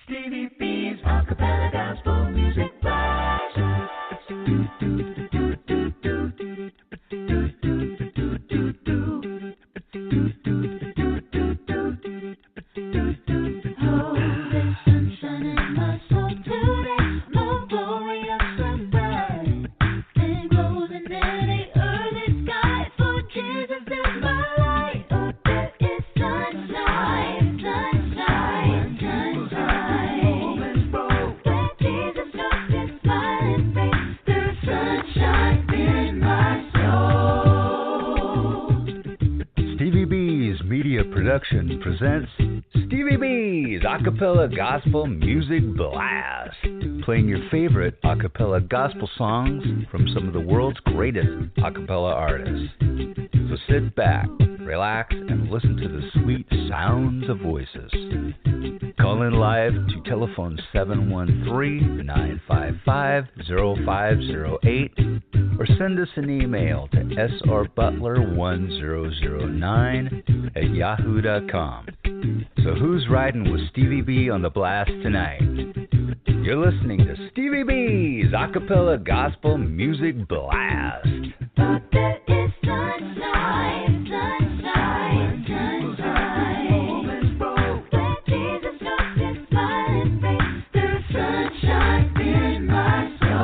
Stevie B's Acappella Gospel Music Blast. Production presents Stevie B's Acappella Gospel Music Blast, playing your favorite acappella gospel songs from some of the world's greatest acappella artists. So sit back, relax, and listen to the sweet sounds of voices. Call in live to telephone 713-955-0508 or send us an email to srbutler1009@yahoo.com. So who's riding with Stevie B on the blast tonight? You're listening to Stevie B's Acappella Gospel Music Blast. But there is sunshine, sunshine, sunshine. Where Jesus looks his smiling face, there's sunshine in my soul.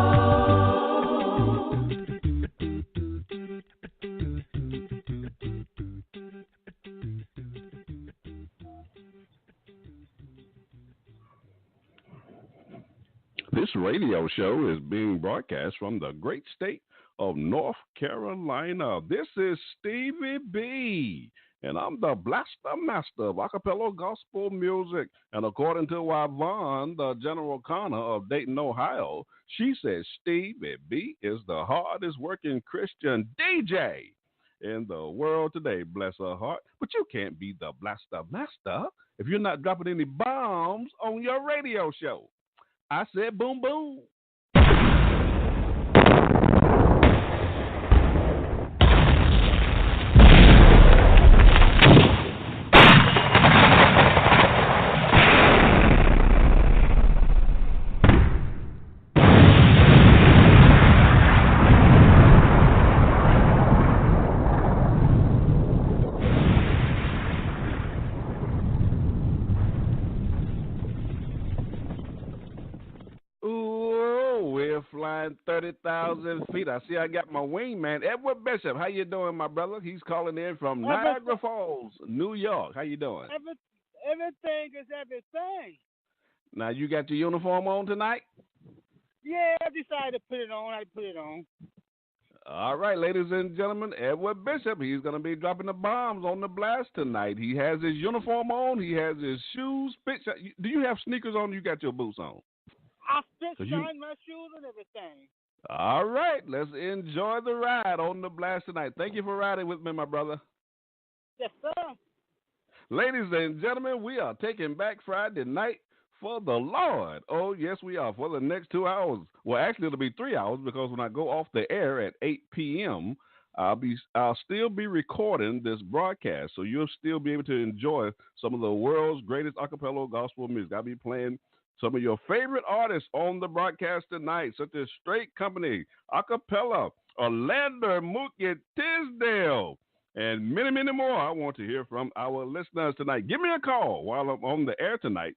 This radio show is being broadcast from the great state of North Carolina. This is Stevie B, and I'm the blaster master of acapella gospel music. And according to Yvonne, the general Connor of Dayton, Ohio, she says Stevie B is the hardest working Christian DJ in the world today, bless her heart. But you can't be the blaster master if you're not dropping any bombs on your radio show. I said boom, boom. Flying 30,000 feet. I see I got my wingman, Edward Bishop. How you doing, my brother? He's calling in from Niagara Falls, New York. How you doing? Everything is everything. Now, you got your uniform on tonight? Yeah, I decided to put it on. I put it on. All right, ladies and gentlemen, Edward Bishop. He's going to be dropping the bombs on the blast tonight. He has his uniform on. He has his shoes. Do you have sneakers on? You got your boots on? I shine my shoes and everything. All right, let's enjoy the ride on the blast tonight. Thank you for riding with me, my brother. Yes, sir. Ladies and gentlemen, we are taking back Friday night for the Lord. Oh, yes, we are, for the next 2 hours. Well, actually, it'll be 3 hours because when I go off the air at 8 p.m., I'll still be recording this broadcast, so you'll still be able to enjoy some of the world's greatest acapella gospel music. I'll be playing some of your favorite artists on the broadcast tonight, such as Straight Company, Acappella, Arlander, Mookie, Tisdale, and many, many more. I want to hear from our listeners tonight. Give me a call while I'm on the air tonight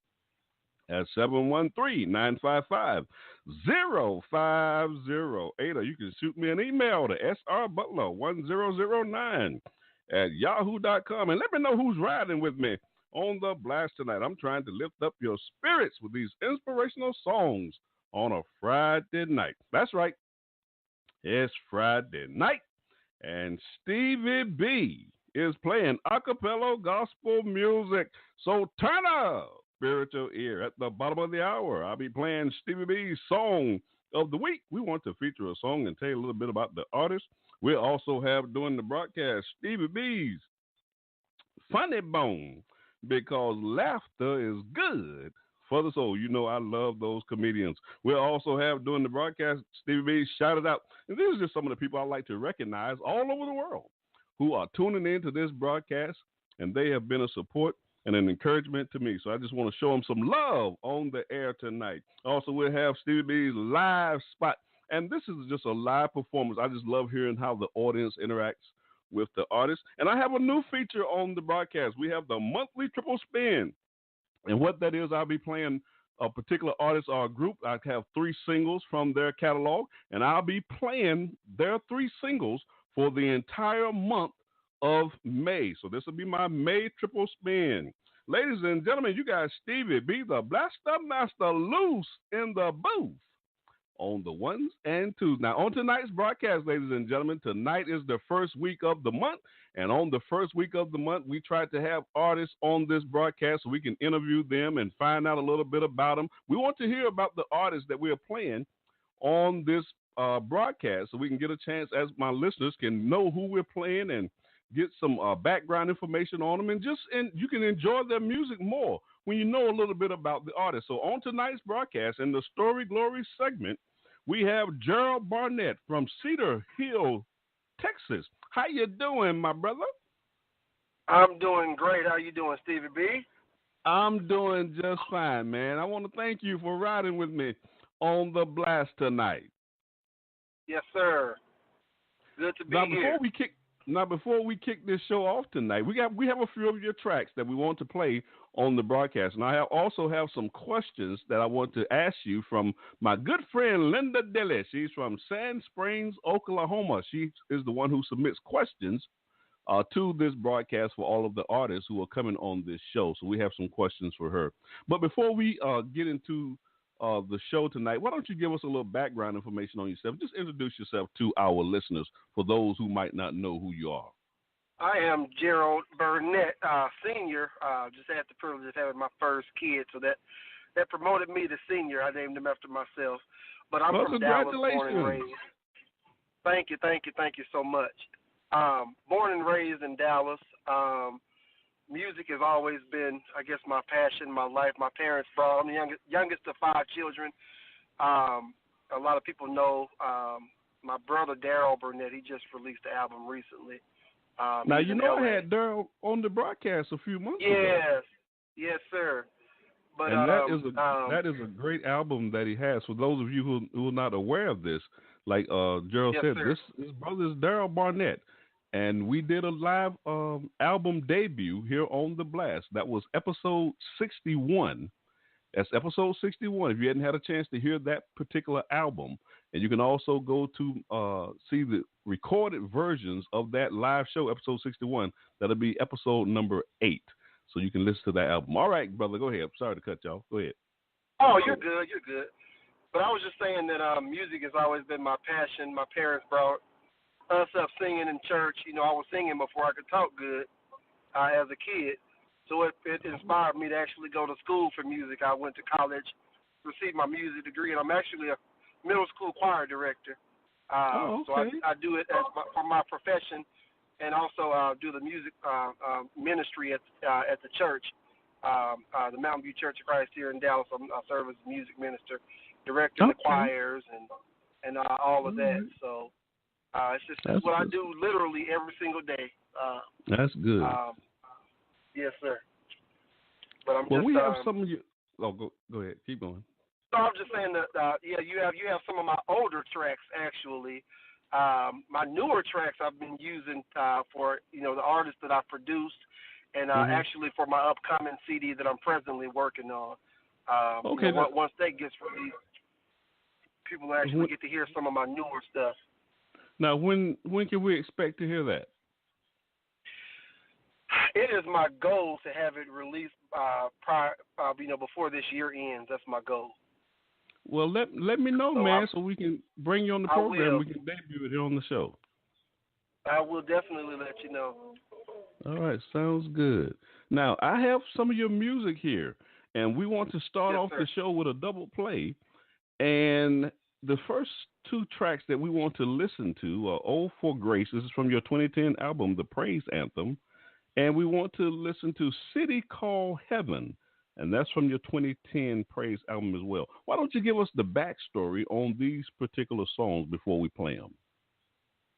at 713-955-0508, or you can shoot me an email to srbutler1009@yahoo.com, and let me know who's riding with me on the blast tonight. I'm trying to lift up your spirits with these inspirational songs on a Friday night. That's right. It's Friday night, and Stevie B is playing acapella gospel music. So turn up spiritual ear. At the bottom of the hour, I'll be playing Stevie B's song of the week. We want to feature a song and tell you a little bit about the artist. We'll also have, during the broadcast, Stevie B's Funny Bone, because laughter is good for the soul. You know I love those comedians. We'll also have, during the broadcast, Stevie B Shout It Out. And these are just some of the people I like to recognize all over the world who are tuning in to this broadcast, and they have been a support and an encouragement to me. So I just want to show him some love on the air tonight. Also, we'll have Stevie B's live spot. And this is just a live performance. I just love hearing how the audience interacts with the artist. And I have a new feature on the broadcast. We have the monthly triple spin. And what that is, I'll be playing a particular artist or a group. I have 3 singles from their catalog, and I'll be playing their 3 singles for the entire month of May. So this will be my May triple spin. Ladies and gentlemen, you got Stevie B, the Blaster Master, loose in the booth on the ones and twos. Now, on tonight's broadcast, ladies and gentlemen, tonight is the first week of the month. And on the first week of the month, we tried to have artists on this broadcast so we can interview them and find out a little bit about them. We want to hear about the artists that we are playing on this broadcast so we can get a chance, as my listeners can know who we're playing and get some background information on them. And you can enjoy their music more when you know a little bit about the artist. So on tonight's broadcast, in the Story Glory segment, we have Gerald Burnett from Cedar Hill, Texas. How you doing, my brother? I'm doing great. How you doing, Stevie B? I'm doing just fine, man. I want to thank you for riding with me on the blast tonight. Yes, sir. Good to be here. Before we kick this show off tonight, we have a few of your tracks that we want to play on the broadcast, and I also have some questions that I want to ask you from my good friend Linda Dilly. She's from Sand Springs, Oklahoma. She is the one who submits questions to this broadcast for all of the artists who are coming on this show. So we have some questions for her. But before we get into the show tonight, why don't you give us a little background information on yourself? Just introduce yourself to our listeners for those who might not know who you are. I am Gerald Burnett Sr. Just had the privilege of having my first kid, so that promoted me to senior. I named him after myself. But I'm from Dallas, born and raised. Thank you so much. Born and raised in Dallas. Music has always been, I guess, my passion, my life. My parents brought. I'm the youngest of 5 children. A lot of people know my brother Gerald Burnett. He just released the album recently. Now, you know, I had Daryl on the broadcast a few months ago. Yes, sir. But and that is a great album that he has. For those of you who are not aware of this, like Gerald said, sir. his brother is Gerald Burnett, and we did a live album debut here on The Blast. That was episode 61. That's episode 61. If you hadn't had a chance to hear that particular album, and you can also go to see the recorded versions of that live show, episode 61. That'll be episode number 8. So you can listen to that album. All right, brother, go ahead. Sorry to cut you off. Go ahead. Oh, you're good. But I was just saying that music has always been my passion. My parents brought us up singing in church. You know, I was singing before I could talk good as a kid. So it inspired me to actually go to school for music. I went to college, received my music degree, and I'm actually a middle school choir director. Okay. So I do it for my profession, and also do the music ministry at the church, the Mountain View Church of Christ here in Dallas. I serve as a music minister, directing the choirs and all of that. So it's what I do literally every single day. That's good. Yes, sir. But we have some of you. Oh, go ahead. Keep going. So I'm just saying that you have some of my older tracks actually. My newer tracks I've been using for the artists that I produced, and actually for my upcoming CD that I'm presently working on. Once that gets released, people actually get to hear some of my newer stuff. Now, when can we expect to hear that? It is my goal to have it released before this year ends. That's my goal. Well, let me know, man, so we can bring you on the program. We can debut it here on the show. I will definitely let you know. All right, sounds good. Now, I have some of your music here, and we want to start off the show with a double play. And the first 2 tracks that we want to listen to are "Oh for Grace." This is from your 2010 album, The Praise Anthem. And we want to listen to "City Called Heaven," and that's from your 2010 Praise album as well. Why don't you give us the backstory on these particular songs before we play them?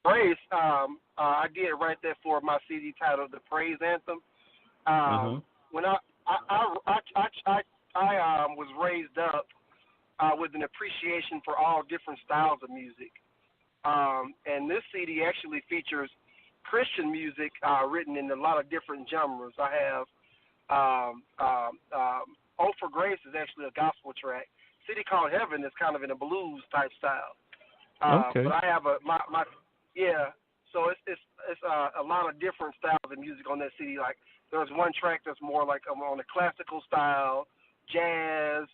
Praise, I did write that for my CD titled "The Praise Anthem." when I was raised up with an appreciation for all different styles of music. And this CD actually features Christian music written in a lot of different genres. I have Oh for Grace is actually a gospel track. City Called Heaven is kind of in a blues type style. Okay. But I have so it's a lot of different styles of music on that CD. Like there's one track that's more like on the classical style, jazz,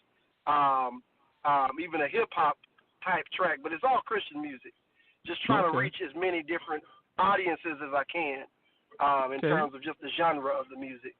even a hip hop type track, but it's all Christian music. Just trying to reach as many different audiences as I can in terms of just the genre of the music.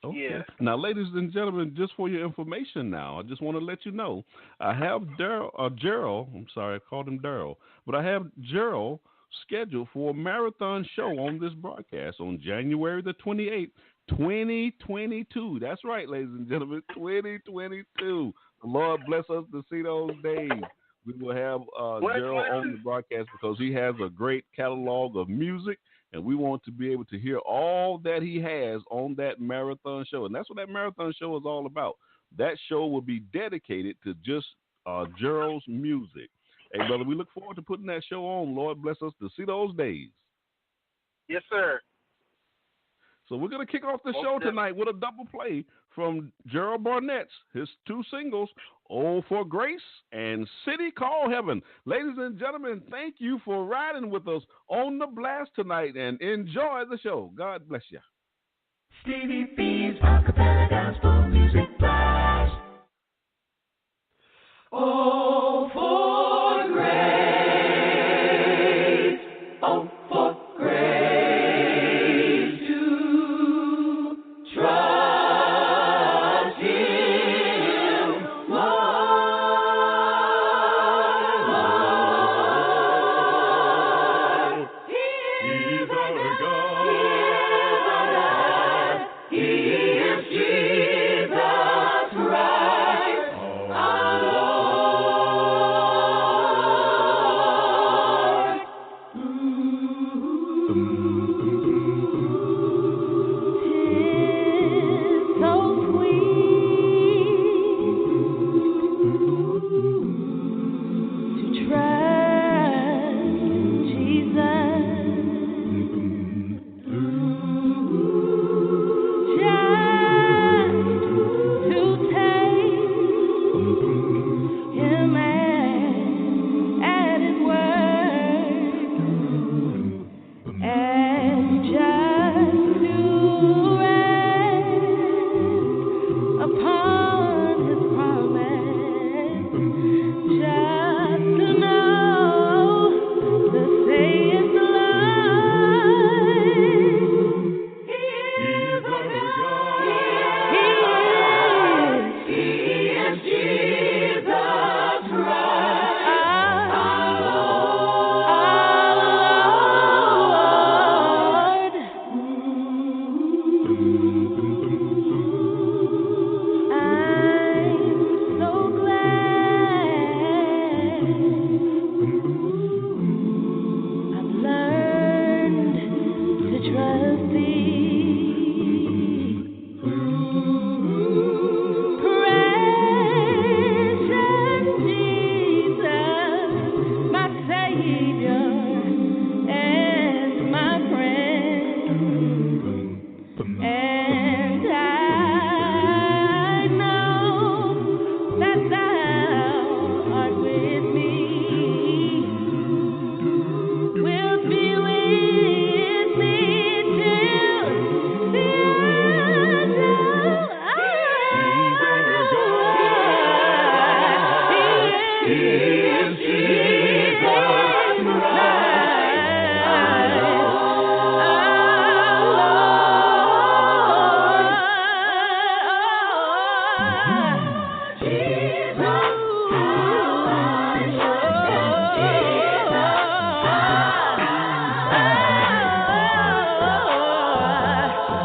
Okay. Yeah. Now, ladies and gentlemen, just for your information now, I just want to let you know, I have Gerald, I'm sorry, I called him Daryl, but I have Gerald scheduled for a marathon show on this broadcast on January the 28th, 2022. That's right, ladies and gentlemen, 2022. The Lord bless us to see those days. We will have Gerald on the broadcast because he has a great catalog of music, and we want to be able to hear all that he has on that marathon show. And that's what that marathon show is all about. That show will be dedicated to just Gerald's music. Hey, brother, we look forward to putting that show on. Lord bless us to see those days. Yes, sir. So we're going to kick off the show tonight with a double play from Gerald Burnett's, his two singles, Oh for Grace and City Called Heaven. Ladies and gentlemen, thank you for riding with us on the blast tonight, and enjoy the show. God bless you. Stevie B's Acappella Gospel Music Blast. Oh, for grace. Oh, for grace to trust Him, Lord. He's our God. He is Jesus Christ, our Lord. Tis so sweet to trust Jesus. Just to take Him at His word, and just to rest upon His promise, just to know the saith the Lord. He is our God. He is Jesus Christ, our Lord. I'm so glad I've learned to trust Thee. Precious Jesus, my Savior and my friend, and I know that Thou art with me. Wilt be with me till the end of He is Jesus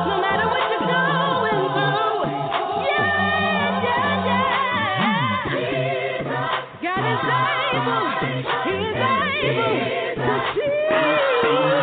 no matter what you're going through, God is able, He is able to see you through.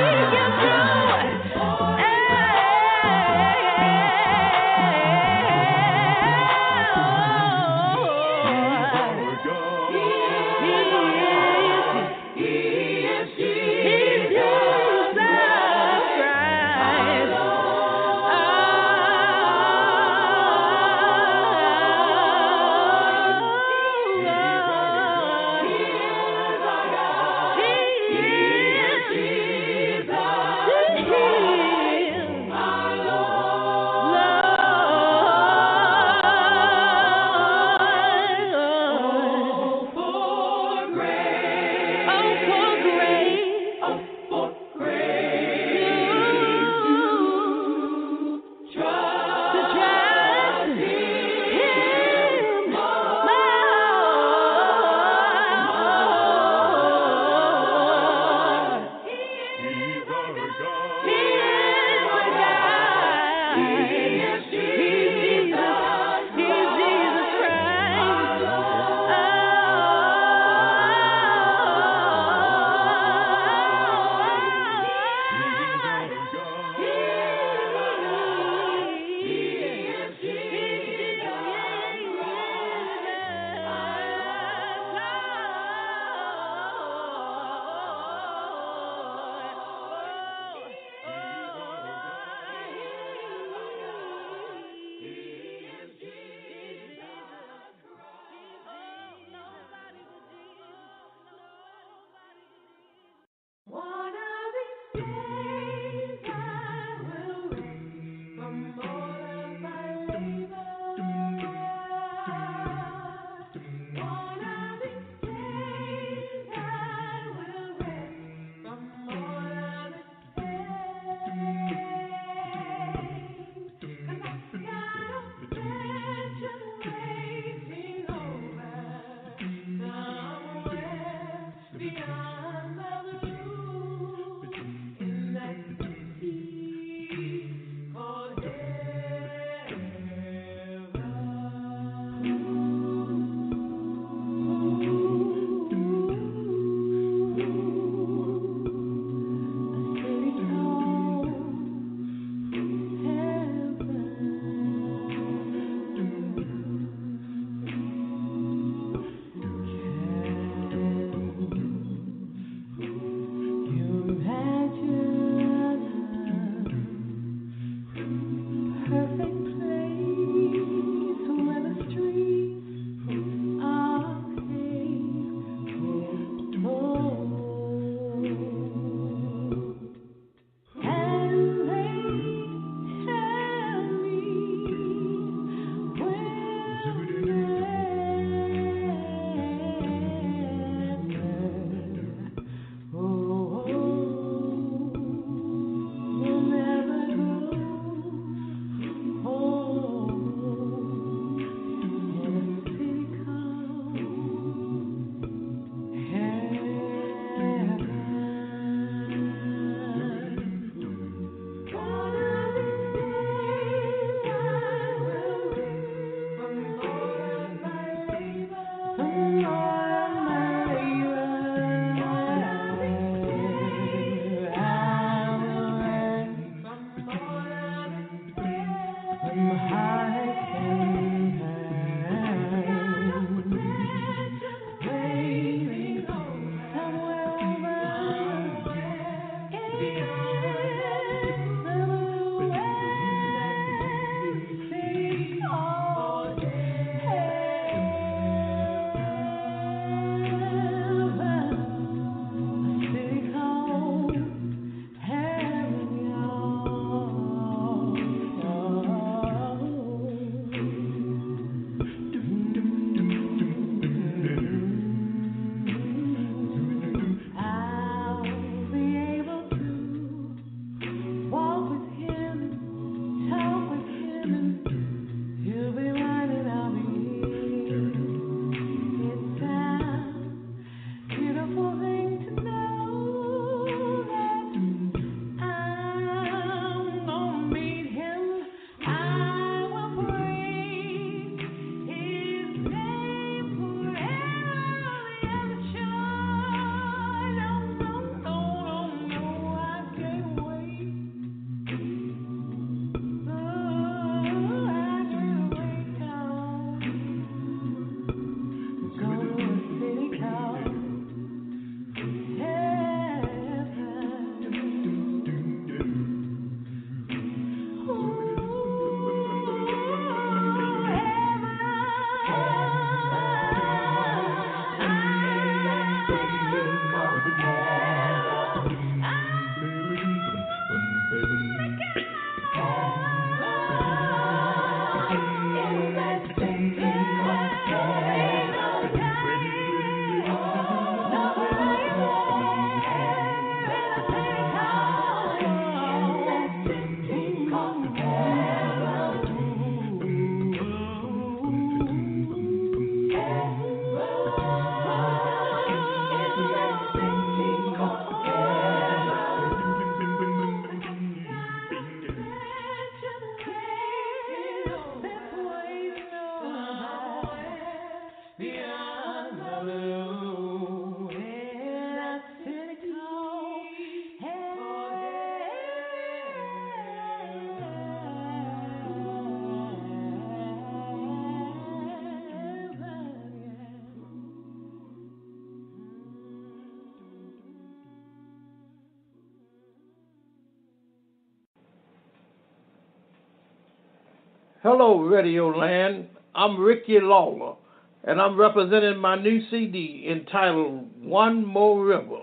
Hello, Radio Land. I'm Ricky Lawler, and I'm representing my new CD entitled One More River.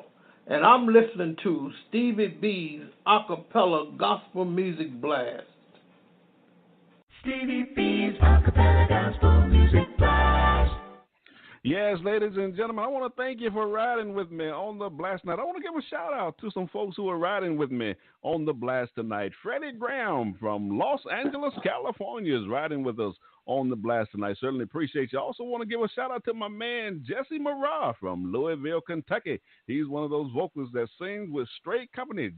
and I'm listening to Stevie B's Acappella Gospel Music Blast. Stevie B's Acappella Gospel Music Blast. Yes, ladies and gentlemen, I want to thank you for riding with me on the blast tonight. I want to give a shout out to some folks who are riding with me on the blast tonight. Freddie Graham from Los Angeles, California is riding with us on the blast tonight. Certainly appreciate you. I also want to give a shout out to my man Jesse Marah from Louisville, Kentucky. He's one of those vocalists that sings with Straight Company.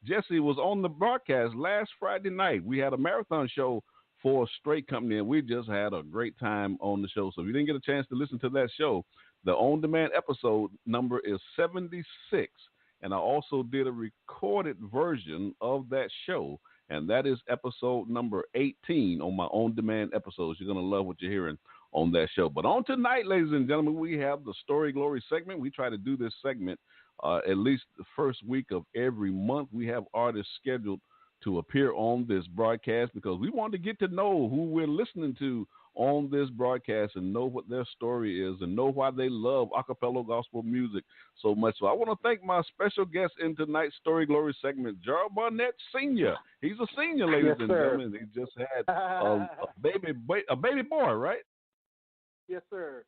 Jesse was on the broadcast last Friday night. We had a marathon show for Straight Company, and we just had a great time on the show. So if you didn't get a chance to listen to that show, the on-demand episode number is 76, and I also did a recorded version of that show, and that is episode number 18 on my on-demand episodes. You're going to love what you're hearing on that show. But on tonight, ladies and gentlemen, we have the Story Glory segment. We try to do this segment at least the first week of every month. We have artists scheduled to appear on this broadcast because we want to get to know who we're listening to on this broadcast and know what their story is and know why they love acapella gospel music so much. So I want to thank my special guest in tonight's Story Glory segment, Gerald Burnett Sr. He's a senior, ladies and gentlemen. He just had a baby boy, right? Yes, sir.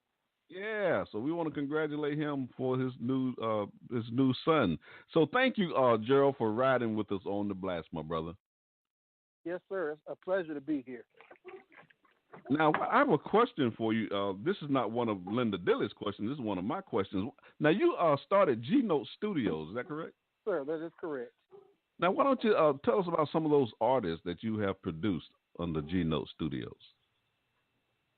Yeah, so we want to congratulate him for his new son. So thank you, Gerald, for riding with us on the blast, my brother. Yes, sir. It's a pleasure to be here. Now, I have a question for you. This is not one of Linda Dilly's questions. This is one of my questions. Now, you started G-Note Studios. Is that correct? Sir, that is correct. Now, why don't you tell us about some of those artists that you have produced under G-Note Studios?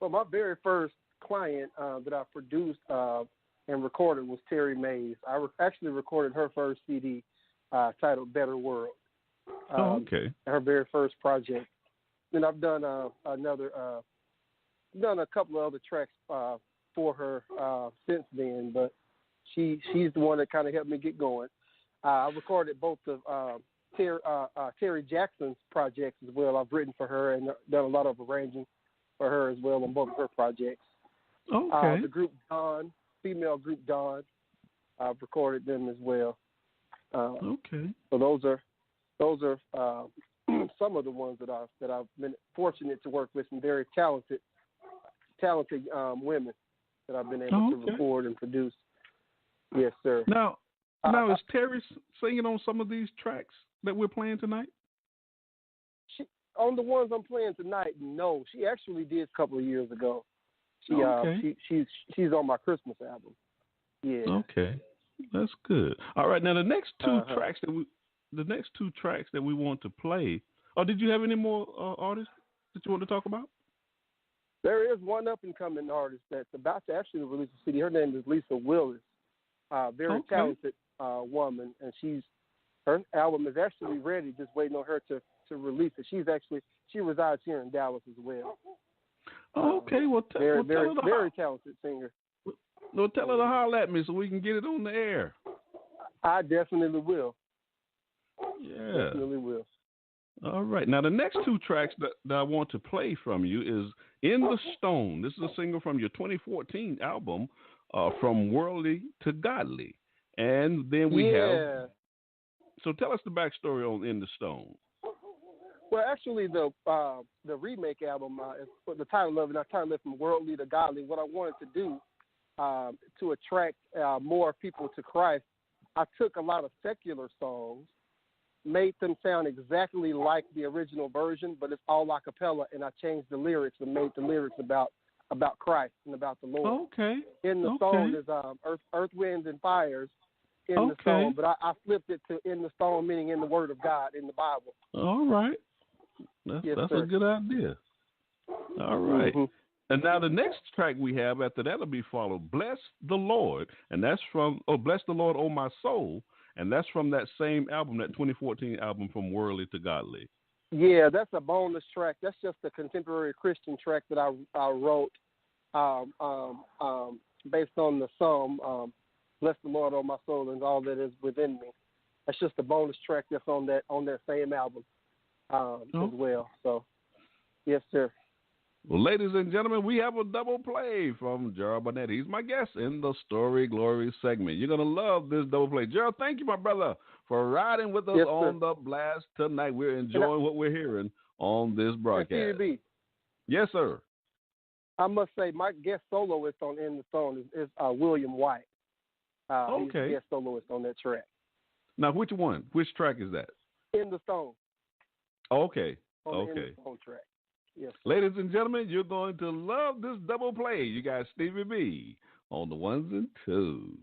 Well, my very first client that I produced and recorded was Terry Mays. I actually recorded her first CD titled Better World. Okay. Her very first project. Then I've done done a couple of other tracks for her since then, but she's the one that kind of helped me get going. I recorded both of Terry Jackson's projects as well. I've written for her and done a lot of arranging for her as well on both of her projects. Okay. The group Dawn, female group Dawn, I've recorded them as well. Okay. So those are some of the ones that I've been fortunate to work with, some very talented women that I've been able to record and produce. Yes, sir. Now is Terry singing on some of these tracks that we're playing tonight? On the ones I'm playing tonight, no. She actually did a couple of years ago. She's on my Christmas album. Yeah. Okay, that's good. All right, now the next two tracks that we want to play. Oh, did you have any more artists that you want to talk about? There is one up and coming artist that's about to actually release a CD. Her name is Lisa Willis. Very talented woman, and her album is actually ready, just waiting on her to release it. She resides here in Dallas as well. Okay, very talented singer. Well, tell her to holler at me so we can get it on the air. I definitely will. Yeah. Definitely will. All right. Now, the next two tracks that I want to play from you is In the Stone. This is a single from your 2014 album, From Worldly to Godly. And then we have... So tell us the backstory on In the Stone. Well, actually, the remake album, the title of it, I titled it From Worldly to Godly. What I wanted to do to attract more people to Christ, I took a lot of secular songs, made them sound exactly like the original version, but it's all a cappella, and I changed the lyrics and made the lyrics about Christ and about the Lord. Okay. In the song is Earth, Winds, and Fires in the song, but I flipped it to In the Stone, meaning in the Word of God in the Bible. All right. That's a good idea. All right. Mm-hmm. And now the next track we have after that will be followed, Bless the Lord. And that's from, Bless the Lord, Oh My Soul. And that's from that same album, that 2014 album, From Worldly to Godly. Yeah, that's a bonus track. That's just a contemporary Christian track that I wrote based on the psalm, Bless the Lord, Oh My Soul, and all that is within me. That's just a bonus track that's on that same album as well. So, yes, sir. Well, ladies and gentlemen, we have a double play from Gerald Burnett. He's my guest in the Story Glory segment. You're going to love this double play. Gerald, thank you, my brother, for riding with us on the blast tonight. We're enjoying what we're hearing on this broadcast. Stevie B. Yes, sir. I must say, my guest soloist on In the Stone is William White. Okay. He's the guest soloist on that track. Now, which one? Which track is that? In the Stone. Okay. On the In the Stone track. Yes. Ladies and gentlemen, you're going to love this double play. You got Stevie B on the ones and twos.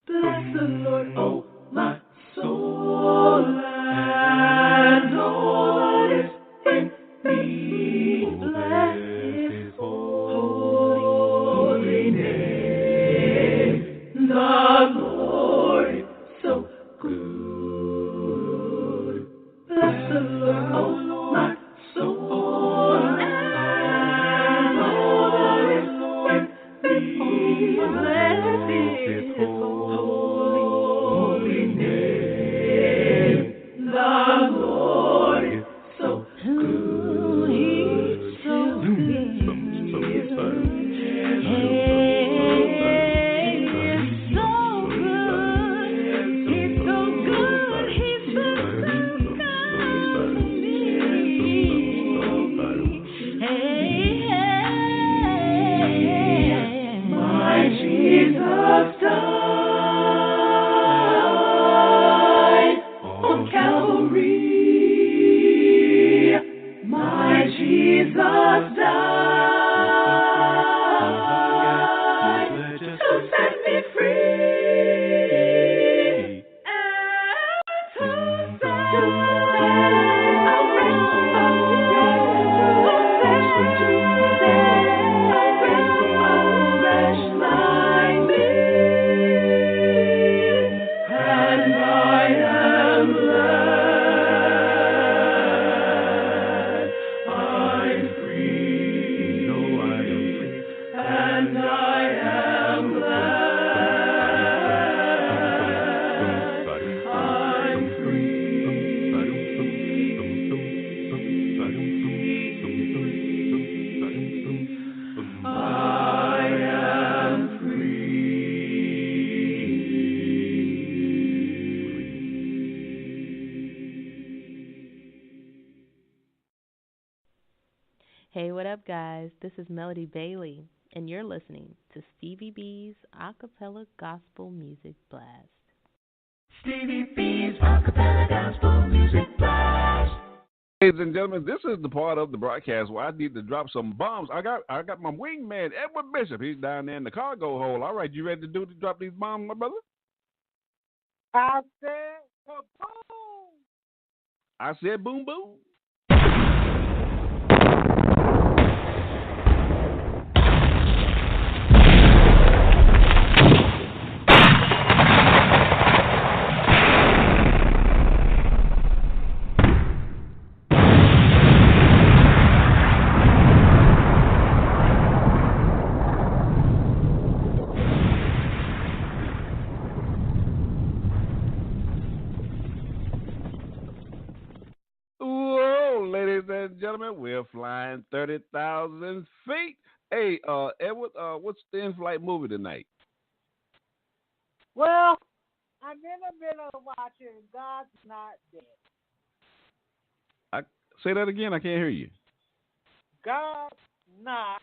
Bless the Lord, oh my soul, and all that is in me. Bless His holy name. The Lord is so good. Bless the Lord, oh my soul, and all that is in me. Bless His holy name. The Lord Jesus died to set me free and to set a wretch like me. And I am glad I'm free. No, I am free. And I am glad I'm free. I am Hey, what up, guys? This is Melodi Bailey, and you're listening to Stevie B's Acappella Gospel Music Blast. Stevie B's Acappella Gospel Music Blast. Ladies and gentlemen, this is the part of the broadcast where I need to drop some bombs. I got my wingman, Edward Bishop. He's down there in the cargo hold. All right, you ready to drop these bombs, my brother? I said, kaboom! I said boom, boom. Gentlemen, we're flying 30,000 feet. Hey, Edward, what's the in-flight movie tonight? Well, I'm in the middle of watching God's Not Dead. Say that again. I can't hear you. God's Not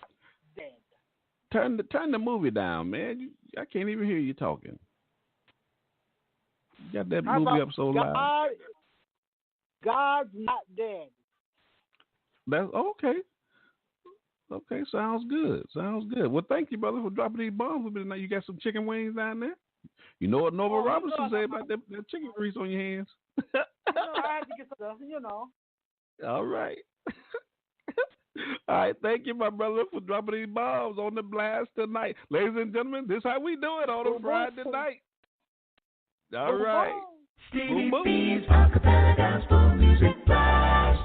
Dead. Turn the movie down, man. I can't even hear you talking. You got that movie up so loud. God's Not Dead. That's okay. Okay, sounds good. Well, thank you, brother, for dropping these bombs with me tonight. You got some chicken wings down there? You know what Nova Robinson said about that chicken grease on your hands? I had to get some, All right. All right, thank you, my brother, for dropping these bombs on the blast tonight. Ladies and gentlemen, this is how we do it on a Friday night. All right. Stevie B's Acappella Gospel Music Blast.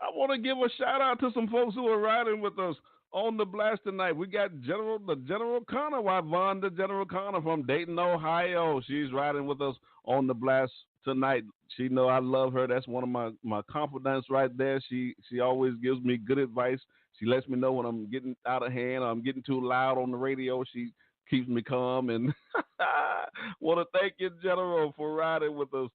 I want to give a shout out to some folks who are riding with us on the blast tonight. We got the General Connor, Yvonne, the General Connor from Dayton, Ohio. She's riding with us on the blast tonight. She know I love her. That's one of my confidants right there. She always gives me good advice. She lets me know when I'm getting out of hand or I'm getting too loud on the radio. She keeps me calm. And want to thank you, General, for riding with us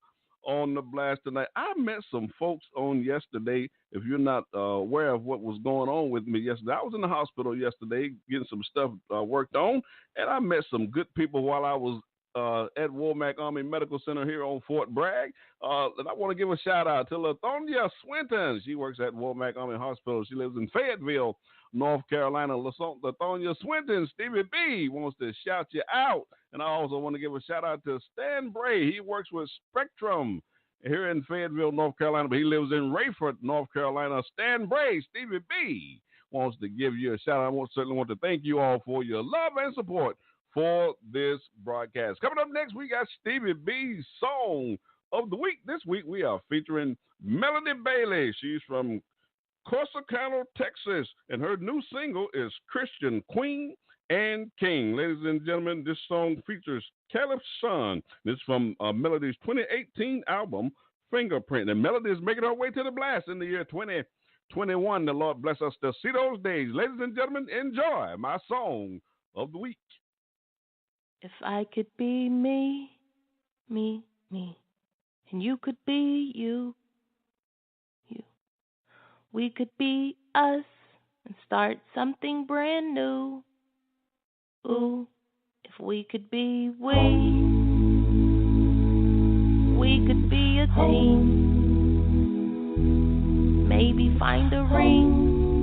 on the blast tonight. I met some folks on yesterday. If you're not aware of what was going on with me yesterday, I was in the hospital yesterday getting some stuff worked on, and I met some good people while I was at Womack Army Medical Center here on Fort Bragg. And I want to give a shout out to Latonya Swinton. She works at Womack Army Hospital. She lives in Fayetteville, North Carolina. Latonya Swinton, Stevie B wants to shout you out. And I also want to give a shout out to Stan Bray. He works with Spectrum here in Fayetteville, North Carolina, but he lives in Rayford, North Carolina. Stan Bray, Stevie B wants to give you a shout out. I certainly want to thank you all for your love and support for this broadcast. Coming up next, we got Stevie B's Song of the Week. This week, we are featuring Melodi Bailey. She's from Corsicana, Texas, and her new single is Christian Queen and King. Ladies and gentlemen, this song features Caleb's son. This is from Melodi's 2018 album, Fingerprint. And Melodi is making her way to the blast in the year 2021. The Lord bless us to see those days. Ladies and gentlemen, enjoy my Song of the Week. If I could be me, and you could be you, we could be us and start something brand new. Ooh, if we could be we could be a team. Maybe find a ring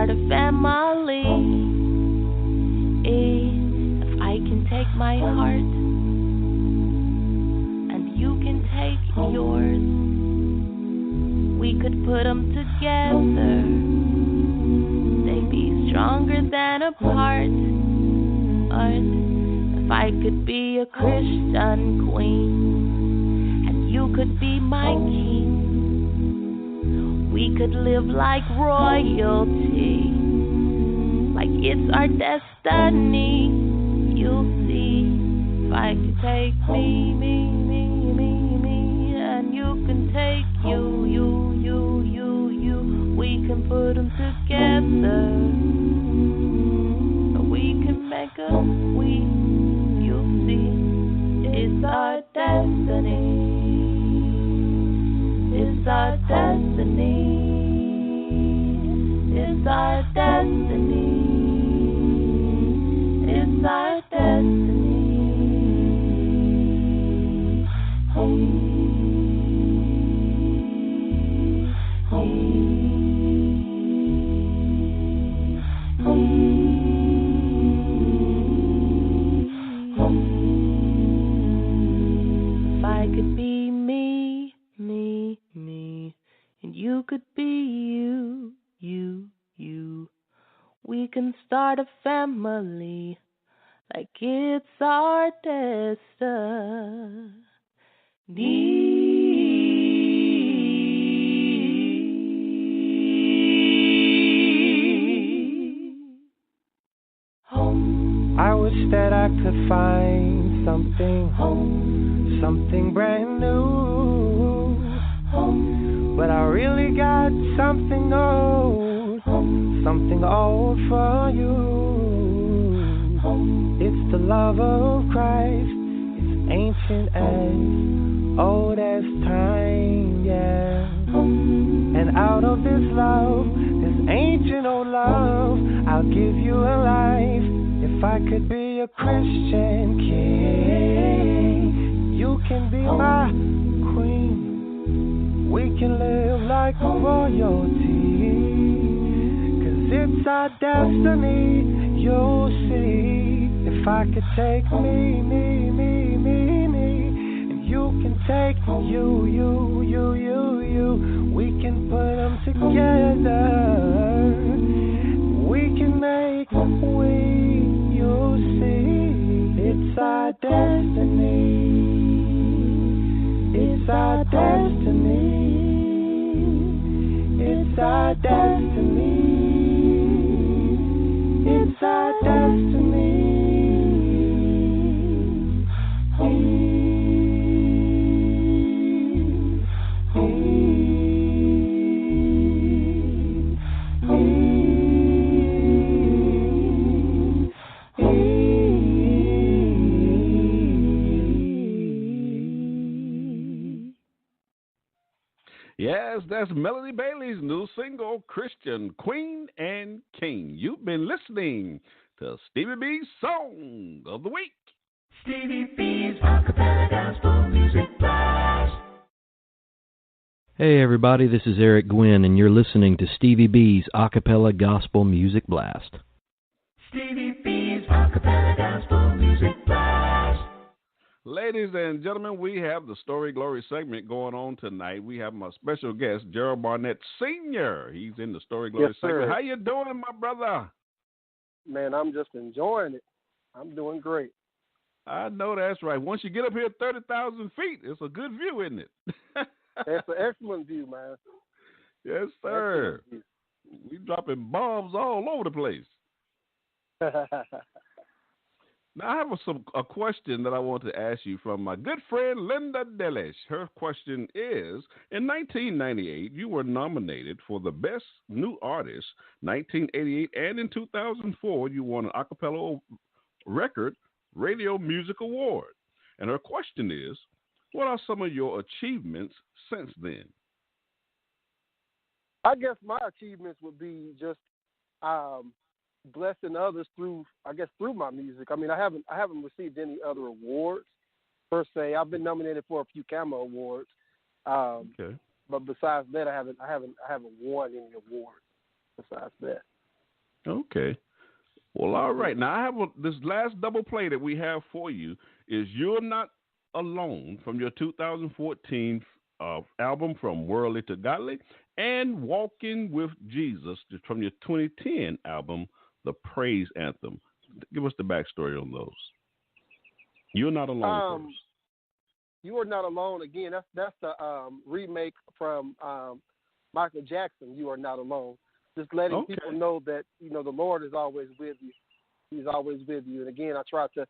start a family. If I can take my heart and you can take yours, we could put them together. They'd be stronger than apart. If I could be a Christian queen and you could be my king, we could live like royalty, like it's our destiny. You'll see, if I could take me, and you can take you, we can put them together. We can make a you'll see, it's our destiny. It's our destiny. It's our destiny. It's our destiny. If I could be me, and you could be you, we can start a family like it's our destiny. I wish that I could find something brand new, but I really got something old for you. It's the love of Christ. It's ancient as old as time, yeah. And out of this love, this ancient old love, I'll give you a life. If I could be a Christian king, you can be my queen. We can live like royalty, 'cause it's our destiny. You'll see, if I could take me, and you can take you, we can put them together. We can make you'll see, it's our destiny. It's our destiny. It's our destiny. It's our destiny. Yes, that's Melody Bailey's new single, Christian Queen and King. You've been listening to Stevie B's Song of the Week. Stevie B's Acappella Gospel Music Blast. Hey everybody, this is Eric Gwynn, and you're listening to Stevie B's Acappella Gospel Music Blast. Stevie B's Acappella Gospel Music Blast. Ladies and gentlemen, we have the Story Glory segment going on tonight. We have my special guest, Gerald Burnett Sr. He's in the Story Glory segment. How you doing, my brother? Man, I'm just enjoying it. I'm doing great. I know that's right. Once you get up here at 30,000 feet, it's a good view, isn't it? It's an excellent view, man. Yes, sir. We dropping bombs all over the place. Now, I have a question that I want to ask you from my good friend Linda Delish. Her question is, in 1998, you were nominated for the Best New Artist, 1988, and in 2004, you won an Acappella Record Radio Music Award. And her question is, what are some of your achievements since then? I guess my achievements would be just blessing others through my music. I mean, I haven't received any other awards per se. I've been nominated for a few Camo awards, okay. But besides that, I haven't won any awards. Besides that, Okay. Well, all right. Now, I have this last double play that we have for you is You're Not Alone from your 2014 album From Worldly to Godly, and Walking with Jesus from your 2010 album, The Praise Anthem. Give us the backstory on those. You're Not Alone first. You Are Not Alone. Again, that's the remake from Michael Jackson, You Are Not Alone. Just letting people know that, the Lord is always with you. He's always with you. And again, I try to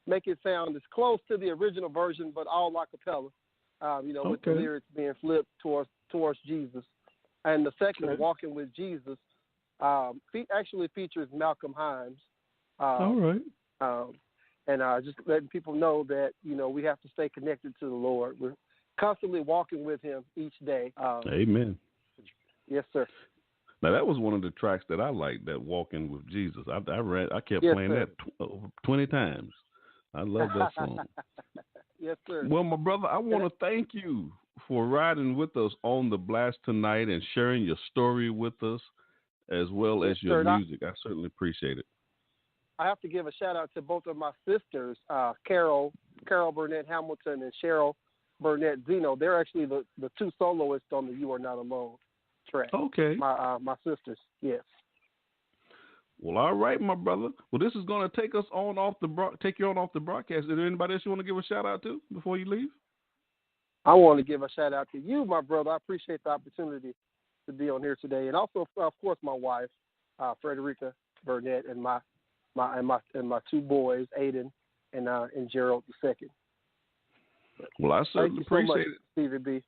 make it sound as close to the original version, but all a cappella, with the lyrics being flipped towards Jesus. And the second, Walking with Jesus, actually features Malcolm Himes. All right. And just letting people know that, we have to stay connected to the Lord. We're constantly walking with him each day. Amen. Yes, sir. Now, that was one of the tracks that I liked, that Walking with Jesus. I kept playing that 20 times. I love that song. Yes, sir. Well, my brother, I want to thank you for riding with us on the blast tonight and sharing your story with us as well as your music. I certainly appreciate it. I have to give a shout-out to both of my sisters, Carol Burnett Hamilton and Cheryl Burnett Zeno. They're actually the two soloists on the You Are Not Alone track. Okay. My sisters, yes. Well, all right, my brother. Well, this is going to take you on off the broadcast. Is there anybody else you want to give a shout-out to before you leave? I want to give a shout-out to you, my brother. I appreciate the opportunity to be on here today. And also, of course, my wife, Frederica Burnett, and my two boys, Aiden and Gerald II. Well, I certainly appreciate it, Stevie B.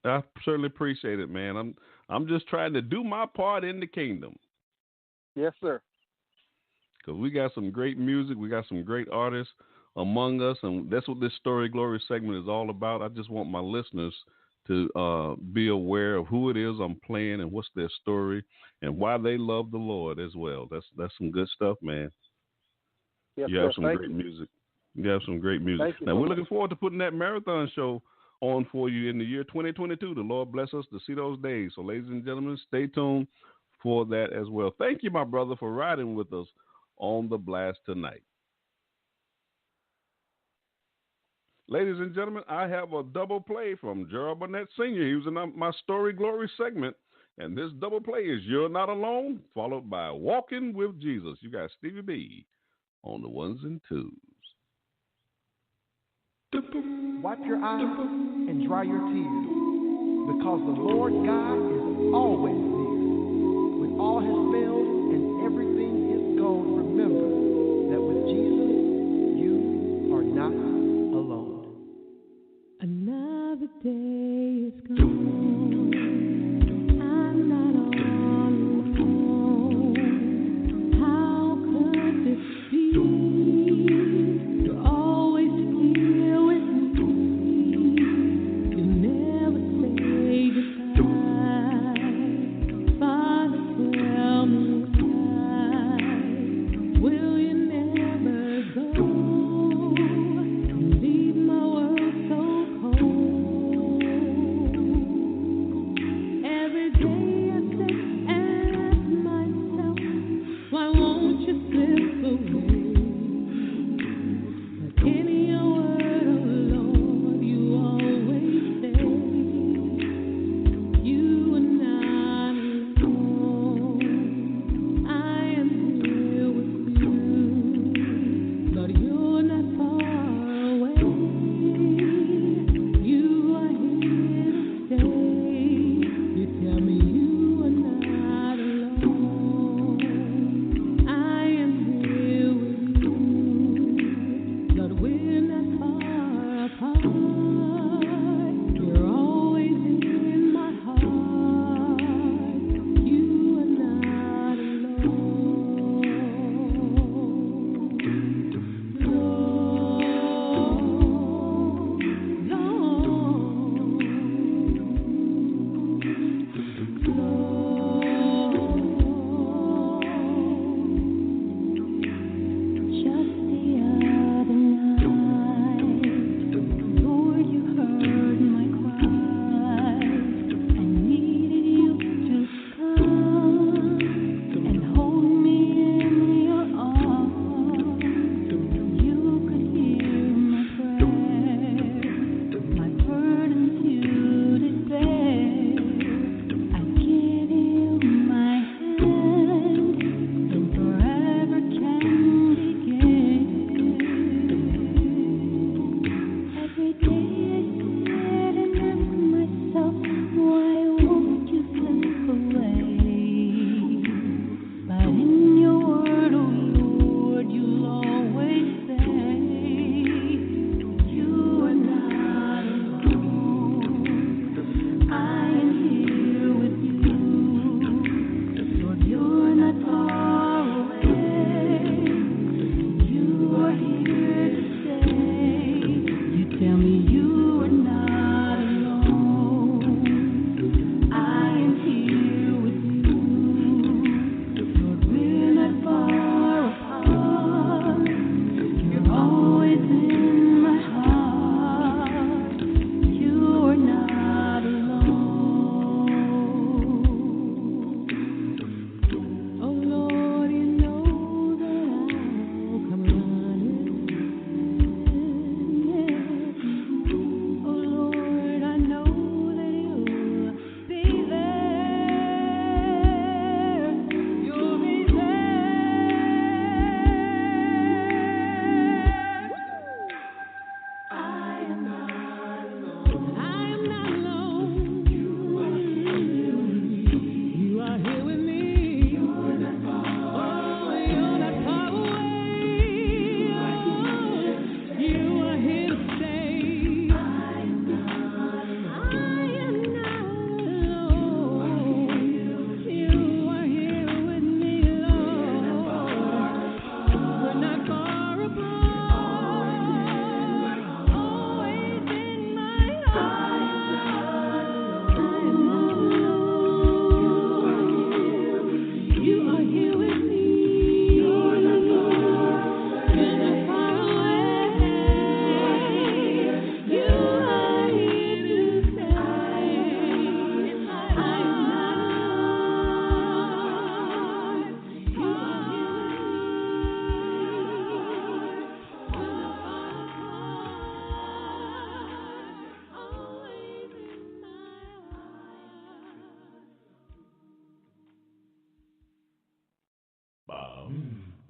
I certainly appreciate it, man. I'm just trying to do my part in the kingdom. Yes, sir. Because we got some great music, we got some great artists among us, and that's what this Story Glory segment is all about. I just want my listeners to be aware of who it is I'm playing and what's their story and why they love the Lord as well. That's some good stuff, man. Yes, you have some great music. You have some great music. Now, we're looking forward to putting that marathon show on for you in the year 2022. The Lord bless us to see those days. So, ladies and gentlemen, stay tuned for that as well. Thank you, my brother, for riding with us on the blast tonight. Ladies and gentlemen, I have a double play from Gerald Burnett Sr. He was in my Story Glory segment, and this double play is You're Not Alone, followed by Walking with Jesus. You got Stevie B on the ones and twos. Wipe your eyes and dry your tears, because the Lord God is always near. When all has failed and everything is gone, remember that with Jesus, you are not alone. Another day is gone. I'm not all alone. How could this be? You're always here with me. You never say goodbye.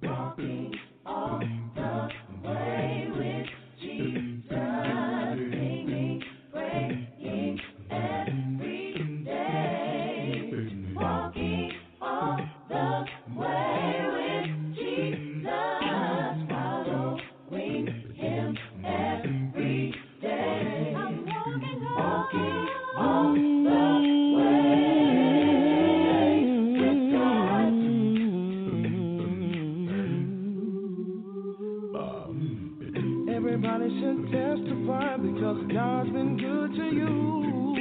Walking all the way with Jesus, singing, praying every day. Walking all the way with Jesus, following Him every day. I'm walking all the way with God. Everybody should testify because God's been good to you.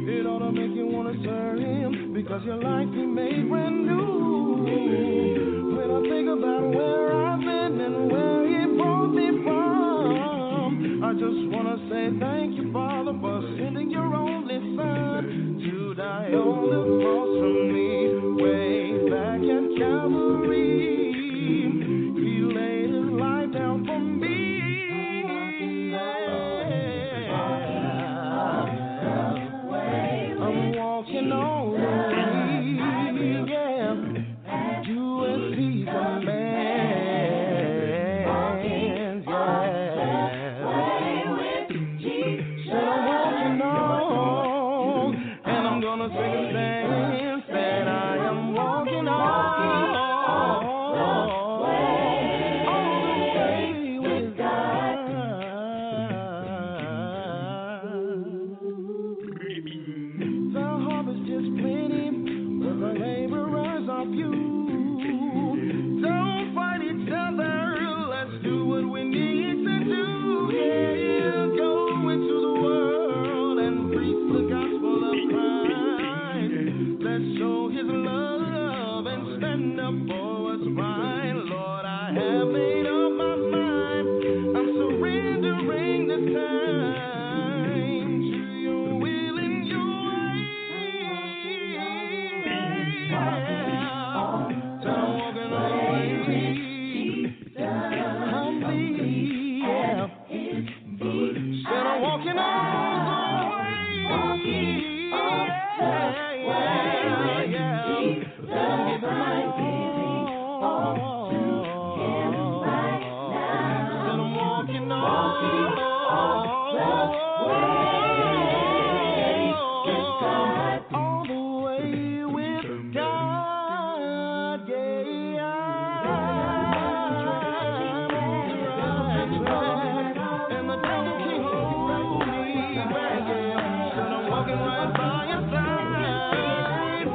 It ought to make you want to serve Him because your life He made brand new. When I think about where I've been and where He brought me from, I just want to say thank you, Father, for sending your only Son to die on the cross for me. Way back at Calvary, He laid His life down for me. I'm walking on the way, yeah. Do as He commands, yeah. Said I'm walking on, and I'm gonna sing a dance that I am walking on. With God. The harvest is plenty, but the laborers are few. Don't fight each other, let's do what we need to do. Yeah, go into the world and preach the gospel of Christ. Let's show His love and stand up for what's right. Lord, I have made up my mind. I'm surrendering this time to your will and your way. So I'm walking all the way. Humbly, yeah. Said I'm walking all the way. Yeah. Said I'm giving my all to Him right now. Said I'm walking all the way with God, yeah. And the devil can't hold me back, yeah. Said I'm walking right by your side.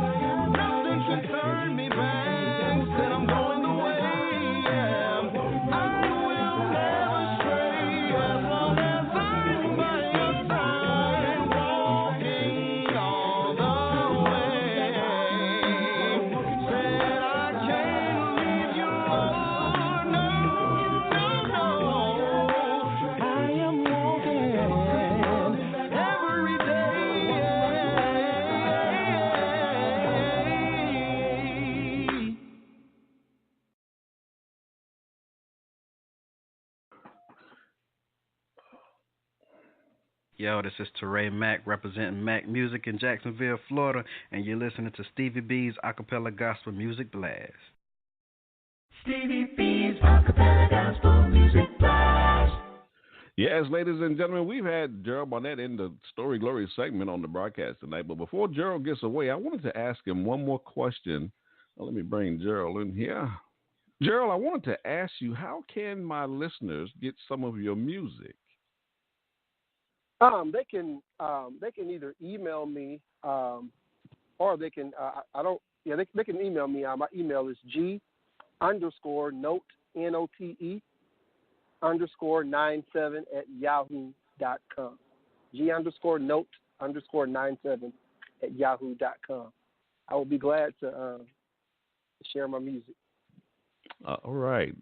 Nothing can turn me back. Said I'm going the way, yeah. I will never stray as long as I'm by your side. Walking all the way. Said I can't leave you, Lord, no. I am walking every day. Yo, this is Teray Mack representing Mac Music in Jacksonville, Florida, and you're listening to Stevie B's Acapella Gospel Music Blast. Stevie B's Acapella Gospel Music Blast. Yes, ladies and gentlemen, we've had Gerald Burnett in the Story Glory segment on the broadcast tonight. But before Gerald gets away, I wanted to ask him one more question. Let me bring Gerald in here. Gerald, I wanted to ask you, how can my listeners get some of your music? They can either email me, or they can they can email me. My email is G_note _97 @yahoo.com. G_note_97 @yahoo.com. I will be glad to share my music. All right.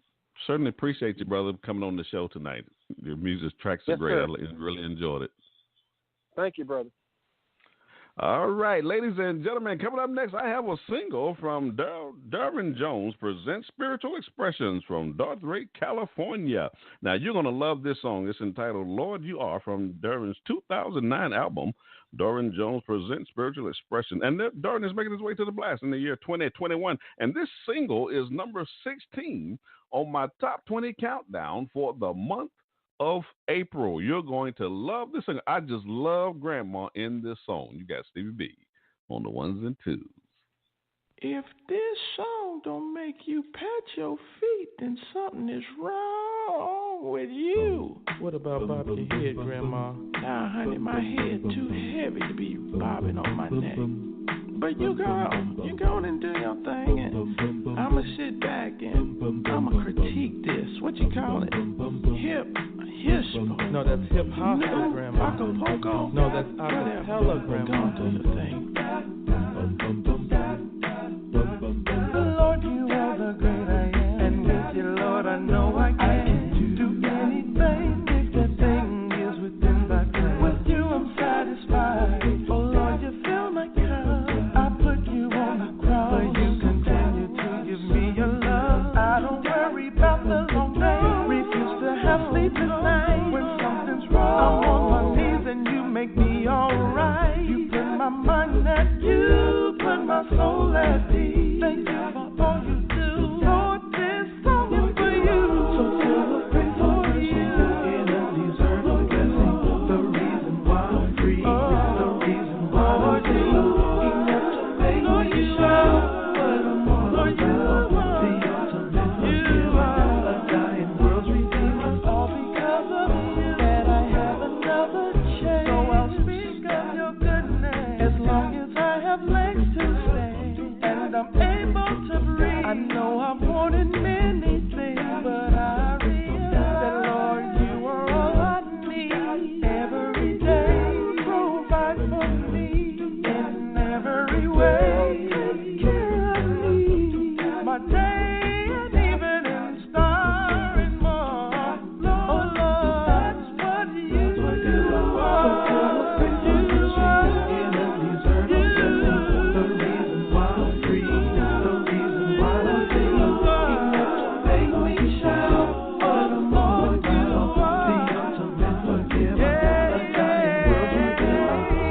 Certainly appreciate you, brother, coming on the show tonight. Your music tracks are great. Sir. I really enjoyed it. Thank you, brother. All right, ladies and gentlemen, coming up next, I have a single from Darwin Jones, presents Spiritual Expressions from Dartmouth, California. Now, you're going to love this song. It's entitled Lord You Are from Darwin's 2009 album, Doran Jones presents Spiritual Expression. And Doran is making his way to the blast in the year 2021. And this single is number 16 on my top 20 countdown for the month of April. You're going to love this song. I just love Grandma in this song. You got Stevie B on the ones and twos. If this song don't make you pat your feet, then something is wrong with you. What about bobbing your head, Grandma? Nah, honey, my head too heavy to be bobbing on my neck. But you go on and do your thing, and I'ma sit back and I'ma critique this. What you call it? Hispo. No, that's hip hop, Grandma. Acapulco. No, that's acapella, Grandma. Go do your thing. Lord, you are the great I am, and with you, Lord, I know I can do anything if that thing is within my plan. With you, I'm satisfied. Oh Lord, you fill my cup. I put you on the cross, but you continue to give me your love. I don't worry about the long day. Refuse to have sleepless nights. When something's wrong, I'm on my knees and you make me alright. You put my mind at you, put my soul at peace. Thank you for all you do. Lord, this song is for you. So full of praise for you. In a deserved blessing, the reason why I'm free, the reason why I do. Enough to make me shout, but I'm all about the ultimate forgiver, a dying world's redeemer. All because of you, that I have another chance. So I'll speak of your goodness as long as I have legs to stand, and I'm able to breathe. I know I've wanted many things, but I realize that, Lord, you are all I need. Every day, provide for me in every way. Take care of me, my day and evening star and more. Oh Lord, that's what you do. So full of praise for you in a deserved blessing, the reason why I'm free, the reason why I sing, enough to make me shout, but I'm all about the ultimate forgiver, a dying world's redeemer.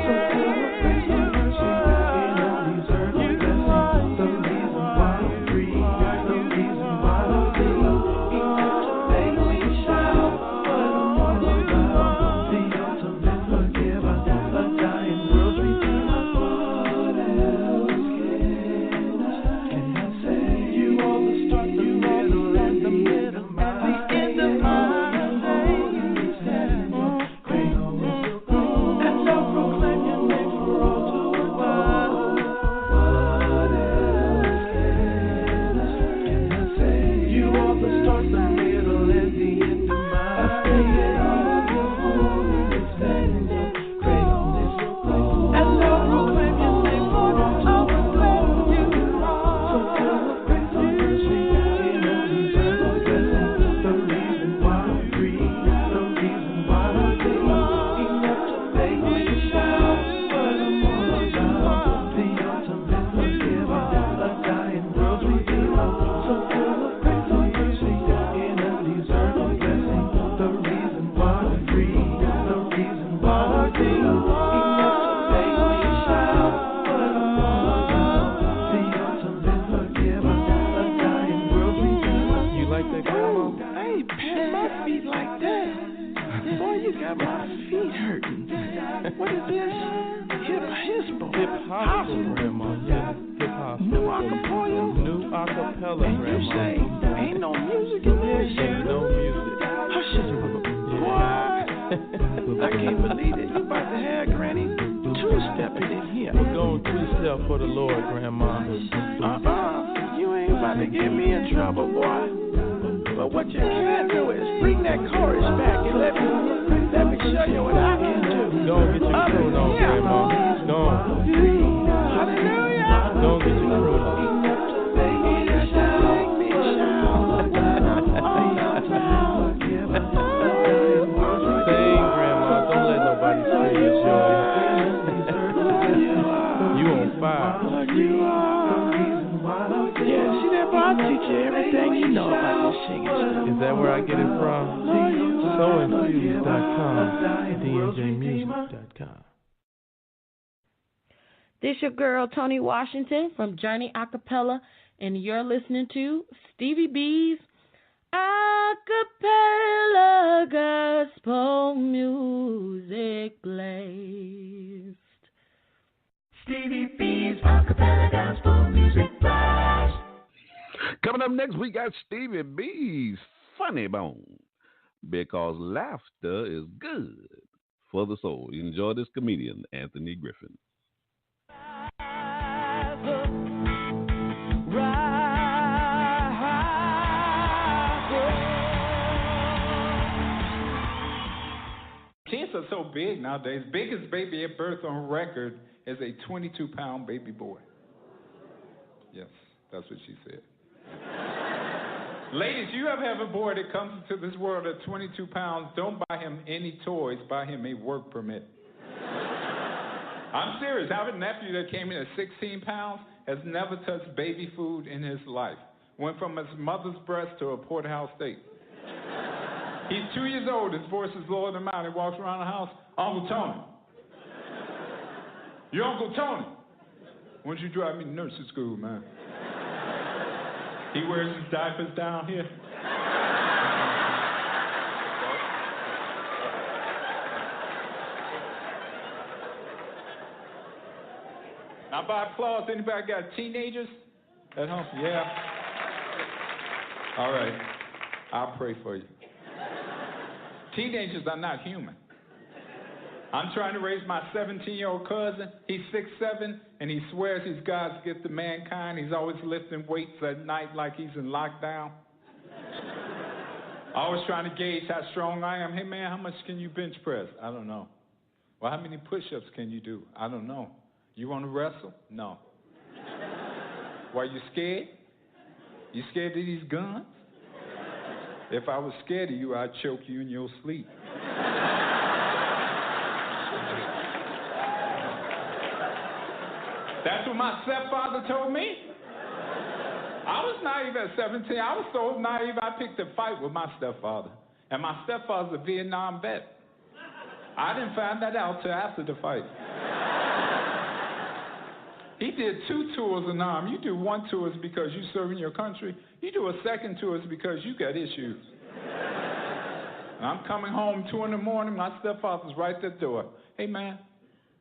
So full of praise and mercy in a deserved blessing, the reason why I'm free, the reason why I sing, enough to make me shout, but I'm all about the ultimate forgiver, a dying world's redeemer. What else can I say? You are the start, the middle, and the end of my day. Great and I'll proclaim your name for all to abide. What else can I say? You are the start, the middle, and the end of my day. Your holiness and your greatness, and I'll proclaim your name for all to abide. So full of praise and mercy in a deserved blessing, the reason why I'm free, the reason why I sing, enough to make me shout, but I'm all about the ultimate forgiver, a dying world's redeemer. So full of praise and mercy in a deserved blessing, the reason why I'm free, the reason why I sing, enough to make me shout, but I'm all about the ultimate forgiver, a dying world's redeemer. You like that, Grandma? I ain't pat my feet like that. Boy, you got my feet hurting. What is this? Hispo. Hip hop, Grandma. Yeah, hip hop. New acapella. New acapella, And you Grandma. say ain't no music in this shit. Ain't no music. Hush it. What? I can't believe it. You about to have Granny two-stepping in here. We're going two-step for the Lord, Grandma. You ain't about to get me in trouble, boy. But what you can do is bring that chorus back and let me show you what I can do. Don't get your croon on, Grandma. Don't. Hallelujah. Don't get your croon on. Sing, Grandma. Don't let nobody steal your joy. You on fire. Yeah, see that, boy? I'll teach you everything you know about this singing. Is that where I get it from? Soinfused.com, DJmusic.com. This your girl, Tony Washington from Journey Acappella, and you're listening to Stevie B's Acappella Gospel Music Blast. Stevie B's Acappella Gospel Music Blast. Coming up next, we got Stevie B's Funny Bone, because laughter is good for the soul. Enjoy this comedian, Anthony Griffin. Kids are so big nowadays. Biggest baby at birth on record is a 22-pound baby boy. Yes, that's what she said. Ladies, you ever have a boy that comes into this world at 22 pounds, don't buy him any toys, buy him a work permit. I'm serious. I have a nephew that came in at 16 pounds, has never touched baby food in his life. Went from his mother's breast to a porterhouse steak. He's 2 years old. His voice is lower than mine. He walks around the house, Uncle Tony. Your Uncle Tony. Why don't you drive me to nursing school, man? He wears his diapers down here. Now, by applause, anybody got teenagers at home? Yeah. All right. I'll pray for you. Teenagers are not human. I'm trying to raise my 17-year-old cousin. He's 6'7", and he swears he's God's gift to mankind. He's always lifting weights at night like he's in lockdown. Always trying to gauge how strong I am. Hey, man, how much can you bench press? I don't know. Well, how many push-ups can you do? I don't know. You want to wrestle? No. Why, you scared? You scared of these guns? If I was scared of you, I'd choke you in your sleep. That's what my stepfather told me. I was naive at 17. I was so naive I picked a fight with my stepfather. And my stepfather's a Vietnam vet. I didn't find that out till after the fight. He did 2 tours in Nam. You do 1 tour is because you serving your country. You do a second tour is because you got issues. And I'm coming home 2 in the morning. My stepfather's right at the door. Hey, man.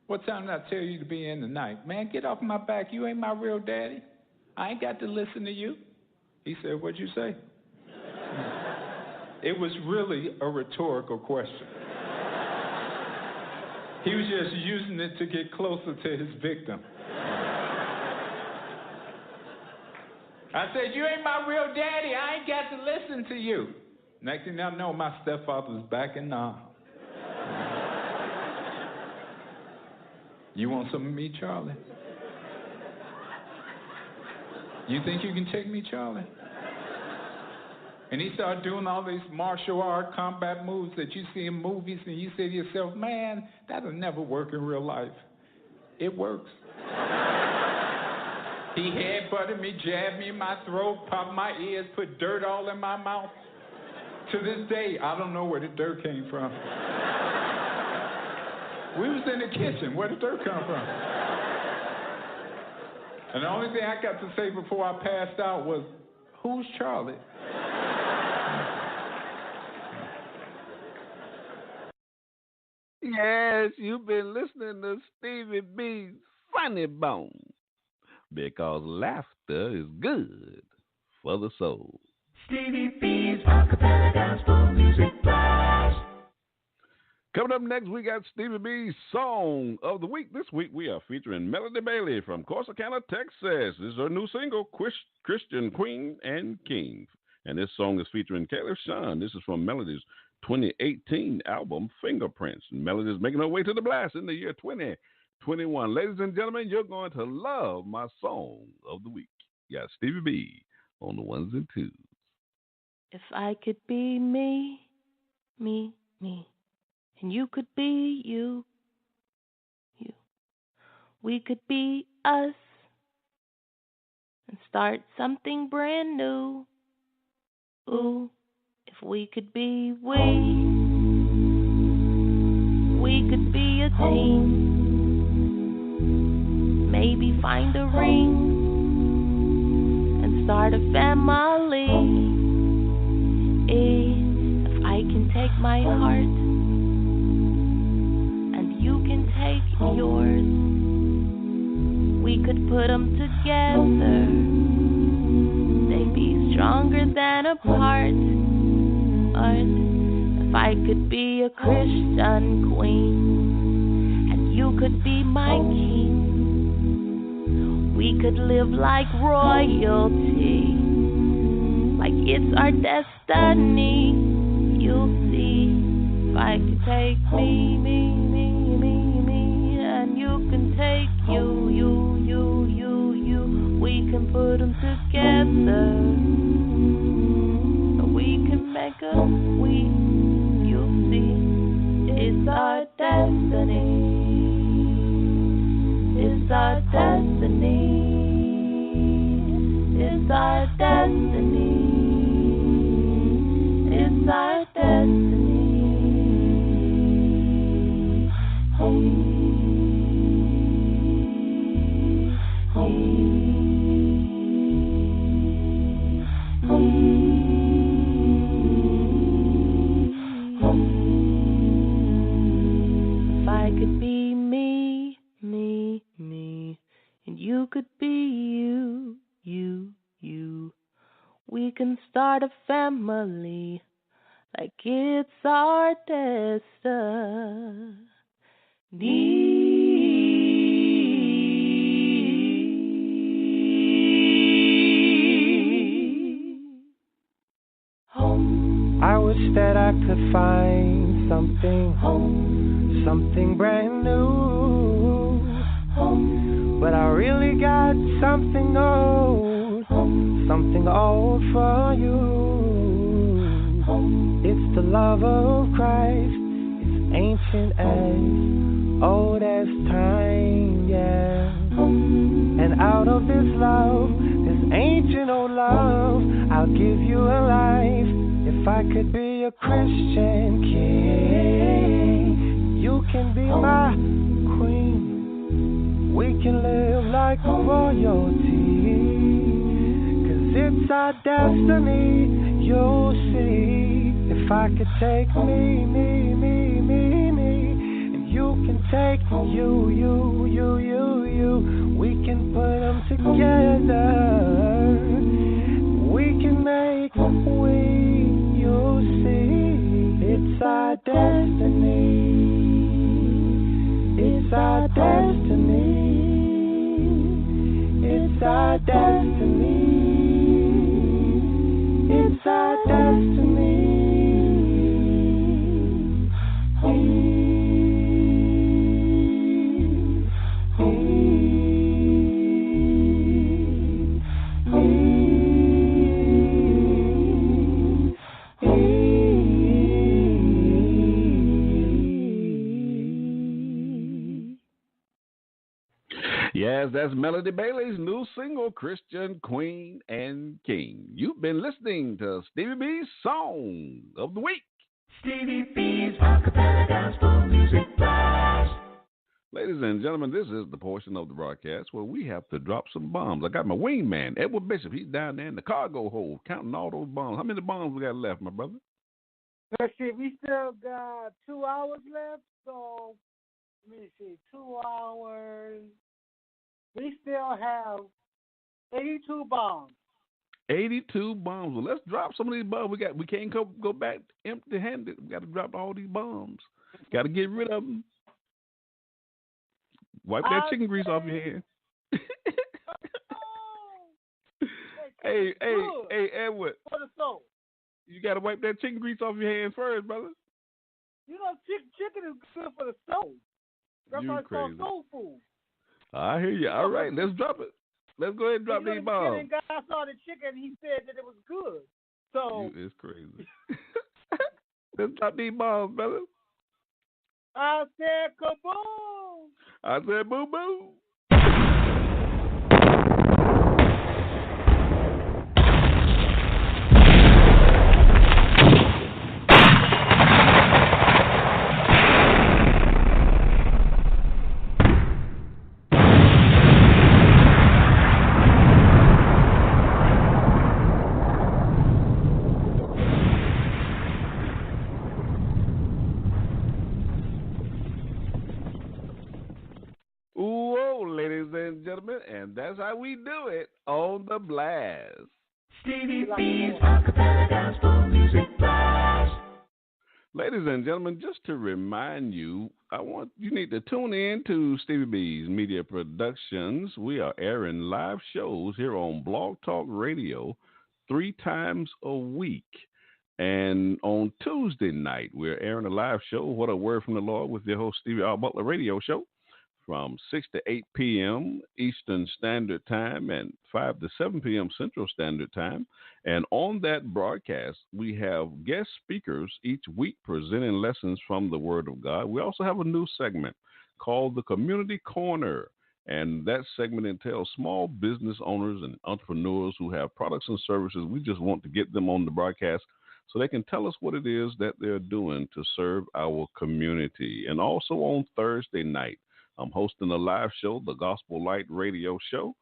What time did I tell you to be in tonight? Man, get off my back. You ain't my real daddy. I ain't got to listen to you. He said, what'd you say? It was really a rhetorical question. He was just using it to get closer to his victim. I said, you ain't my real daddy. I ain't got to listen to you. Next thing I know, my stepfather's back in Nam. You want some of me, Charlie? You think you can take me, Charlie? And he started doing all these martial art combat moves that you see in movies, and you say to yourself, man, that'll never work in real life. It works. He headbutted me, jabbed me in my throat, popped my ears, put dirt all in my mouth. To this day, I don't know where the dirt came from. We was in the kitchen. Where did the dirt come from? And the only thing I got to say before I passed out was, who's Charlie? Yes, you've been listening to Stevie B's Funny Bone, because laughter is good for the soul. Stevie B's Acappella Gospel Music Blast. Coming up next, we got Stevie B's Song of the Week. This week, we are featuring Melodi Bailey from Corsicana, Texas. This is her new single, Christian Queen and King. And this song is featuring Caleb Sean. This is from Melodi's 2018 album, Fingerprints. And Melody is making her way to the blast in the year 2021. Ladies and gentlemen, you're going to love my Song of the Week. You got Stevie B on the ones and twos. If I could be me, me, and you could be you, we could be us and start something brand new. Ooh, if we could be we could be a team, maybe find a ring and start a family. If I can take my heart and you can take yours, we could put them together. They'd be stronger than apart. If I could be a Christian queen and you could be my king, we could live like royalty, like it's our destiny. You'll see, if I could take me, and you can take you, we can put them together. We can make a you'll see, it's our destiny. It's our destiny. It's our destiny. It's our destiny. If I could be me, and you could be you, we can start a family like it's our destiny. I wish that I could find something brand new, but I really got something old for you. It's the love of Christ, it's ancient as old as time, yeah. And out of this love, this ancient old love, I'll give you a life. If I could be a Christian king, you can be my queen. We can live like royalty, 'cause it's our destiny. You'll see, if I could take me, and you can take you, we can put them together. We can make you'll see, it's our destiny. It's our destiny. It's our destiny. It's our destiny. Yes, that's Melody Bailey's new single, Christian Queen and King. You've been listening to Stevie B's Song of the Week. Stevie B's Acappella Gospel Music Blast. Ladies and gentlemen, this is the portion of the broadcast where we have to drop some bombs. I got my wingman, Edward Bishop. He's down there in the cargo hold counting all those bombs. How many bombs we got left, my brother? Let's see, we still got 2 hours left, so let me see, 2 hours. We still have 82 bombs. 82 bombs. Well, let's drop some of these bombs. We can't go back empty-handed. We got to drop all these bombs. Got to get rid of them. Wipe that chicken grease off your hand. Hey, Edward. For the soul. You got to wipe that chicken grease off your hands first, brother. You know, chicken is good for the soul. That's why it's called soul food. I hear you. All right, let's drop it. Let's go ahead and drop these bombs. The guy saw the chicken, he said that it was good. So it's crazy. Let's drop these bombs, brother. I said kaboom. I said boom boom. and that's how we do it on the Blast. Stevie B's Acapella Gospel Music Blast. Ladies and gentlemen, just to remind you, you need to tune in to Stevie B's Media Productions. We are airing live shows here on Blog Talk Radio 3 times a week. And on Tuesday night, we're airing a live show, What a Word from the Lord, with your host, Stevie R. Butler Radio Show, from 6 to 8 p.m. Eastern Standard Time and 5 to 7 p.m. Central Standard Time. And on that broadcast, we have guest speakers each week presenting lessons from the Word of God. We also have a new segment called the Community Corner. And that segment entails small business owners and entrepreneurs who have products and services. We just want to get them on the broadcast so they can tell us what it is that they're doing to serve our community. And also on Thursday night, I'm hosting a live show, the Gospel Light Radio Show,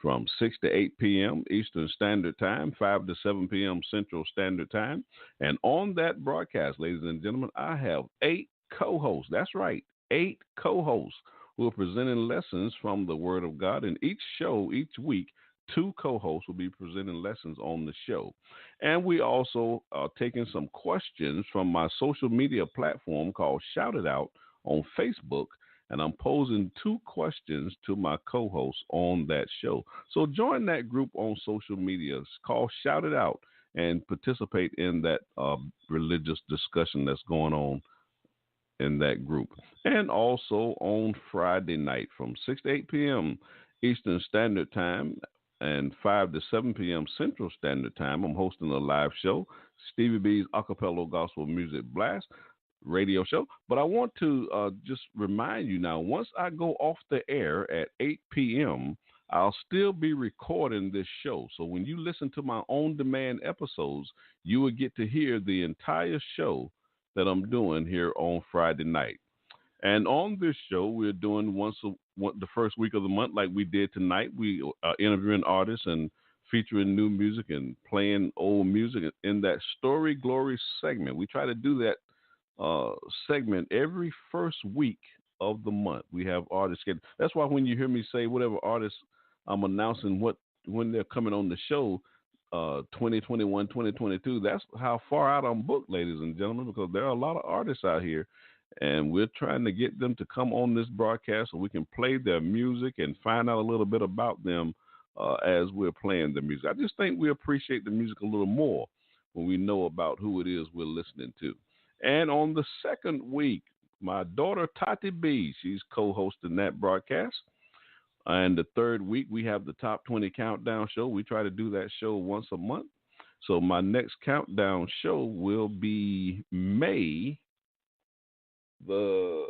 from 6 to 8 p.m. Eastern Standard Time, 5 to 7 p.m. Central Standard Time. And on that broadcast, ladies and gentlemen, I have 8 co-hosts. That's right, 8 co-hosts who are presenting lessons from the Word of God. In each show, each week, 2 co-hosts will be presenting lessons on the show. And we also are taking some questions from my social media platform called Shout It Out on Facebook. And I'm posing 2 questions to my co-hosts on that show. So join that group on social media. It's called Shout It Out, and participate in that religious discussion that's going on in that group. And also on Friday night from 6 to 8 p.m. Eastern Standard Time and 5 to 7 p.m. Central Standard Time, I'm hosting a live show, Stevie B's Acapella Gospel Music Blast Radio Show. But I want to just remind you now, once I go off the air at 8 p.m., I'll still be recording this show. So when you listen to my on-demand episodes, you will get to hear the entire show that I'm doing here on Friday night. And on this show, we're doing the first week of the month, like we did tonight. We are interviewing artists and featuring new music and playing old music in that Story Glory segment. We try to do that segment every first week of the month. We have artists get. That's why when you hear me say whatever artists I'm announcing when they're coming on the show, 2021, 2022, that's how far out I'm booked, ladies and gentlemen, because there are a lot of artists out here, and we're trying to get them to come on this broadcast so we can play their music and find out a little bit about them as we're playing the music. I just think we appreciate the music a little more when we know about who it is we're listening to. And on the second week, my daughter, Tati B, she's co-hosting that broadcast. And the third week, we have the Top 20 Countdown Show. We try to do that show once a month. So my next countdown show will be May the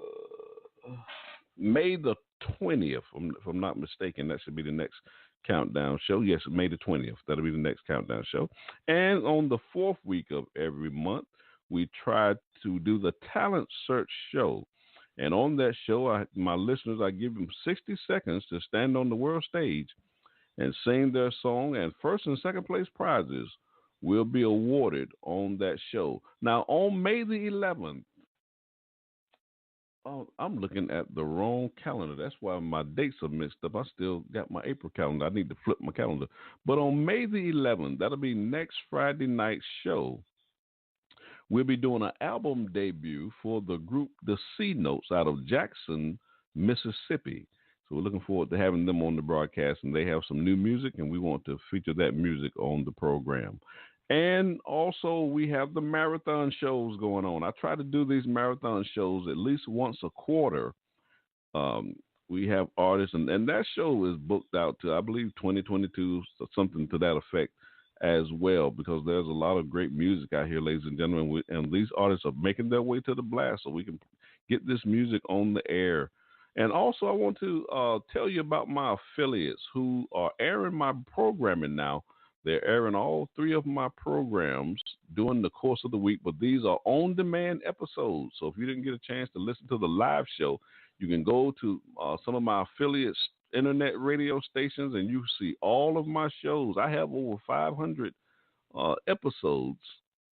20th, if I'm not mistaken. That should be the next countdown show. Yes, May the 20th. That'll be the next countdown show. And on the fourth week of every month, we try to do the Talent Search Show. And on that show, my listeners, I give them 60 seconds to stand on the world stage and sing their song, and first and second place prizes will be awarded on that show. Now, on May the 11th, I'm looking at the wrong calendar. That's why my dates are mixed up. I still got my April calendar. I need to flip my calendar. But on May the 11th, that'll be next Friday night's show, we'll be doing an album debut for the group The C Notes out of Jackson, Mississippi. So we're looking forward to having them on the broadcast, and they have some new music, and we want to feature that music on the program. And also we have the marathon shows going on. I try to do these marathon shows at least once a quarter. We have artists, and that show is booked out to, I believe, 2022, something to that effect as well, because there's a lot of great music out here, ladies and gentlemen, and these artists are making their way to the blast so we can get this music on the air. And also I want to tell you about my affiliates who are airing my programming now. They're airing all 3 of my programs during the course of the week, but these are on-demand episodes. So if you didn't get a chance to listen to the live show, you can go to some of my affiliates' internet radio stations, and you see all of my shows. I have over 500 episodes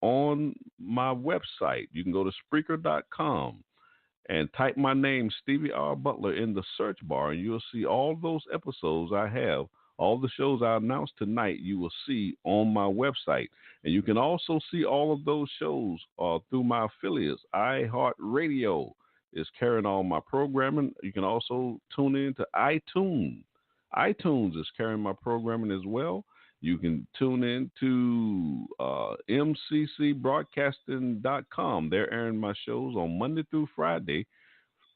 on my website. You can go to Spreaker.com and type my name, Stevie R. Butler, in the search bar, and you'll see all those episodes I have. All the shows I announced tonight, you will see on my website. And you can also see all of those shows through my affiliates. iHeartRadio is carrying all my programming. You can also tune in to iTunes. iTunes is carrying my programming as well. You can tune in to mccbroadcasting.com. They're airing my shows on Monday through Friday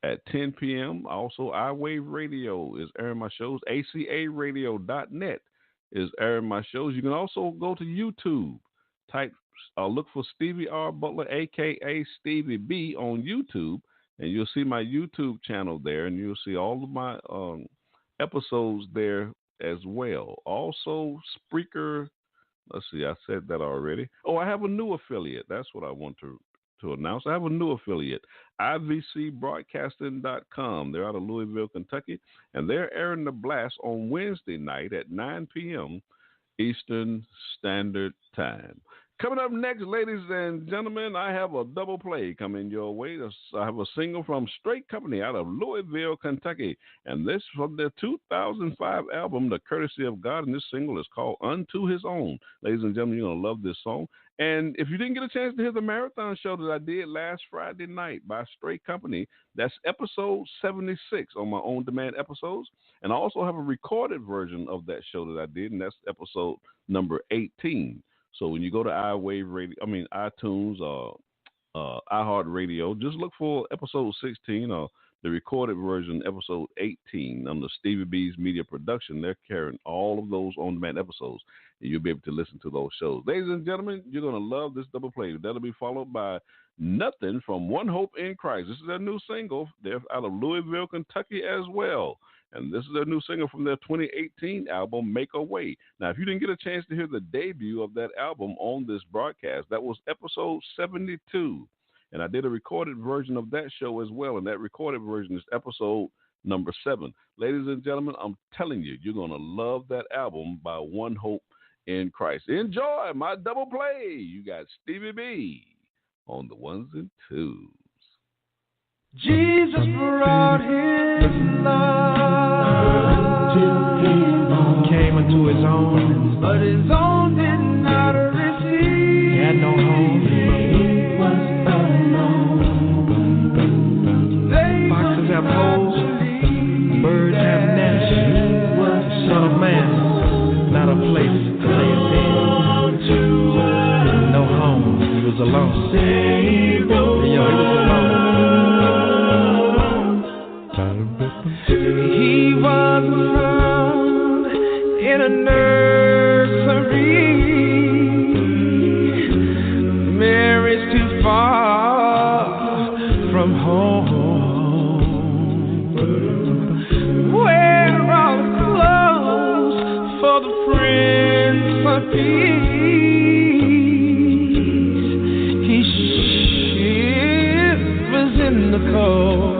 at 10 p.m. Also, iWave Radio is airing my shows. ACARadio.net is airing my shows. You can also go to YouTube. Look for Stevie R. Butler, a.k.a. Stevie B, on YouTube, and you'll see my YouTube channel there, and you'll see all of my episodes there as well. Also, Spreaker. Let's see, I said that already. Oh, I have a new affiliate. That's what I want to announce. I have a new affiliate, ivcbroadcasting.com. They're out of Louisville, Kentucky, and they're airing the blast on Wednesday night at 9 p.m. Eastern Standard Time. Coming up next, ladies and gentlemen, I have a double play coming your way. I have a single from Straight Company out of Louisville, Kentucky, and this from their 2005 album, The Courtesy of God, and this single is called Unto His Own. Ladies and gentlemen, you're going to love this song. And if you didn't get a chance to hear the marathon show that I did last Friday night by Straight Company, that's episode 76 on my On Demand episodes. And I also have a recorded version of that show that I did, and that's episode number 18. So when you go to iTunes or iHeartRadio, just look for episode 16 or the recorded version, episode 18, under Stevie B's Media Production. They're carrying all of those on-demand episodes, and you'll be able to listen to those shows. Ladies and gentlemen, you're going to love this double play. That'll be followed by Nothing from One Hope in Christ. This is their new single. They're out of Louisville, Kentucky as well. And this is their new single from their 2018 album, Make a Way. Now, if you didn't get a chance to hear the debut of that album on this broadcast, that was episode 72. And I did a recorded version of that show as well. And that recorded version is episode number 7. Ladies and gentlemen, I'm telling you, you're going to love that album by One Hope in Christ. Enjoy my double play. You got Stevie B on the ones and twos. Jesus brought his love, came unto his own, but his own did not receive. He had no home, he was alone. Foxes have holes, birds have nests. The Son of Man, not a place to lay his head. No home, he was alone. He was alone. He was found in a nursery. Mary's too far from home. Where are the clothes for the Prince of Peace? He shivers in the cold.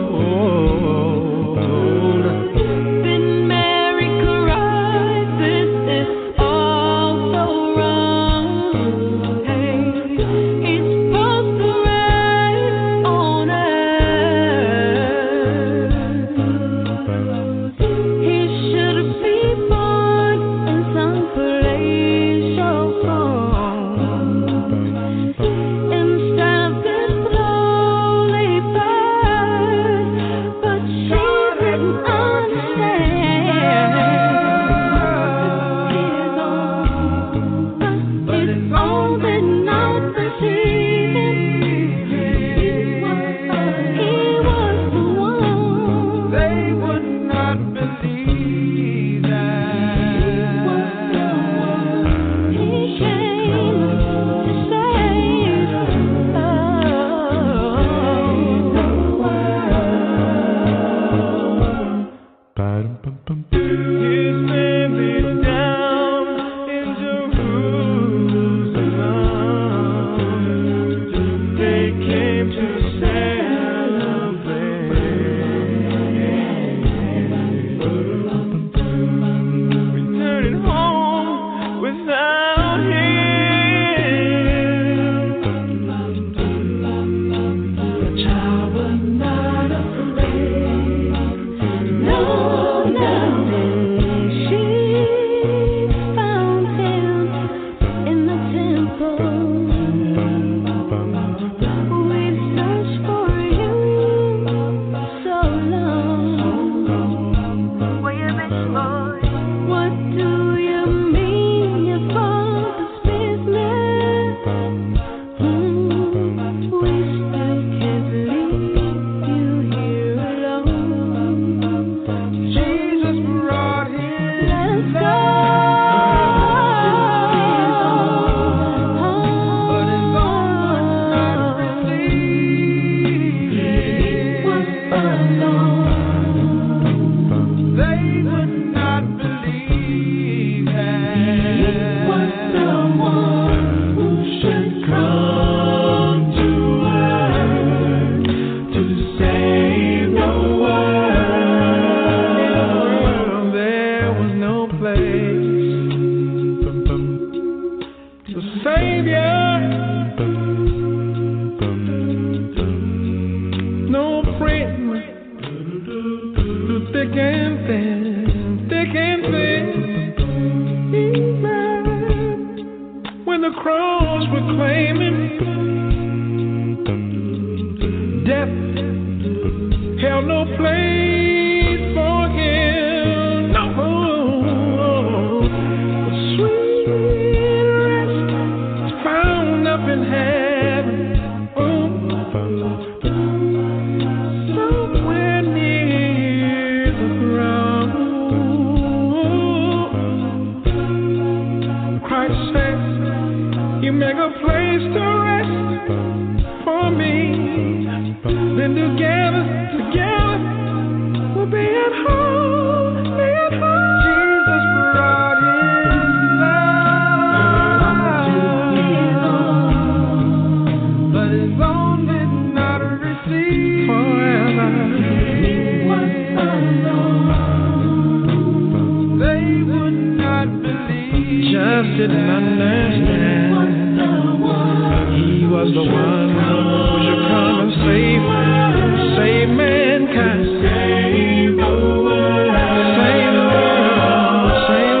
Savior. No friend through thick and thin, thick and thin. Even when the cross was claiming, death held no place for him. No, sweet rest is found up in heaven. Somewhere near the throne. Christ says, "You make a place to rest for me." Then together we'll be at home, be at home. Jesus brought his love, but his own did not receive. Forever he was alone. They would not believe. Just didn't understand. He was the one who should come and save mankind. Save the world. Save the world. Save the world.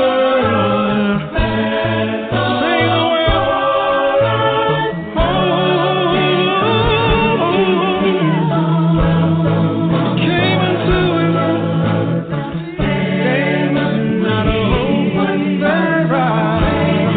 Save the world. Came into his own. There was not a hope but their eyes.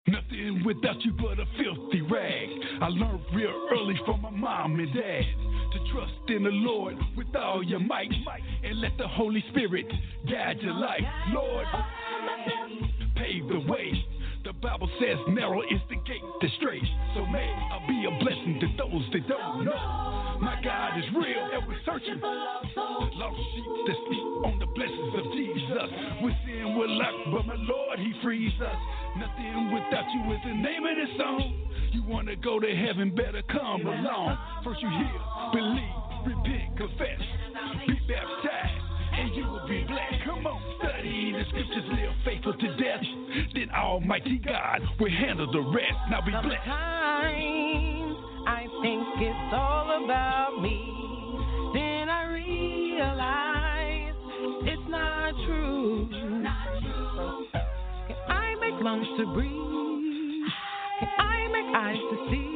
Nothing without you but a filthy rag. I learned real early from my mom and dad to trust in the Lord with all your might and let the Holy Spirit guide your life. Lord, pave the way. The Bible says narrow is the gate that's straight. So may I be a blessing to those that don't know. My God is real and we're searching for lost sheep that sleep on the blessings of Jesus. We're sin, we're locked, but my Lord, He frees us. Nothing without you is the name of this song. You want to go to heaven, better come along. First you hear, believe, repent, confess, be baptized, and you will be blessed. Come on, study the scriptures, live faithful to death. Then Almighty God will handle the rest. Now be blessed. Sometimes I think it's all about me. Then I realize it's not true. Can I make lungs to breathe? Can I make eyes to see?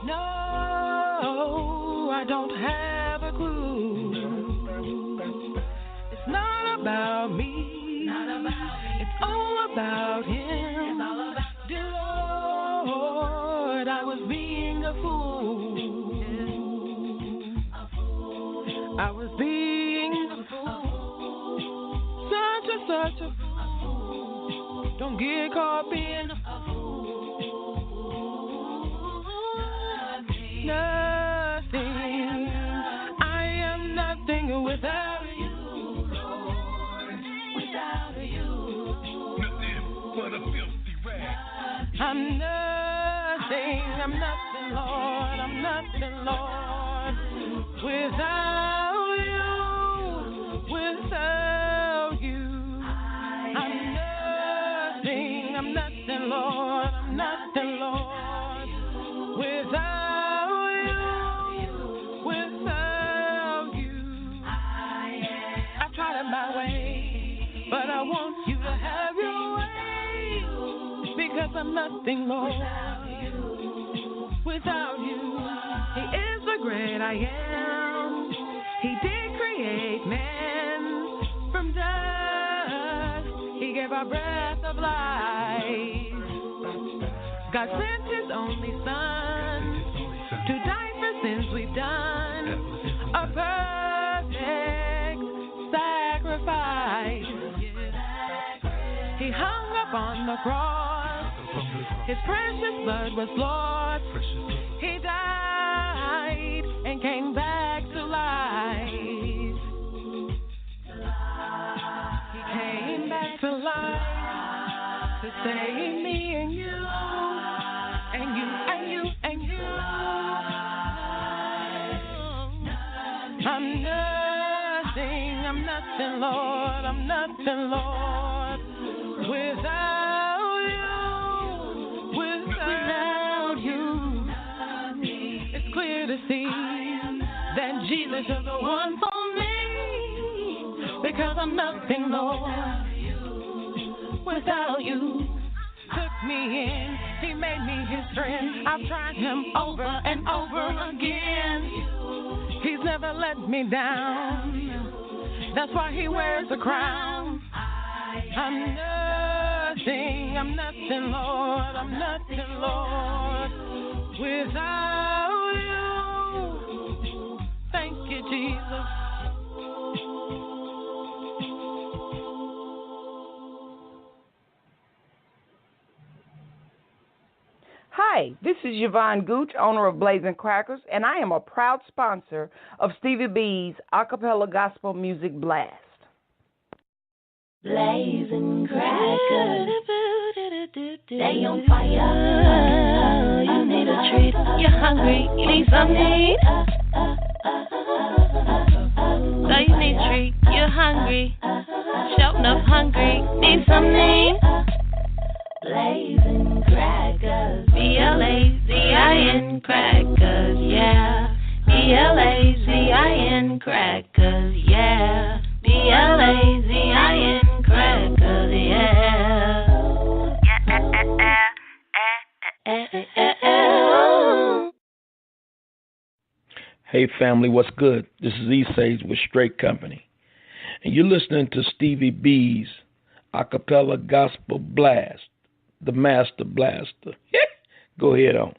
No, I don't have a clue. It's not about me. It's all about Him. Dear Lord, I was being a fool. I was being a fool. Such a such a fool. Don't get caught being a fool. Nothing. I am nothing without you, Lord. Without you. Nothing but a filthy rag. I'm nothing. I'm nothing, Lord. I'm nothing, Lord. Without you. Without you. I'm nothing. I'm nothing, Lord. I'm nothing, Lord. Without tried it my way, but I want you to have your way, because I'm nothing, Lord, without you. He is the great I am. He did create man from dust. He gave our breath of life. God sent his only son to die for sins we've done. A perfect sacrifice. He hung up on the cross. His precious blood was lost. He died and came back to life. He came back to life to save me and you, and you, and you, and you. I'm nothing, Lord. I'm nothing, Lord. Without you, it's clear to see that Jesus is the one for me. Because I'm nothing, Lord. Without you, took me in. He made me his friend. I've tried him over and over again. He's never let me down. That's why he wears a crown. I'm nothing, Lord. I'm nothing, Lord. Without you. Thank you, Jesus. Hi, this is Yvonne Gooch, owner of Blazing Crackers, and I am a proud sponsor of Stevie B's Acappella Gospel Music Blast. Blazing Crackers, they on fire. You need a treat. You're hungry. You need something. So you need a treat. You're hungry. Shouting up hungry. Need something. Blazing Crackers, BLAZIN Crackers, yeah. BLAZIN Crackers, yeah. BLAZIN Crackers, yeah. Hey family, what's good? This is E-Sage with Straight Company, and you're listening to Stevie B's Acappella Gospel Blast. The Master Blaster. Go ahead on.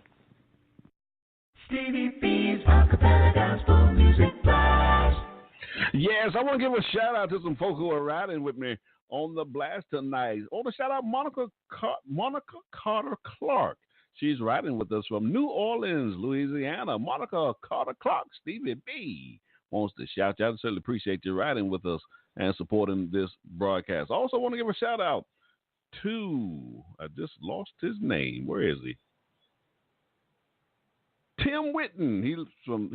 Stevie B's Acappella Gospel Music Blast. Yes, I want to give a shout out to some folks who are riding with me on the blast tonight. I want to shout out Monica Carter Clark. She's riding with us from New Orleans, Louisiana. Monica Carter Clark, Stevie B wants to shout you out. I certainly appreciate you riding with us and supporting this broadcast. I also want to give a shout out to, I just lost his name. Where is he? Tim Whitten. He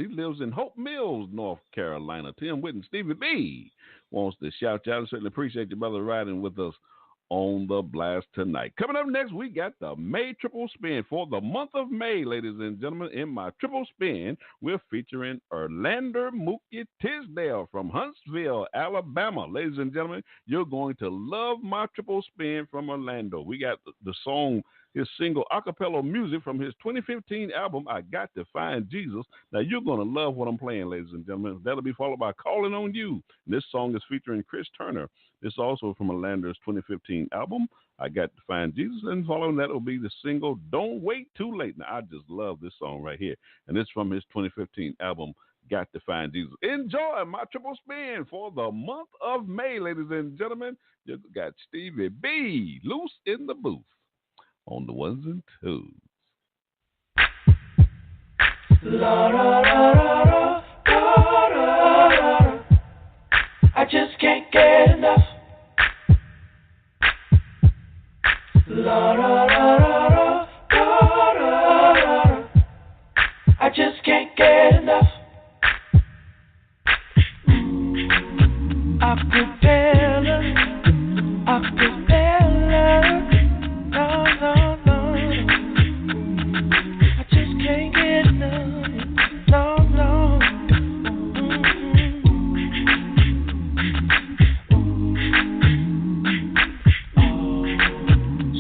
lives in Hope Mills, North Carolina. Tim Whitten, Stevie B wants to shout you out. I certainly appreciate your brother riding with us on the blast tonight. Coming up next, we got the May Triple Spin for the month of May, ladies and gentlemen. In my Triple Spin, we're featuring Arlander Mookie Tisdale from Huntsville, Alabama. Ladies and gentlemen, you're going to love my Triple Spin from Orlando. We got the song, his single Acappella music from his 2015 album, I Got to Find Jesus. Now, you're going to love what I'm playing, ladies and gentlemen. That'll be followed by Calling on You. And this song is featuring Chris Turner. It's also from Arlander's 2015 album, I Got to Find Jesus. And following that will be the single, Don't Wait Too Late. Now, I just love this song right here. And it's from his 2015 album, Got to find Jesus. Enjoy my triple spin for the month of May, ladies and gentlemen. You got Stevie B loose in the booth on the ones and twos. La, da, da, da, da, da, da, da. I just can't get enough. La, da, da, da, da, da, da. I just can't get enough. Acappella, no, no, no. I just can't get enough. No, no.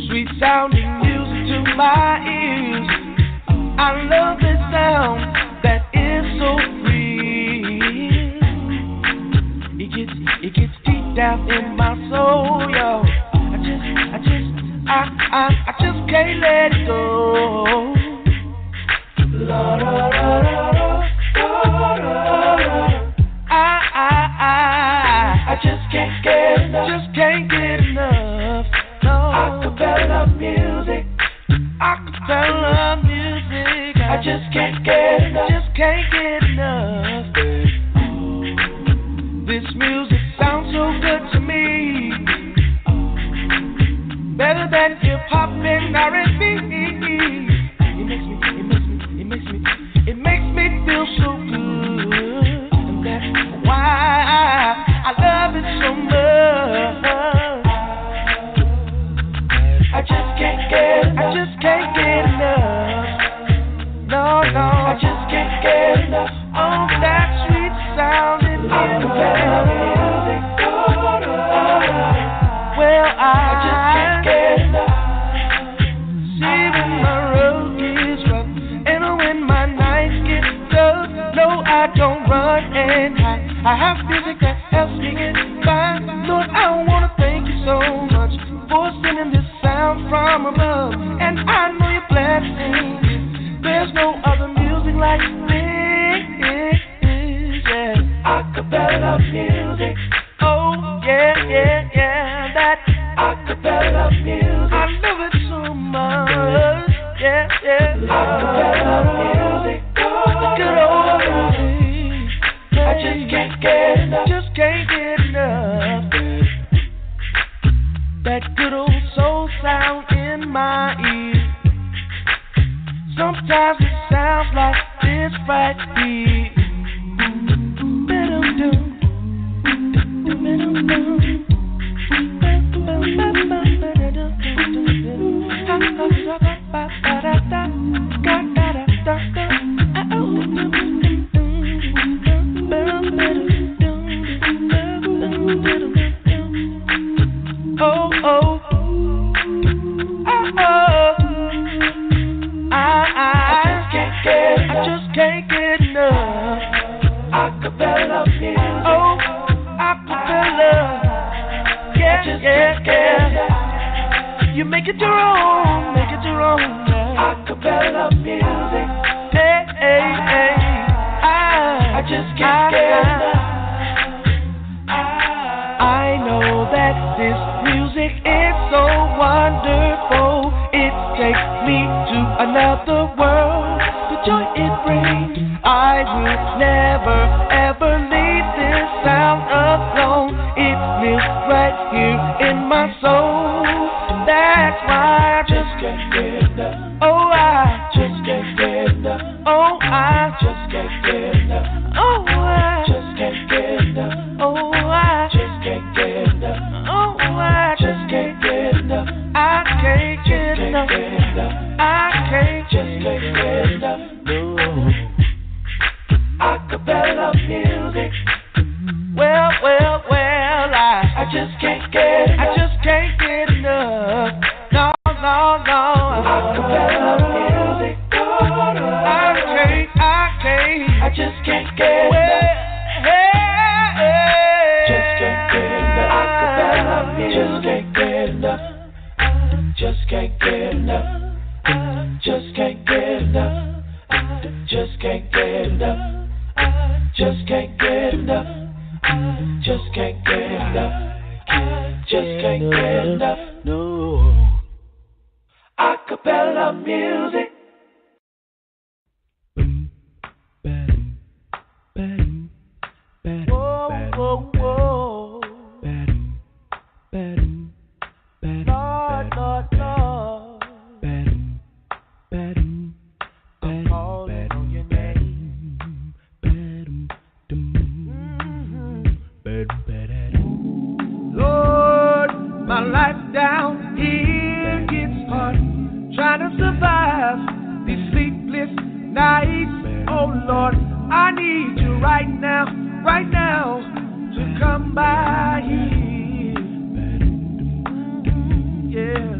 Sweet sounding music to my ears. I love this sound that is so free. It gets deep down in my soul, yo. I just can't let it go. La da da da da da da. I just can't get enough. Just can't get enough. No. Acappella music. Acappella music. I just can't get enough. Just can't get enough. This music sounds so good to me. Better than hip hop and R&B. It makes me feel so good. And that's why I love it so much. I just can't get enough. No, I just can't get enough. Oh, that sweet sound in Acappella music. Well, I just can't get enough. See when my road is rough and when my nights get tough. No, I don't run and hide. I have music that helps me get by. Lord, I wanna thank you so much for sending this sound from above. And I know you're blessing. There's no other music like this. Yeah. Acappella music. Oh, yeah. That Acappella music. I love it so much. Yeah. Acappella music. Good old music. I just can't get enough. Just can't get enough. That good old soul sound in my ear. Sometimes it sounds like this right here. I just can't get enough. Acappella music. Oh, acappella. Yeah. You make it your own, Acappella music. Hey. I just can't get enough. I know that this music is so wonderful. It takes me to another world. The joy it brings, I will never ever leave this sound alone. It lives right here in my soul. That's why I just can't get enough. Oh, I just can't get enough. Oh, I just can't get enough. Oh, I just can't get enough. Oh, I just can't get enough. Oh, I just can't get enough. I can't get enough. I can't just can't get enough. No. Acappella music. Well, I just can't get enough. I just can't get enough. No. Acappella music. I can't. I just can't get enough. Just can't get enough. Acappella music. Just can't get enough. Just can't get enough. Just can't get enough. Just can't get enough. just can't get enough. Just can't get enough. Just can't get enough. No. Acappella music. Whoa, whoa, whoa. Lord, Lord, Lord. I'm calling on your name. Lord, my life down here gets hard. Trying to survive these sleepless nights. Oh Lord, I need you right now, to come by here. Yeah.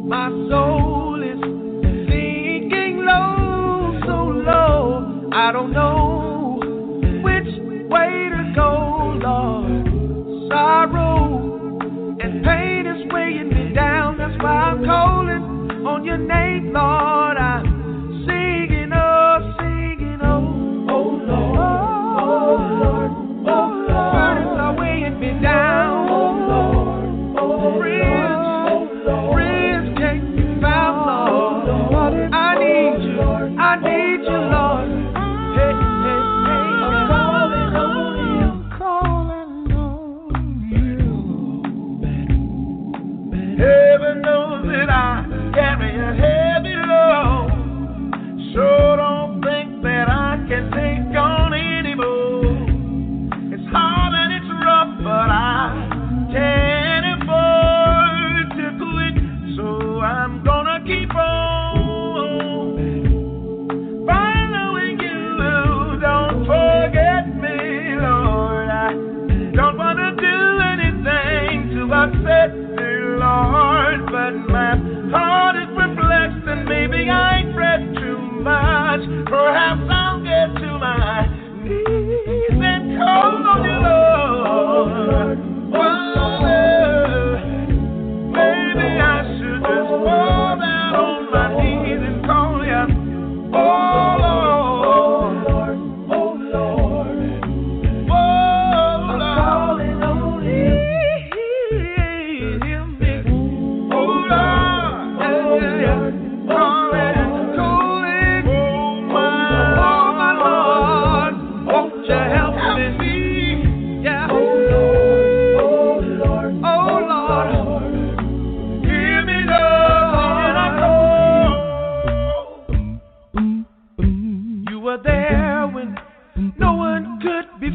My soul is sinking low, so low. I don't know which way to go, Lord. Sorrow and pain is weighing me down. That's why I'm calling on your name, Lord. I'm singing, oh, oh Lord, oh Lord, oh Lord. Burdens are weighing me down, oh Lord, oh Lord. Friends can't be found, Lord. I need you, Lord. Hey, hey, hey, I'm calling on you. Heaven knows that I carry a heavy load. Sure don't think that I can take on anymore. It's hard and it's rough, but I can't afford to quit. So I'm gonna keep on following you. Don't forget me, Lord. I don't wanna do anything to upset me, Lord, but my heart is perplexed and maybe I read too much. Perhaps I'll get to my knees and call on you, Lord. Maybe I should just fall down on my knees and call you, oh Lord, oh Lord, oh Lord. I'm calling on you.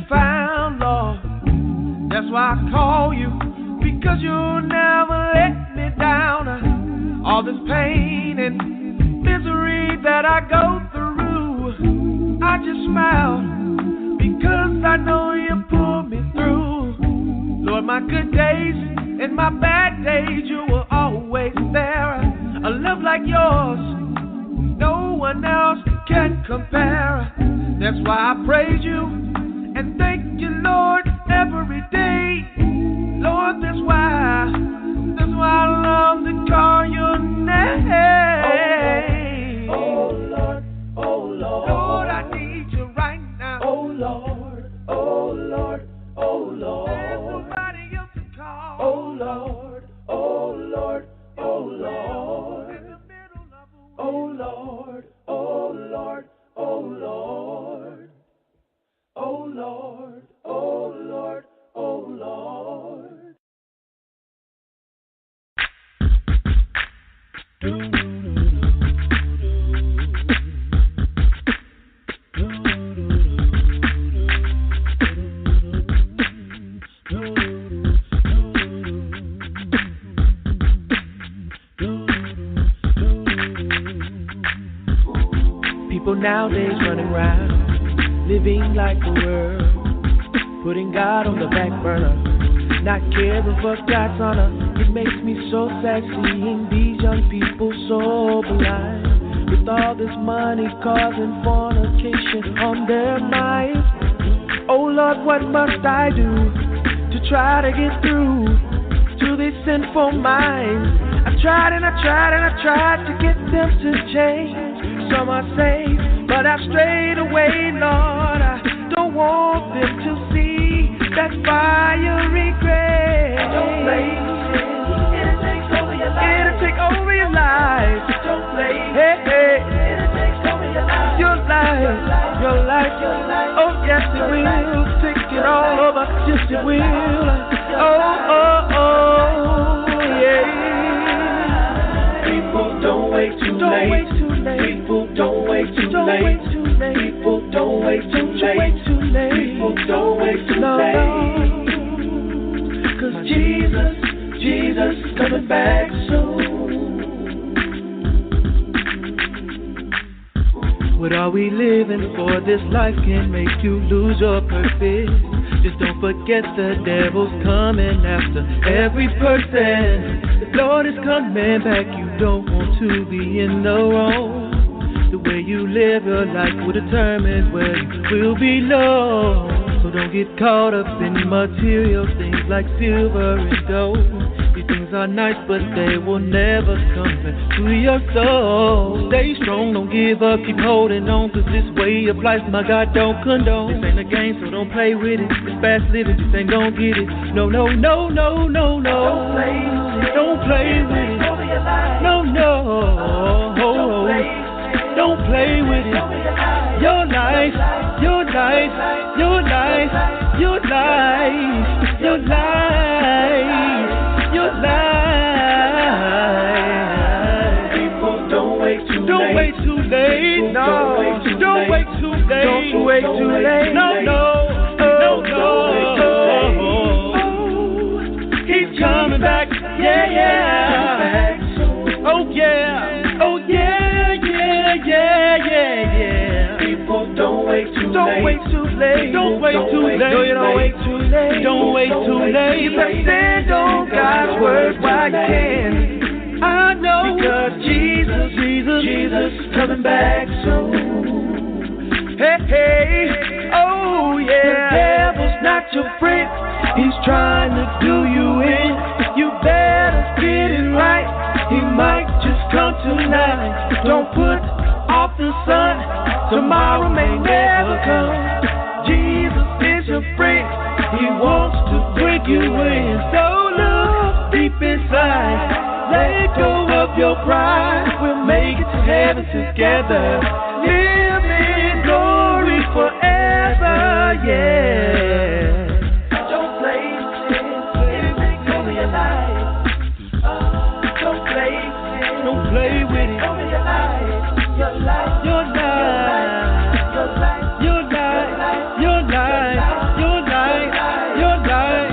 Found, Lord. That's why I call you, because you'll never let me down. All this pain and misery that I go through, I just smile because I know you pull me through. Lord, my good days and my bad days, you were always there. A love like yours, no one else can compare. That's why I praise you and thank you, Lord, every day. Lord, that's why I love to call your name. Oh Lord, oh Lord. Lord, I need you right now. Oh Lord, oh Lord, oh Lord. There's nobody else to call. Oh Lord, oh Lord, oh Lord. In the middle of a way. Oh Lord, oh Lord, oh Lord. Oh Lord, oh Lord, oh Lord. People nowadays running around, living like the world, putting God on the back burner, not caring for God's honor. It makes me so sad seeing these young people so blind, with all this money causing fornication on their minds. Oh Lord, what must I do to try to get through to these sinful minds? I tried and I tried and I tried to get them to change. Some are saved, but I've strayed away, Lord. I don't want them to see that fiery grace. Don't play with sin. It'll take over your life. It'll take over your life. Don't play with sin. It'll take over your life. Your life, your life, your life. Oh yes, it will. Take it all over. Yes, it will. Yeah. People, don't wait too late. People, don't wait too late. People, don't wait too late. People, don't wait too late. 'Cause Jesus is coming back soon. What are we living for? This life can make you lose your purpose. Just don't forget the devil's coming after every person. The Lord is coming back. You don't want to be in the wrong. The way you live your life will determine where you will belong. So don't get caught up in material things like silver and gold. These things are nice, but they will never come back to your soul. Stay strong, don't give up, keep holding on, 'cause this way of life, my God, don't condone. This ain't a game, so don't play with it. It's fast living, just ain't gonna get it. No, no, no, no, no, no. Don't play with it. Don't play with it. No, no. Don't play with it. Your life, your life, your life, your life, your life, your life. People, don't wait too late. Don't wait too late. No, don't wait too late. Don't wait too late. No, no, no, no. He's coming back. Yeah, yeah. Oh yeah. Oh yeah. Yeah. People, don't wait too late. Don't wait too late. Don't wait too late. No, you don't wait too late. Don't wait too late. You better stand on God's word while you can. I know because Jesus coming back soon. Hey, oh yeah. The devil's not your friend. He's trying to do you in. You better get it right. He might just come tonight. Don't put off the sun. Tomorrow may never come. Jesus is your friend. He wants to bring you in. So look deep inside. Let go of your pride. We'll make it to heaven together. Live in glory forever. Yeah. Don't play sin. It'll take over your life. Don't play sin. Don't play with it. Over your life. Your life. Your life. Your life. Your life. Your life. Your life. Your life.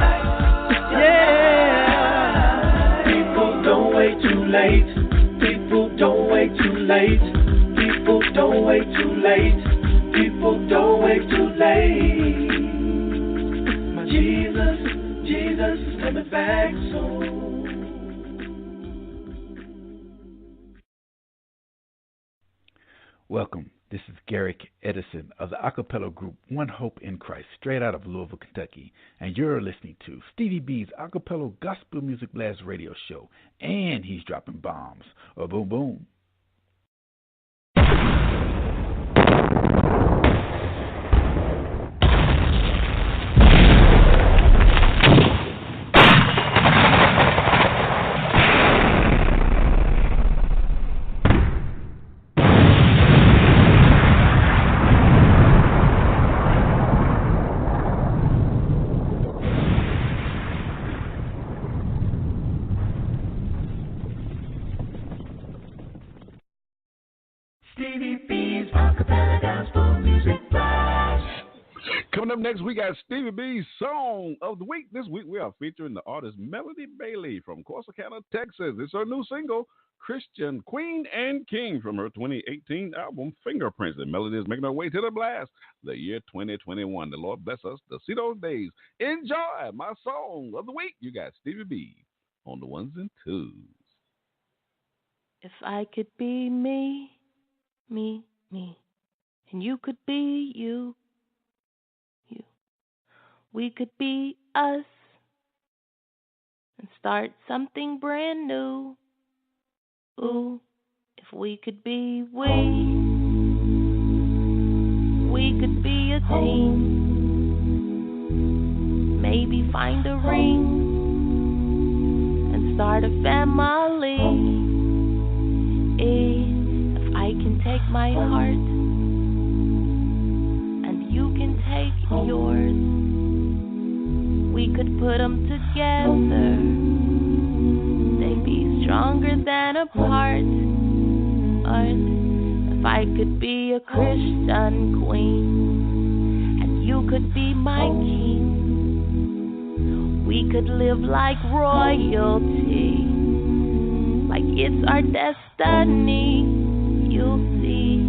Yeah. People, don't wait too late. People, don't wait too late. People, don't wait too late. People, don't wait too late. My Jesus is coming back soon. Welcome. This is Garrick Edison of the Acappella group One Hope in Christ, straight out of Louisville, Kentucky. And you're listening to Stevie B's Acappella Gospel Music Blast radio show. And he's dropping bombs. Oh, boom, boom. Stevie B's Acappella Gospel Music Blast. Coming up next, we got Stevie B's Song of the Week. This week, we are featuring the artist Melodi Bailey from Corsicana, Texas. It's her new single, Christian Queen and King, from her 2018 album, Fingerprints. And Melody is making her way to the blast, the year 2021. The Lord bless us to see those days. Enjoy my Song of the Week. You got Stevie B on the ones and twos. If I could be me, and you could be you, we could be us and start something brand new. Ooh, if we could be we, a team. Maybe find a ring and start a family. If I can take my heart and you can take yours, we could put them together. They'd be stronger than apart. If I could be a Christian queen and you could be my king, we could live like royalty, like it's our destiny. You'll see,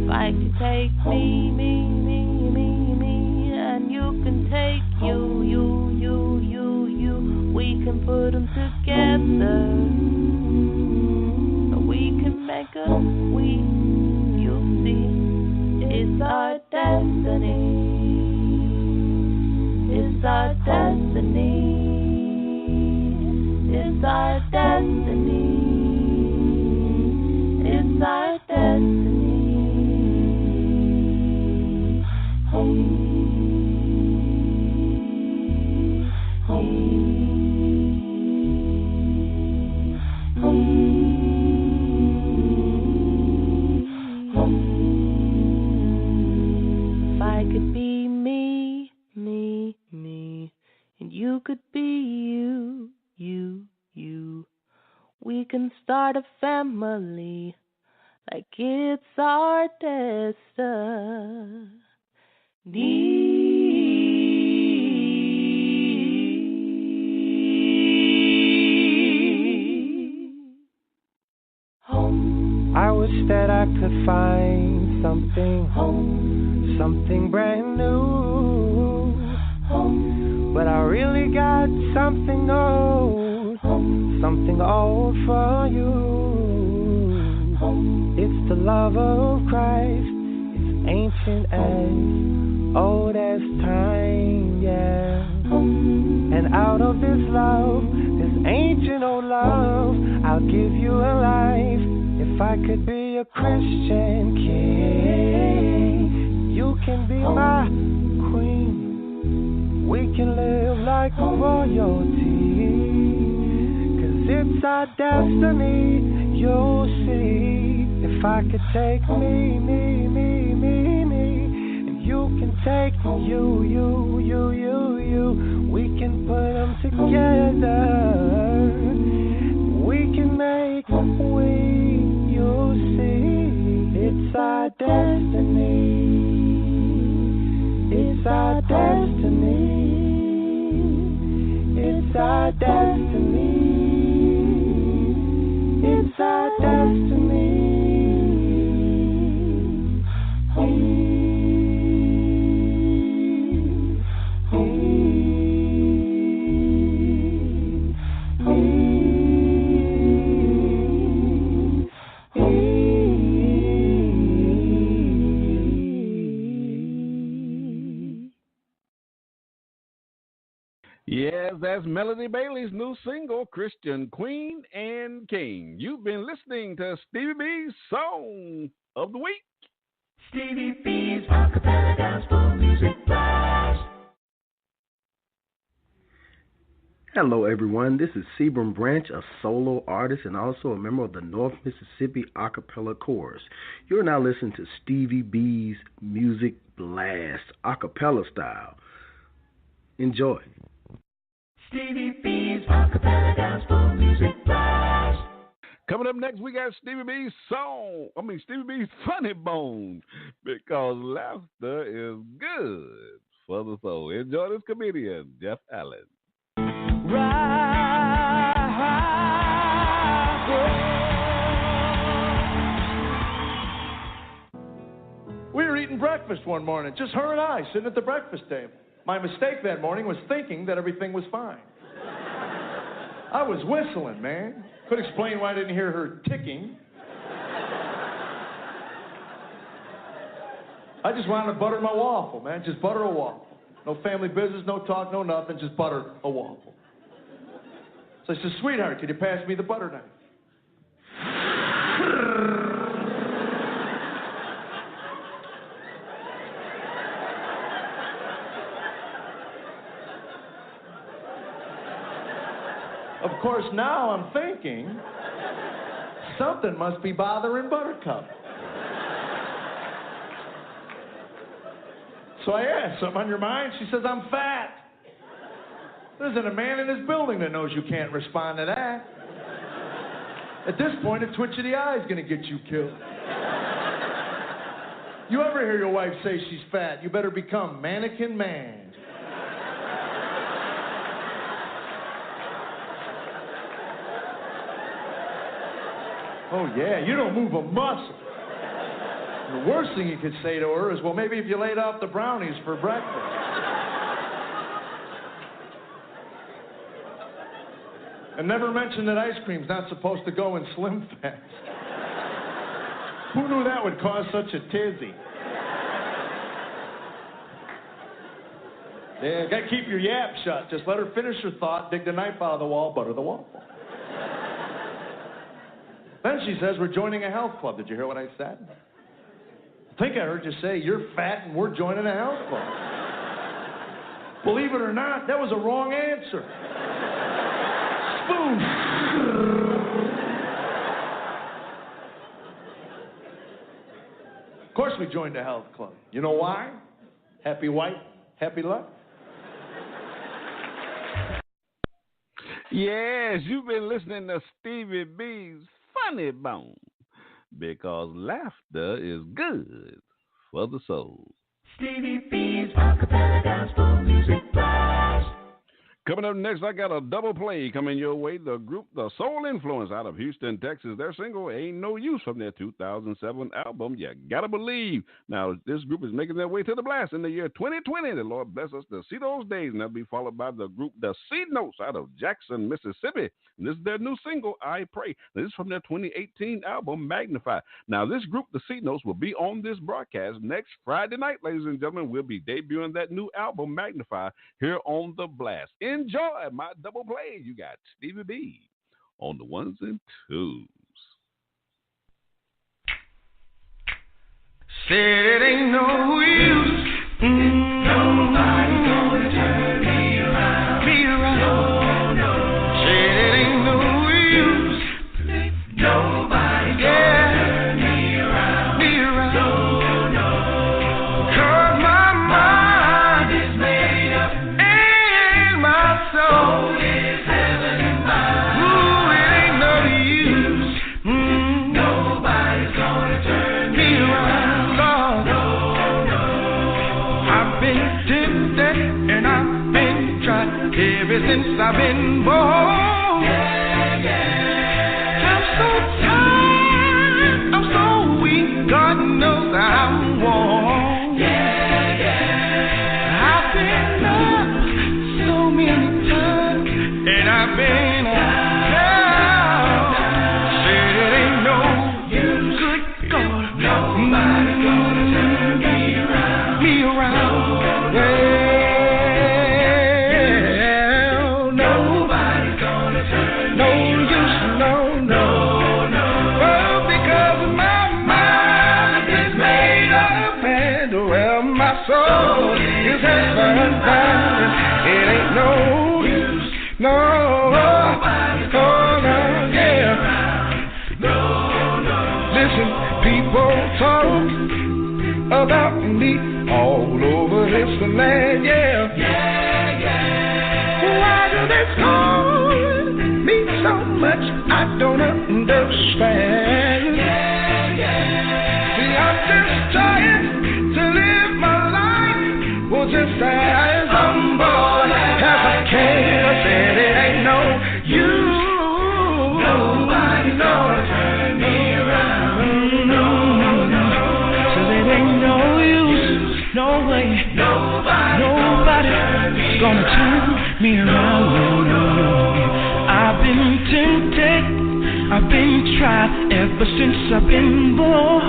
if I could take me, and you can take you, we can put them together. We can make a you'll see, it's our destiny. It's our destiny. It's our destiny. It's our destiny. If I could be me, and you could be you, we can start a family like it's our destiny. I wish that I could find something brand new, but I really got something old for you. It's the love of Christ. It's ancient as old as time, yeah. And out of this love, this ancient old love, I'll give you a life. If I could be a Christian king, you can be my queen. We can live like royalty, 'cause it's our destiny. You'll see, if I could take me, and you can take you, we can put them together. We can make you'll see, it's our destiny. It's our destiny. It's our destiny. It's our destiny. Yes, that's Melody Bailey's new single, Christian Queen and King. You've been listening to Stevie B's Song of the Week. Stevie B's Acappella Gospel Music Blast. Hello, everyone. This is Sebrum Branch, a solo artist and also a member of the North Mississippi Acappella Chorus. You're now listening to Stevie B's Music Blast, Acappella style. Enjoy. Stevie B's Acappella Gospel Music Blast. Coming up next, we got Stevie B's Funny Bone, because laughter is good for the soul. Enjoy this comedian, Jeff Allen. We were eating breakfast one morning, just her and I, sitting at the breakfast table. My mistake that morning was thinking that everything was fine. I was whistling, man. Could explain why I didn't hear her ticking. I just wanted to butter my waffle, man. Just butter a waffle. No family business, no talk, no nothing. Just butter a waffle. So I said, sweetheart, could you pass me the butter knife? Of course, now I'm thinking, something must be bothering Buttercup. So I asked, something on your mind? She says, I'm fat. There isn't a man in this building that knows you can't respond to that. At this point, a twitch of the eye is going to get you killed. You ever hear your wife say she's fat, you better become Mannequin Man. Oh, yeah, you don't move a muscle. The worst thing you could say to her is, well, maybe if you laid off the brownies for breakfast. And never mention that ice cream's not supposed to go in Slim Fast. Who knew that would cause such a tizzy? Yeah, gotta keep your yap shut. Just let her finish her thought, dig the knife out of the wall, butter the waffle. Then she says, we're joining a health club. Did you hear what I said? I think I heard you say, you're fat and we're joining a health club. Believe it or not, that was a wrong answer. Spoon. Of course we joined a health club. You know why? Happy wife, happy life. Yes, you've been listening to Stevie B's Funny Bone, because laughter is good for the soul. Stevie B's Acapella Gospel Music Blast. Coming up next, I got a double play coming your way. The group The Soul Influence out of Houston, Texas. Their single, Ain't No Use, from their 2007 album, You Gotta Believe. Now, this group is making their way to the blast in the year 2020. The Lord bless us to see those days. And that'll be followed by the group The Seed Notes out of Jackson, Mississippi. And this is their new single, I Pray. Now, this is from their 2018 album, Magnify. Now, this group, The Seed Notes, will be on this broadcast next Friday night, ladies and gentlemen. We'll be debuting that new album, Magnify, here on The Blast. Enjoy my double play. You got Stevie B on the ones and twos. Said it ain't no use. Nobody's gonna turn me around. No, no. Said it ain't no use. Nobody's gonna turn me around. No, no. 'Cause my mind is made up and my soul is heaven bound. Ooh, it ain't no use. Nobody's gonna turn me around. Ever since I've been born, yeah, yeah. I'm so tired, I'm so weak, God knows I'm worn. Yeah, yeah. I've been loved so many times, and I've been down. Said it ain't no use, good God. Nobody's gonna turn me around. Yeah. Soul is heaven bound. It ain't no use, no. Nobody's gonna get around. No, no. Listen, people talk about me all over this land, yeah. Yeah, yeah. Why do they call me so much? I don't understand. Yeah, yeah. See, I'm just trying to live my just as humble as I can. I said it ain't no use. Nobody's gonna turn me around. No, no, no. Said it ain't no use. No way. Nobody's gonna turn me around. No, no, no. I've been tempted. I've been tried ever since I've been born.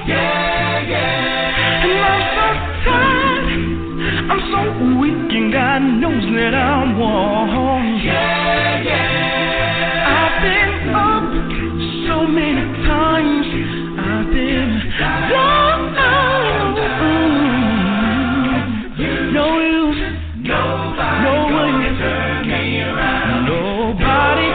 Yeah, yeah. And I'm so tired. I'm so weak and God knows that I'm worn. Yeah, yeah. I've been up so many times. I've been down. No use. Nobody. Turn me around. Nobody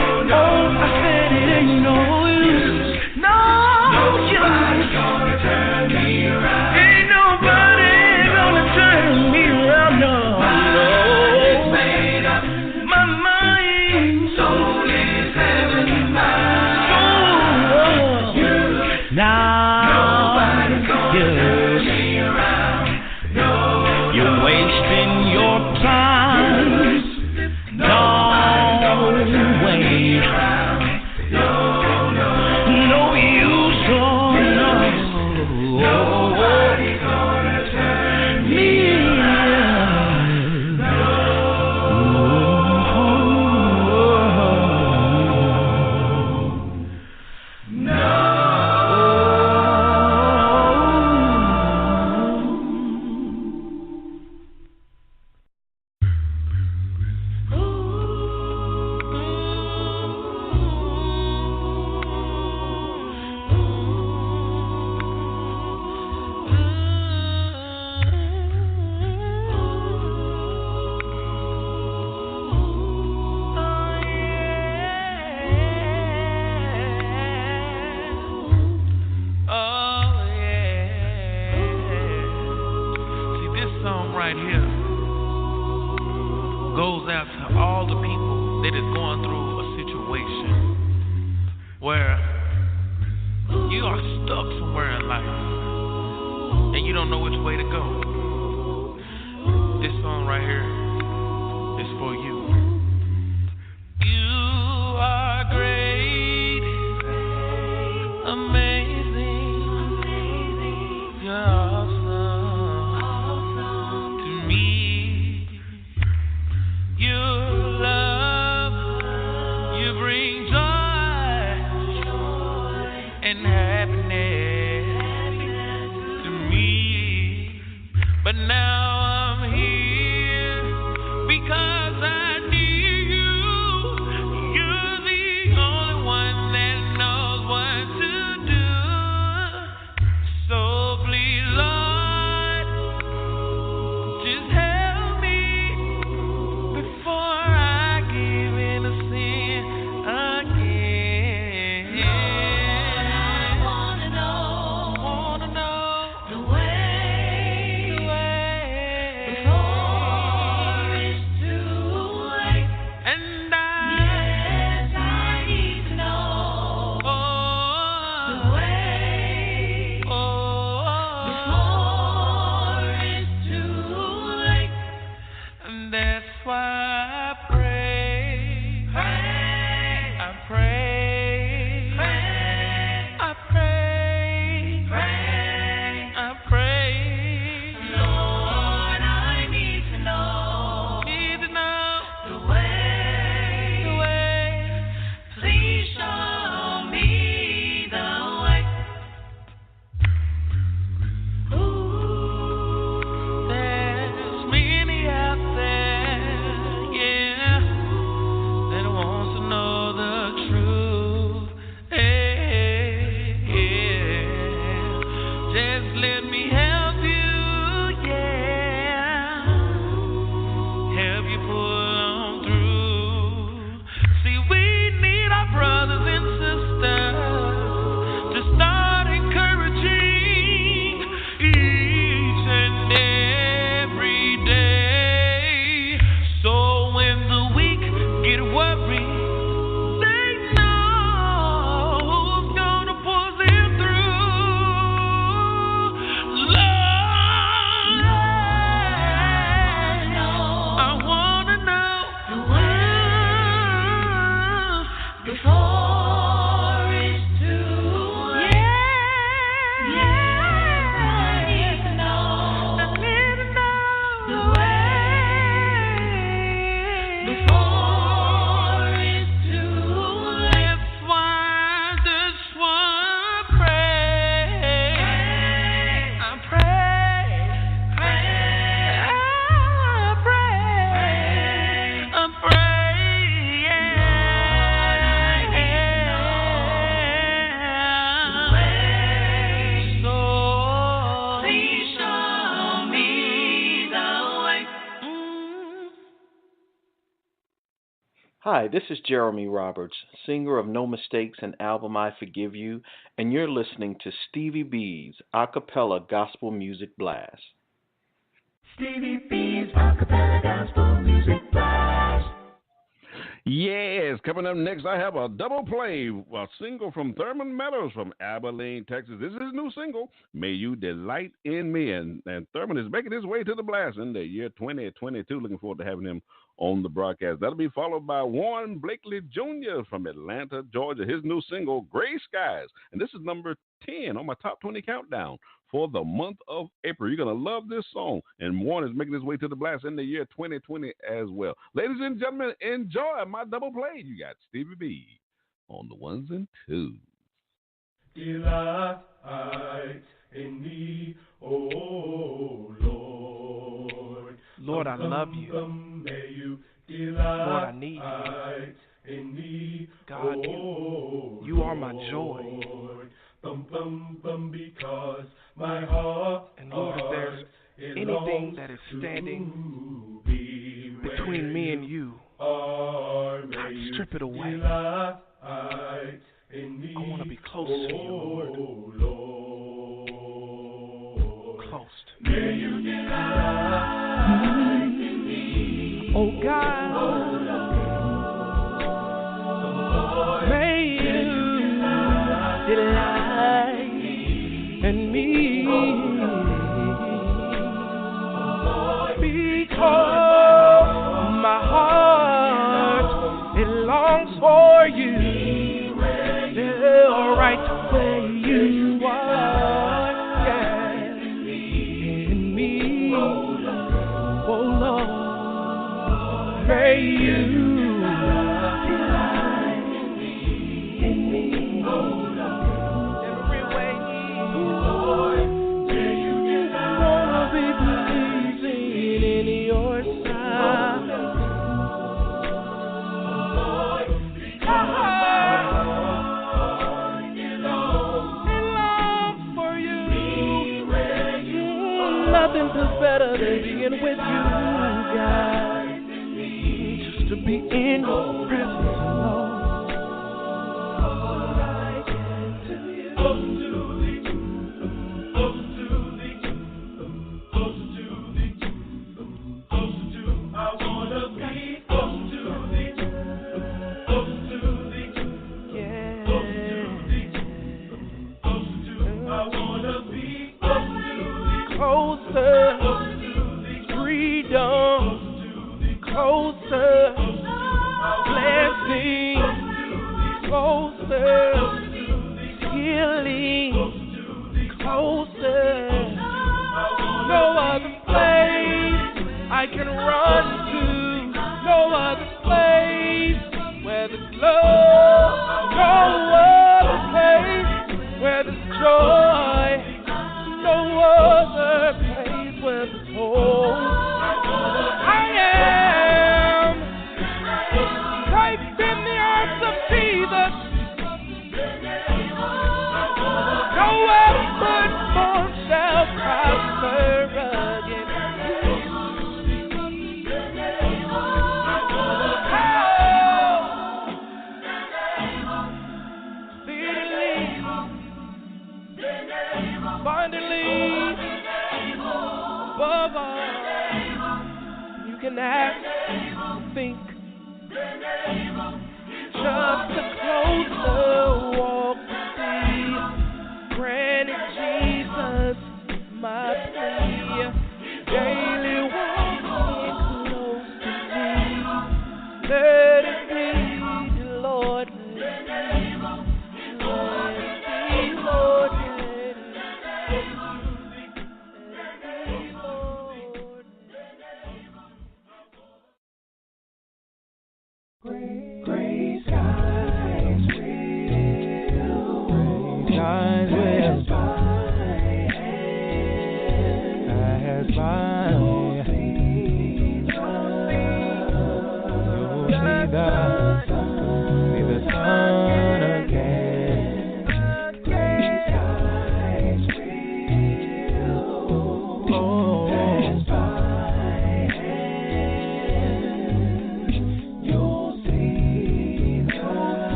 that is going through a situation where you are stuck somewhere in life and you don't know which way to go. This song right here is for you. You are great, amazing, you're awesome to me. Your love, you bring joy and happiness to me. But now I'm here because I need you. You're the only one that knows what to do. So please, Lord, just help me before I give in to sin again. I wanna know the way before it's too late. And yes, I need to know the way before it's too late. And that's why I pray, I pray, I pray. Lord, I need to know the way. Please show me the way. Ooh, there's many out there, yeah, that wants to know the truth. Yeah. Just let me help you, yeah. Help you pull on through. See, we need our brothers and sisters to start encouraging each and every day. So when the weak get worried, they know who's gonna pull them through. Lord, I wanna know the way before it's too late. Yeah, I need to know the way before it's too late. That's why I just wanna pray. I pray, so please show me the way. Hi, this is Jeremy Roberts, singer of No Mistakes and album I Forgive You, and you're listening to Stevie B's Acappella Gospel Music Blast. Stevie B's Acappella Gospel Music Blast. Yes, coming up next, I have a double play, a single from Thurman Meadows from Abilene, Texas. This is his new single, May You Delight in Me. And Thurman is making his way to the blast in the year 2022. Looking forward to having him on the broadcast. That'll be followed by Warren Blakely Jr. from Atlanta, Georgia. His new single, Gray Skies. And this is number 10 on my top 20 countdown for the month of April. You're going to love this song. And Warren is making his way to the blast in the year 2020 as well. Ladies and gentlemen, enjoy my double play. You got Stevie B on the ones and twos. Delight in me, oh Lord. Lord, I love you. May you Lord, I need you. In me, God, you are my joy. Because my heart, and Lord, if there's anything that is standing between me and you, God, strip it away. I want to be close to you, Lord. Close to me. May you delight in me, oh God. and me. Because my heart, it longs for you. Yeah, right where you are. Yeah, in me. Oh Lord, may you. Better than being with you, God. Just to be in your presence,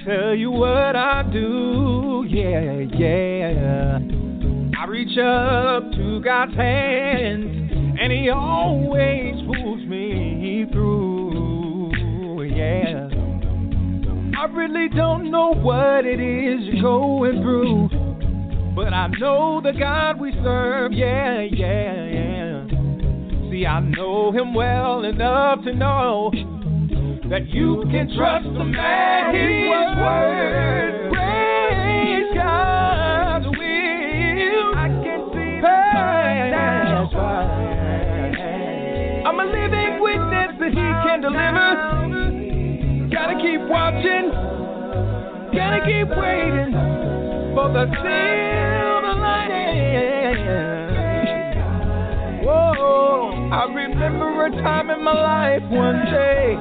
tell you what I do, yeah, yeah. I reach up to God's hand, and He always pulls me through, yeah. I really don't know what it is you're going through, but I know the God we serve, yeah. See, I know Him well enough to know that you can trust Him at His word. Praise God's will. I can see past. I'm a living witness that He can deliver. Gotta keep watching, gotta keep waiting for the silver lining. Whoa, I remember a time in my life one day.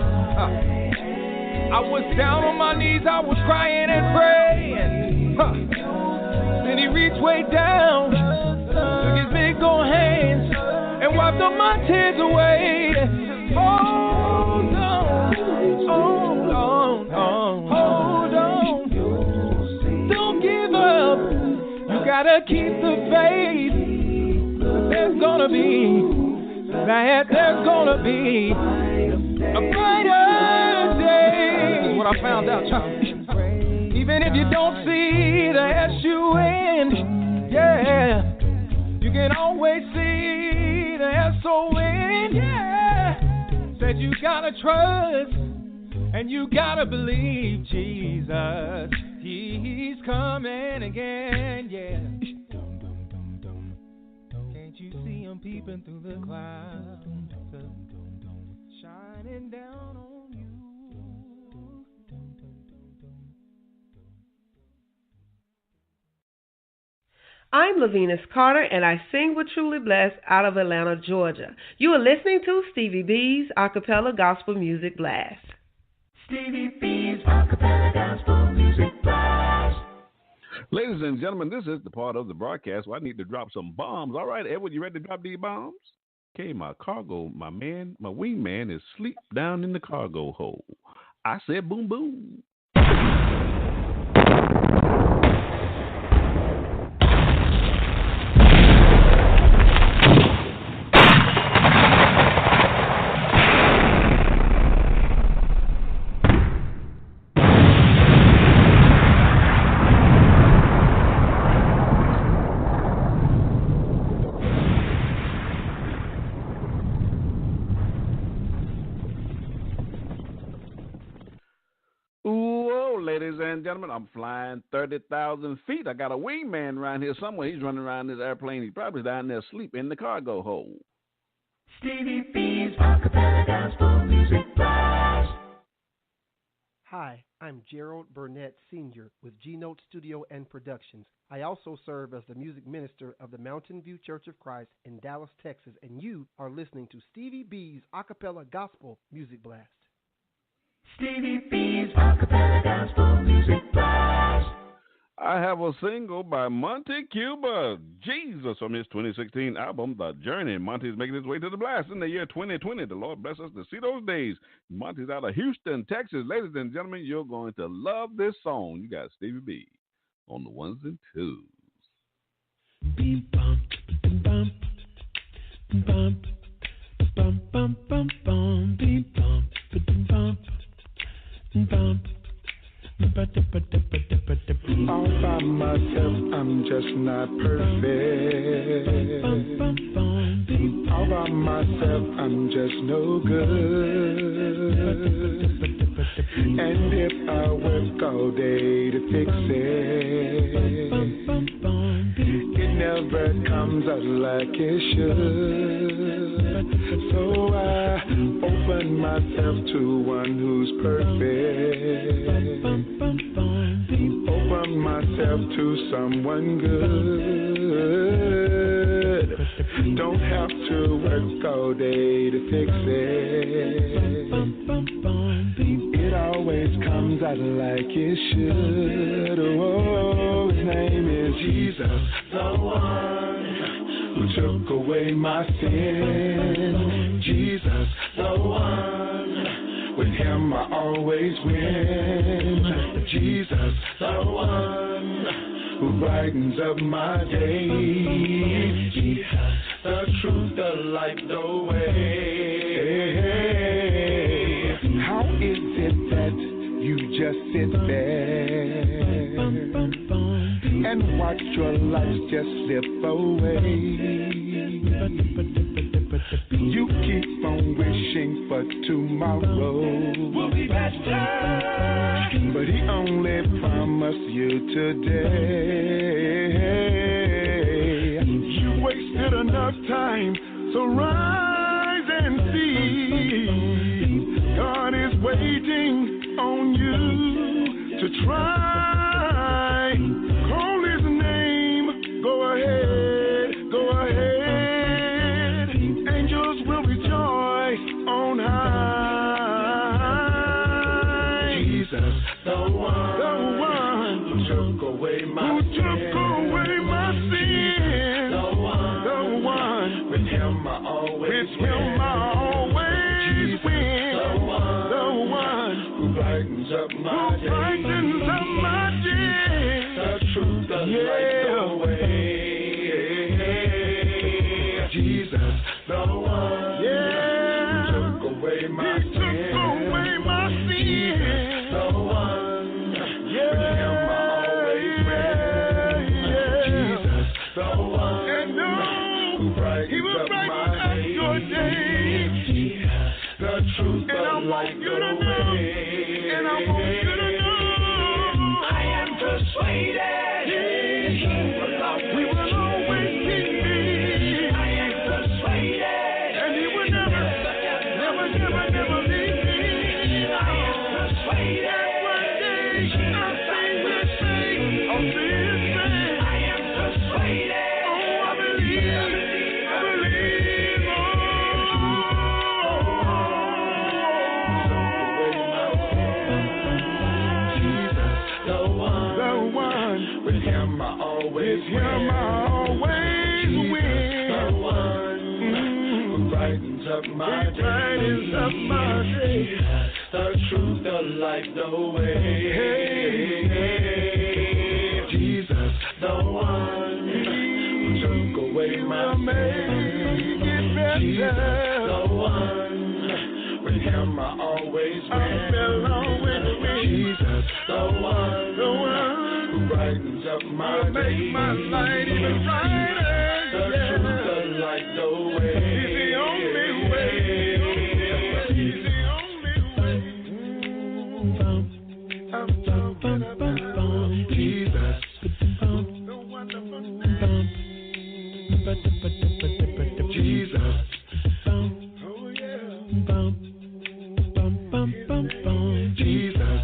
I was down on my knees, I was crying and praying. Then He reached way down, took His big old hands and wiped all my tears away. Hold on, hold on, hold on. Don't give up. You gotta keep the faith. There's gonna be a brighter day. That's what I found out, child. Even if you don't see the S-U-N, yeah, you can always see the S-O-N, yeah. Said you gotta trust and you gotta believe Jesus. He's coming again, yeah. Can't you see Him peeping through the clouds, shining down on you? I'm Lavinas Carter, and I sing with Truly Blessed out of Atlanta, Georgia. You are listening to Stevie B's Acappella Gospel Music Blast. Stevie B's Acappella Gospel Music Blast. Ladies and gentlemen, this is the part of the broadcast where I need to drop some bombs. All right, Edward, you ready to drop these bombs? Okay, my wingman is asleep down in the cargo hold. I said boom, boom. Ladies and gentlemen, I'm flying 30,000 feet. I got a wingman around here somewhere. He's running around this airplane. He's probably down there asleep in the cargo hold. Stevie B's Acappella Gospel Music Blast. Hi, I'm Gerald Burnett Sr. with G-Note Studio and Productions. I also serve as the music minister of the Mountain View Church of Christ in Dallas, Texas, and you are listening to Stevie B's Acappella Gospel Music Blast. Stevie B's Acappella Gospel Music Blast. I have a single by Monte Cuba, Jesus, from his 2016 album, The Journey. Monte's making his way to the blast in the year 2020. The Lord bless us to see those days. Monte's out of Houston, Texas. Ladies and gentlemen, you're going to love this song. You got Stevie B on the ones and twos. Beep, bump, bump, bump, bump, bump, bump, bump, beep, bump, bump. Bump. All by myself, I'm just not perfect. All by myself, I'm just no good. And if I work all day to fix it, it never comes out like it should. So I open myself to one who's perfect. Open myself to someone good. Don't have to work all day to fix it. It always comes out like it should. Oh, his name is Jesus, the one who took away my sin. Jesus, the one. With him Him I always win. Jesus, the one who brightens up my day. The truth, the light, the way. How is it that you just sit there and watch your life just slip away? You keep on wishing for tomorrow will be better, but he only promised you today. You wasted enough time, so rise and see. God is waiting on you to try. Call his name, go ahead, go ahead. Angels will rejoice on high. Jesus, the one who took away my sin. The one with him I always win. The one who brightens up my day. The truth, the light, the way. Jesus, the one who took away my sin. The one with him I always win. Jesus, the one who brightens up my day. The truth, the light, the way. And I want you to know I am persuaded we will always be. I am persuaded and he will never leave me. I am persuaded one day I'll see his face. I am persuaded. Oh, I believe. With him I always win. The one who brightens up my day. The truth, the light, the way. Jesus, the one who took away my sin. Jesus, the one. With him I always win. Jesus, the one who brightens up my day. Make my light even brighter. The truth, the light, the way. He's the only way. He's the only way. I'm talking about Jesus, the wonderful name. Jesus. Oh yeah. Jesus.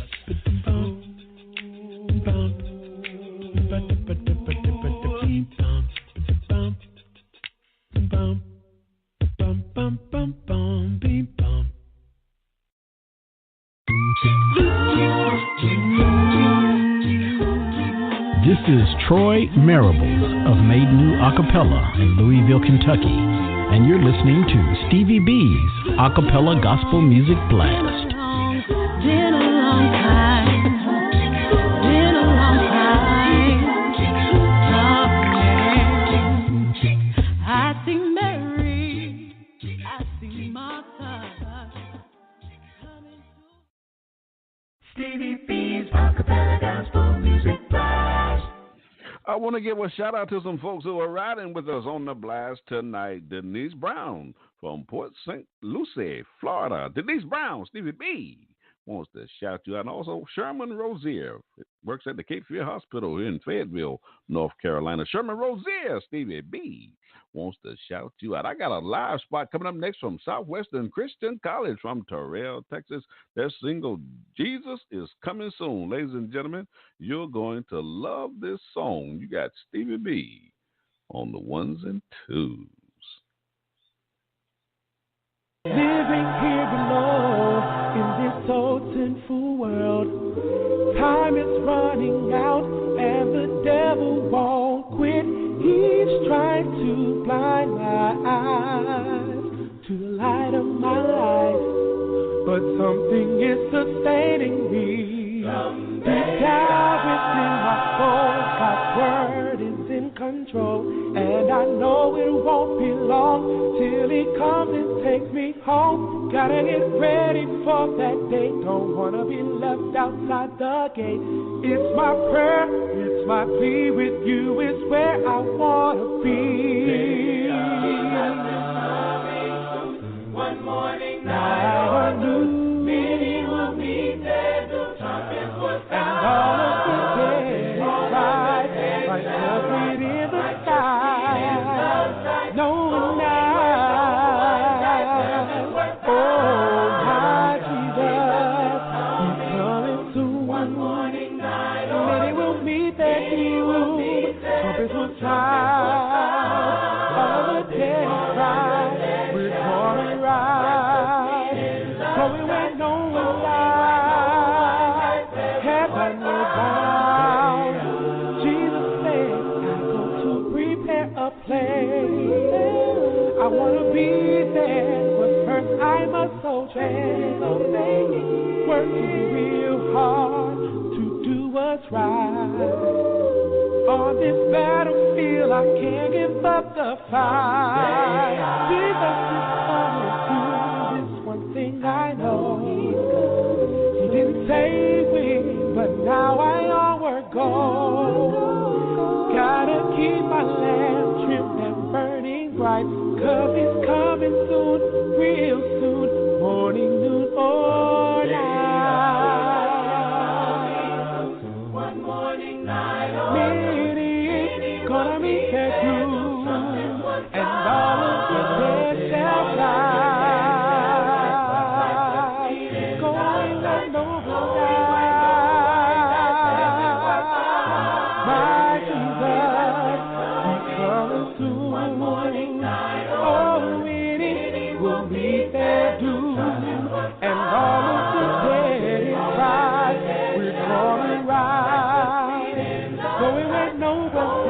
This is Troy Marables of Made New Acappella in Louisville, Kentucky, and you're listening to Stevie B's Acappella Gospel Music Blast. Been a long time. Been a long time. I see Mary. I see Martha. Stevie B's Acappella Gospel Music Blast. I want to give a shout out to some folks who are riding with us on the blast tonight. Denise Brown from Port St. Lucie, Florida. Denise Brown, Stevie B wants to shout you out. And also Sherman Rozier, works at the Cape Fear Hospital in Fayetteville, North Carolina. Sherman Rozier, Stevie B wants to shout you out. I got a live spot coming up next from Southwestern Christian College from Terrell, Texas. Their single, Jesus is Coming Soon. Ladies and gentlemen, you're going to love this song. You got Stevie B on the ones and twos. Living here below in this old sinful world, time is running out and the devil won't quit. He's trying to blind my eyes to the light of my life, but Something is sustaining me. Deep down within my soul, God's word is in control. And I know it won't be long till He comes and takes me home. Gotta get ready for that day. Don't wanna be left outside the gate. It's my prayer, it's my plea with you is where I wanna be. One morning night or noon, many will meet there, the trumpets will sound. And all of the dead will rise, like nothing in the sky. No night, oh my Jesus, He's coming soon. One morning night, many will meet there, trumpets will sound. All of the dead will rise. We're gonna ride, going where no one lies. Heaven will bound. Jesus said, I go to prepare a place. I wanna be there, but first I must obey. Working real hard to do what's right. On this battlefield, I can't give up the fight. Jesus is coming through. This one thing I know. He didn't save me, but now I onward go. Gotta keep my lamp trimmed and burning bright, 'cause He's coming soon, real soon, morning, noon, or night. One morning night or gonna meet that groove, and all of the dead shall rise. Going that noble night, my Jesus, He's coming soon. One morning night, oh, many will meet their doom, and all of the dead in Christ, we're gonna rise. Going where no one's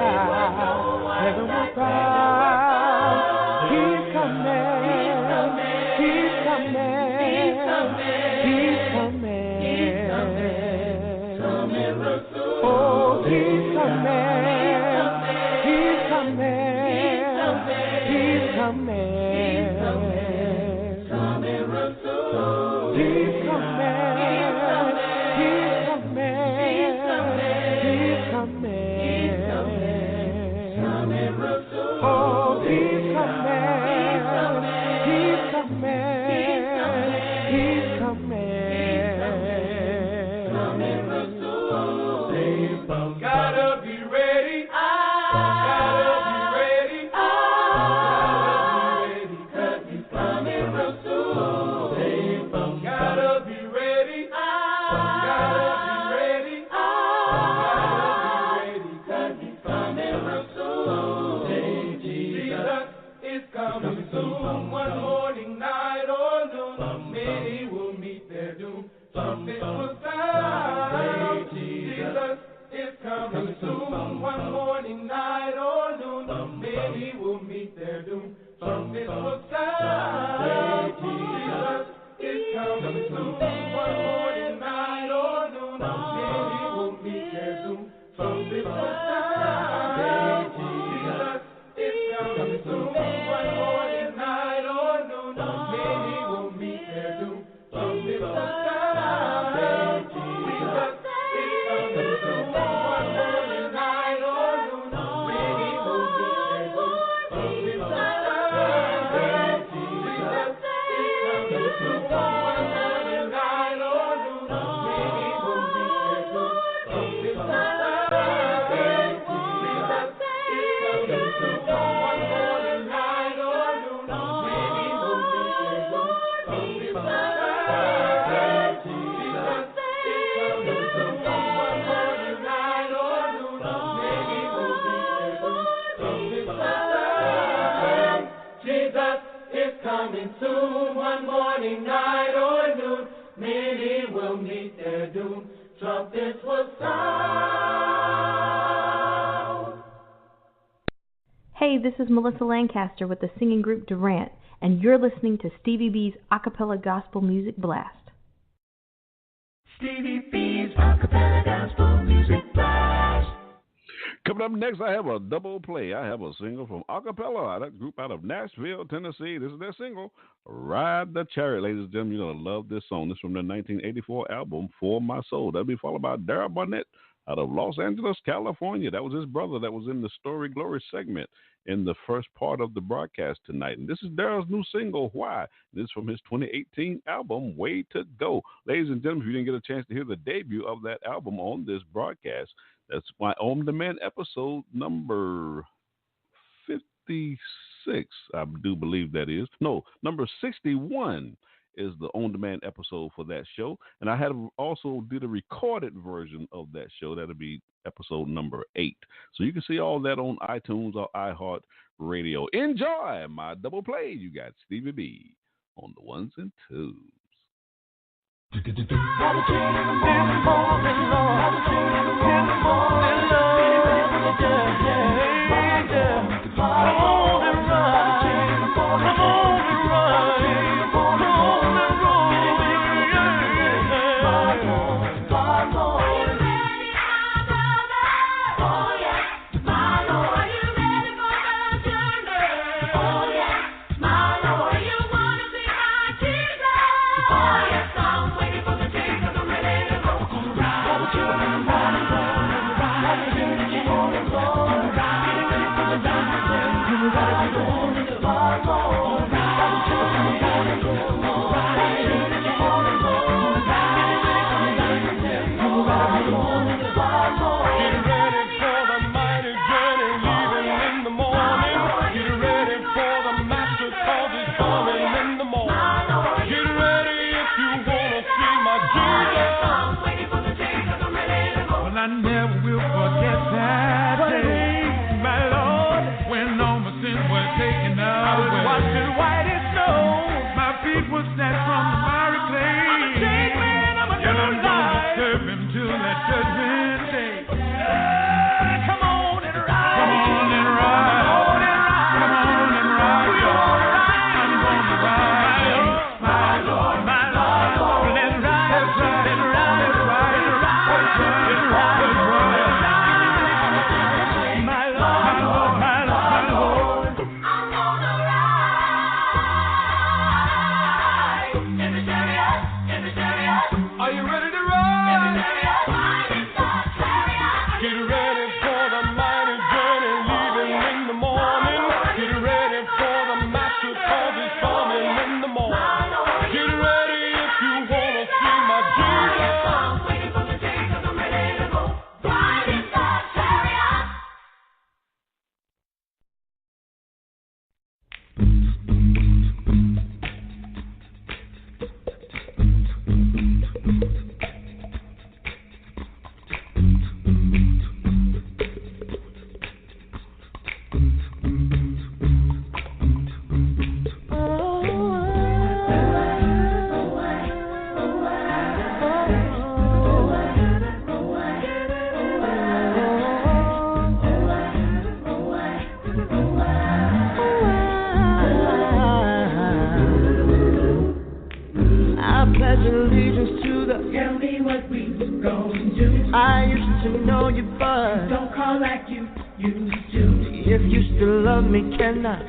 heaven will bow. He's coming. He's coming. He's coming. Oh, He's coming. He's coming. He's coming. He's coming. He's coming. Oh, He's coming. He's coming. He's coming. Gotta be ready. Gotta be ready. Gotta be ready, 'cause He's coming real soon. Gotta be ready. Gotta be ready. Gotta be ready, 'cause He's coming real soon. Jesus is coming soon. One morning, night or noon, many will meet their doom. Trumpets will sound. Jesus is coming soon. One morning, night or noon, many will meet their doom. Trumpets will sound. Jesus is coming soon. One morning, night or noon, many will meet their doom. Trumpets will sound. Jesus is coming soon. One morning, night or noon, many will meet their doom. Trumpets will sound. Jesus is coming soon. One morning, night or noon, many will meet their doom. Trumpets will sound. Jesus is coming soon. One morning, night or noon, many will meet their doom. Trumpets will sound. Jesus is coming soon. One morning, night or noon, many will meet their doom. Trumpets will sound. Jesus is coming soon. One morning, night or noon, many will meet their doom. Trumpets will sound. Jesus is coming soon. One morning, night or noon, many will meet their doom. Trumpets will sound. Hey, this is Melissa Lancaster with the singing group Durant, and you're listening to Stevie B's Acappella Gospel Music Blast. Stevie B's Acappella Gospel Music Blast. Coming up next, I have a double play. I have a single from Acappella, that group out of Nashville, Tennessee. This is their single, Ride the Chariot. Ladies and gentlemen, you're going to love this song. This is from their 1984 album, For My Soul. That'll be followed by Gerald Burnett out of Los Angeles, California. That was his brother that was in the Story Glory segment in the first part of the broadcast tonight. And this is Daryl's new single, Why? This is from his 2018 album, Way to Go. Ladies and gentlemen, if you didn't get a chance to hear the debut of that album on this broadcast, that's my on-demand episode number 56, I do believe that is. No, number 61 is the on-demand episode for that show. And I had also did a recorded version of that show. That'll be episode number 8. So you can see all that on iTunes or iHeart Radio. Enjoy my double play. You got Stevie B on the ones and twos.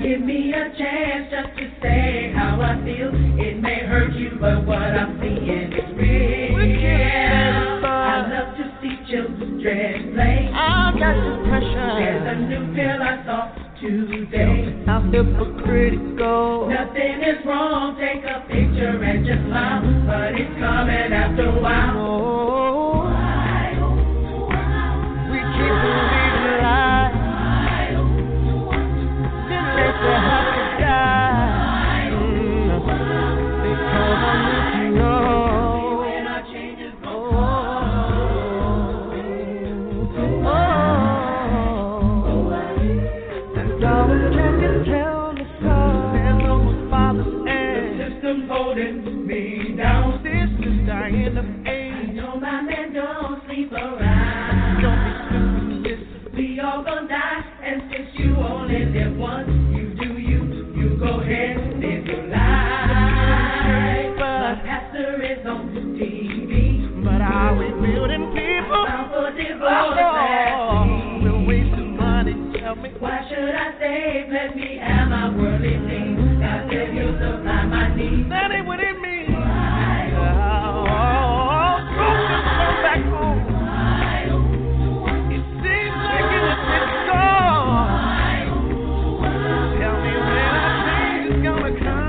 Give me a chance just to say how I feel. It may hurt you, but what I'm seeing is real. I love to see children play. I got the pressure. There's a new pill I saw today. I'm hypocritical. Nothing is wrong. Take a picture and just smile, but it's coming after a while. We keep believing lies. To have to die because I need to know when our changes go and darling, can you tell me so? There's no father's end. The system's holding me down. Sisters dying of age. I know my men don't sleep around. Don't be stupid. We all gonna die, and since you only live once, go ahead, live your life. My pastor is on TV, but we building people? We're wasting money, tell me. Why should I save? Let me have my worldly things. God said He'll supply my needs. That ain't what it means. Come back home. It seems like it's gone. Tell me when our change is gonna come.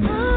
No.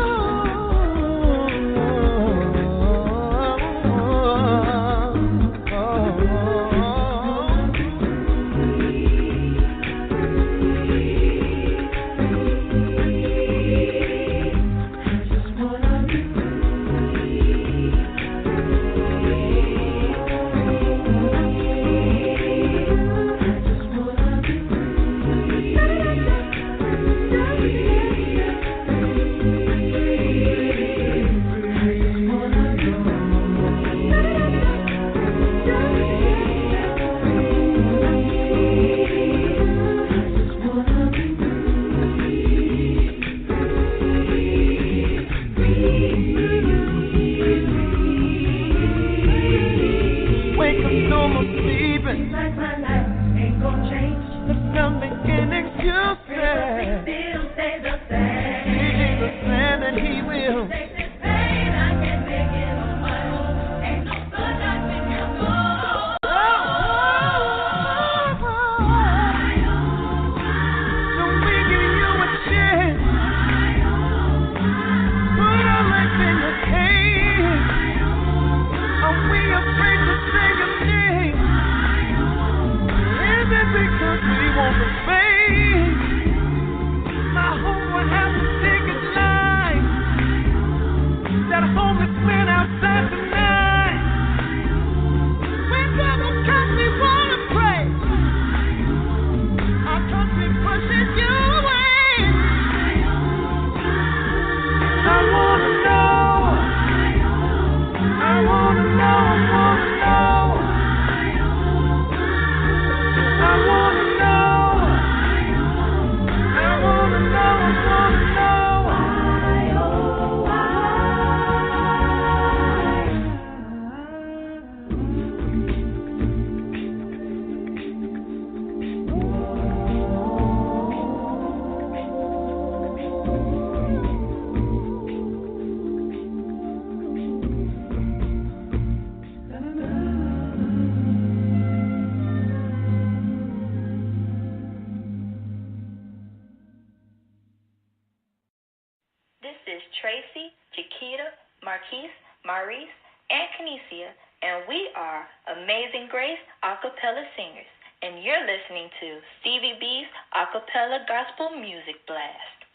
Tracy, Chiquita, Marquise, Maurice, and Kinesia, and we are Amazing Grace Acappella Singers, and you're listening to Stevie B's Acappella Gospel Music Blast.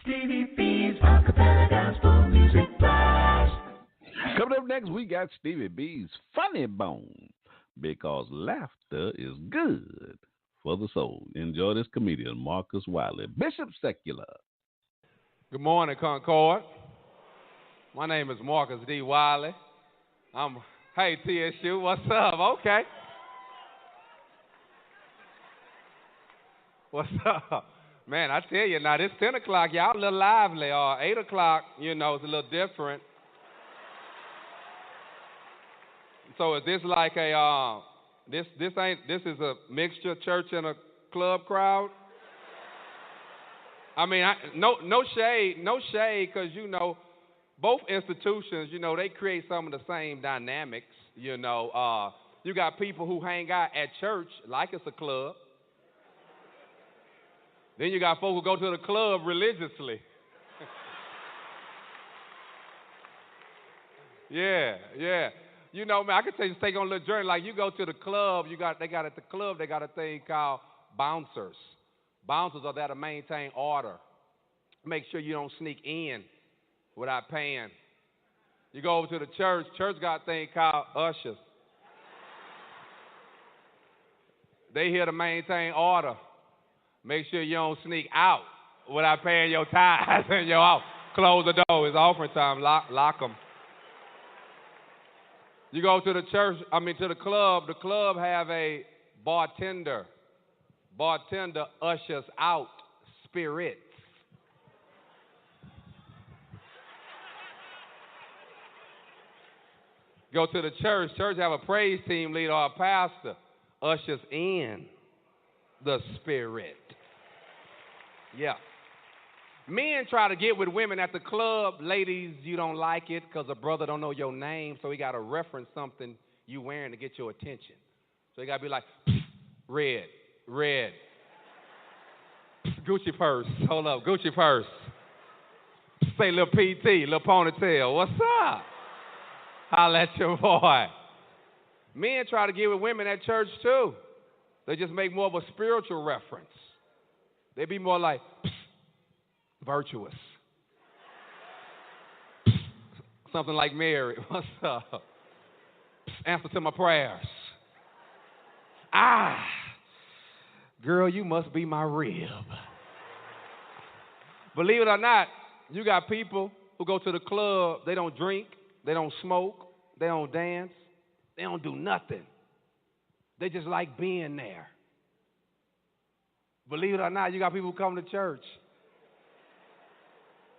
Stevie B's Acappella Gospel Music Blast. Coming up next, we got Stevie B's Funny Bone, because laughter is good for the soul. Enjoy this comedian, Marcus Wiley, Bishop Secular. Good morning, Concord. My name is Marcus D. Wiley. Hey, TSU, what's up? Okay. What's up? Man, I tell you, now, it's 10 o'clock. Y'all a little lively. 8 o'clock, it's a little different. So is this like a, this is a mixture church and a club crowd? I mean, no shade, because, both institutions, they create some of the same dynamics, You got people who hang out at church like it's a club. Then you got folks who go to the club religiously. Yeah. Man, I can tell you, take on a little journey. Like, you go to the club, they got a thing called bouncers. Bouncers are there to maintain order. Make sure you don't sneak in without paying. You go over to the church got a thing called ushers. They here to maintain order. Make sure you don't sneak out without paying your tithes and your off. Close the door. It's offering time. Lock them. You go to the church, to the club. The club have a bartender. Bartender ushers out spirits. Go to the church. Church have a praise team leader or a pastor. Ushers in the spirit. Yeah. Men try to get with women at the club. Ladies, you don't like it because a brother don't know your name, so he got to reference something you wearing to get your attention. So he got to be like, red. Gucci purse. Hold up, Gucci purse. Say little PT, little ponytail. What's up? Holla at your boy. Men try to get with women at church too. They just make more of a spiritual reference. They be more like, virtuous. Something like Mary. What's up? Answer to my prayers. Girl, you must be my rib. Believe it or not, you got people who go to the club, they don't drink, they don't smoke, they don't dance, they don't do nothing. They just like being there. Believe it or not, you got people who come to church.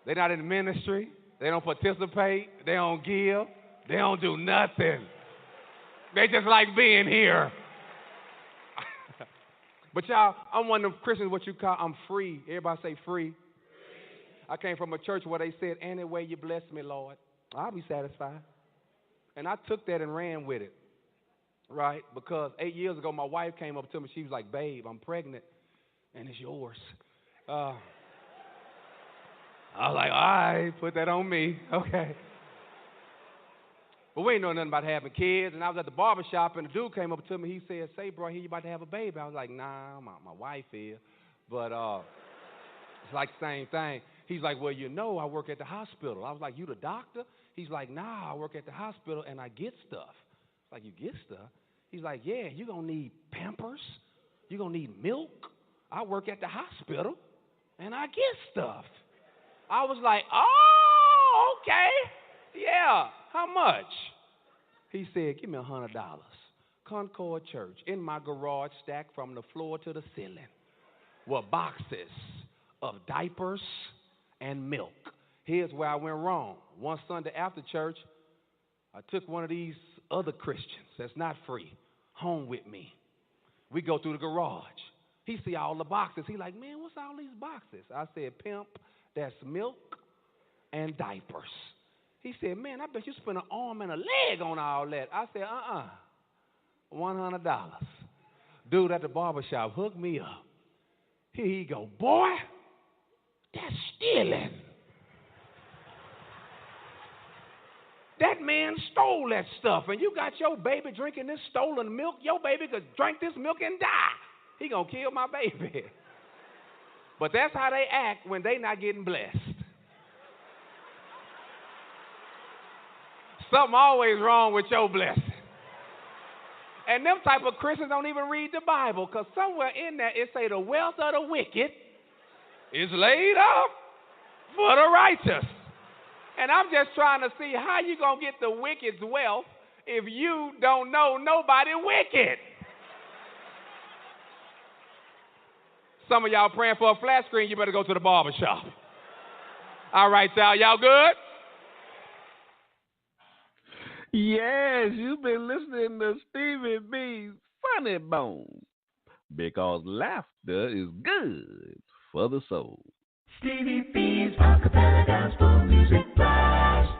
They're not in ministry. They don't participate. They don't give. They don't do nothing. They just like being here. But y'all, I'm one of them Christians, what you call, I'm free. Everybody say free. I came from a church where they said, any way you bless me, Lord, I'll be satisfied. And I took that and ran with it, right? Because 8 years ago, my wife came up to me. She was like, babe, I'm pregnant, and it's yours. I was like, all right, put that on me. Okay. But we ain't know nothing about having kids. And I was at the barber shop, and the dude came up to me. He said, say, bro, you about to have a baby. I was like, nah, my wife is. But it's like the same thing. He's like, well, you know, I work at the hospital. I was like, you the doctor? He's like, nah, I work at the hospital, and I get stuff. Like, you get stuff? He's like, yeah, you're going to need Pampers. You're going to need milk. I work at the hospital, and I get stuff. I was like, oh, okay. Yeah, how much? He said, give me $100. Concord Church, in my garage, stacked from the floor to the ceiling, were boxes of diapers and milk. Here's where I went wrong. One Sunday after church, I took one of these other Christians that's not free home with me. We go through the garage. He see all the boxes. He like, man, what's all these boxes? I said, pimp, that's milk and diapers. He said, man, I bet you spent an arm and a leg on all that. I said, $100. Dude at the barbershop hooked me up. Here he go, boy, that's stealing. That man stole that stuff, and you got your baby drinking this stolen milk. Your baby could drink this milk and die. He gonna kill my baby. But that's how they act when they not getting blessed. Something always wrong with your blessing. And them type of Christians don't even read the Bible, because somewhere in there it say the wealth of the wicked is laid up for the righteous. And I'm just trying to see how you going to get the wicked's wealth if you don't know nobody wicked. Some of y'all praying for a flat screen, you better go to the barber shop. All right, y'all good? Yes, you've been listening to Stevie B's Funny Bone, because laughter is good for the soul. Stevie B's Acappella Gospel Music Blast.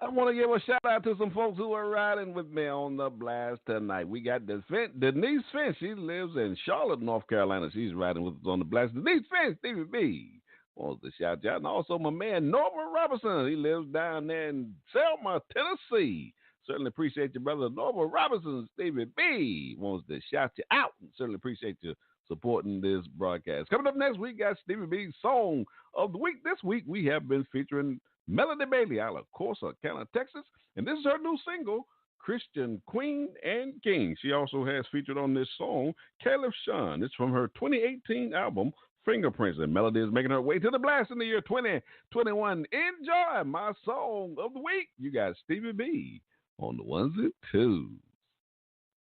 I want to give a shout out to some folks who are riding with me on the blast tonight. We got Denise Finch. She lives in Charlotte, North Carolina. She's riding with us on the blast. Denise Finch, Stevie B wants to shout you out. And also my man Norbert Robinson. He lives down there in Selma, Tennessee. Certainly appreciate your brother Norbert Robinson. Stevie B wants to shout you out. And certainly appreciate you supporting this broadcast. Coming up next, we got Stevie B's Song of the Week. This week, we have been featuring Melodi Bailey out of Corsicana, Texas. And this is her new single, Christian Queen and King. She also has featured on this song, Caleb Shun. It's from her 2018 album, Fingerprints, and Melody is making her way to the blast in the year 2021. Enjoy my song of the week. You got Stevie B on the ones and twos.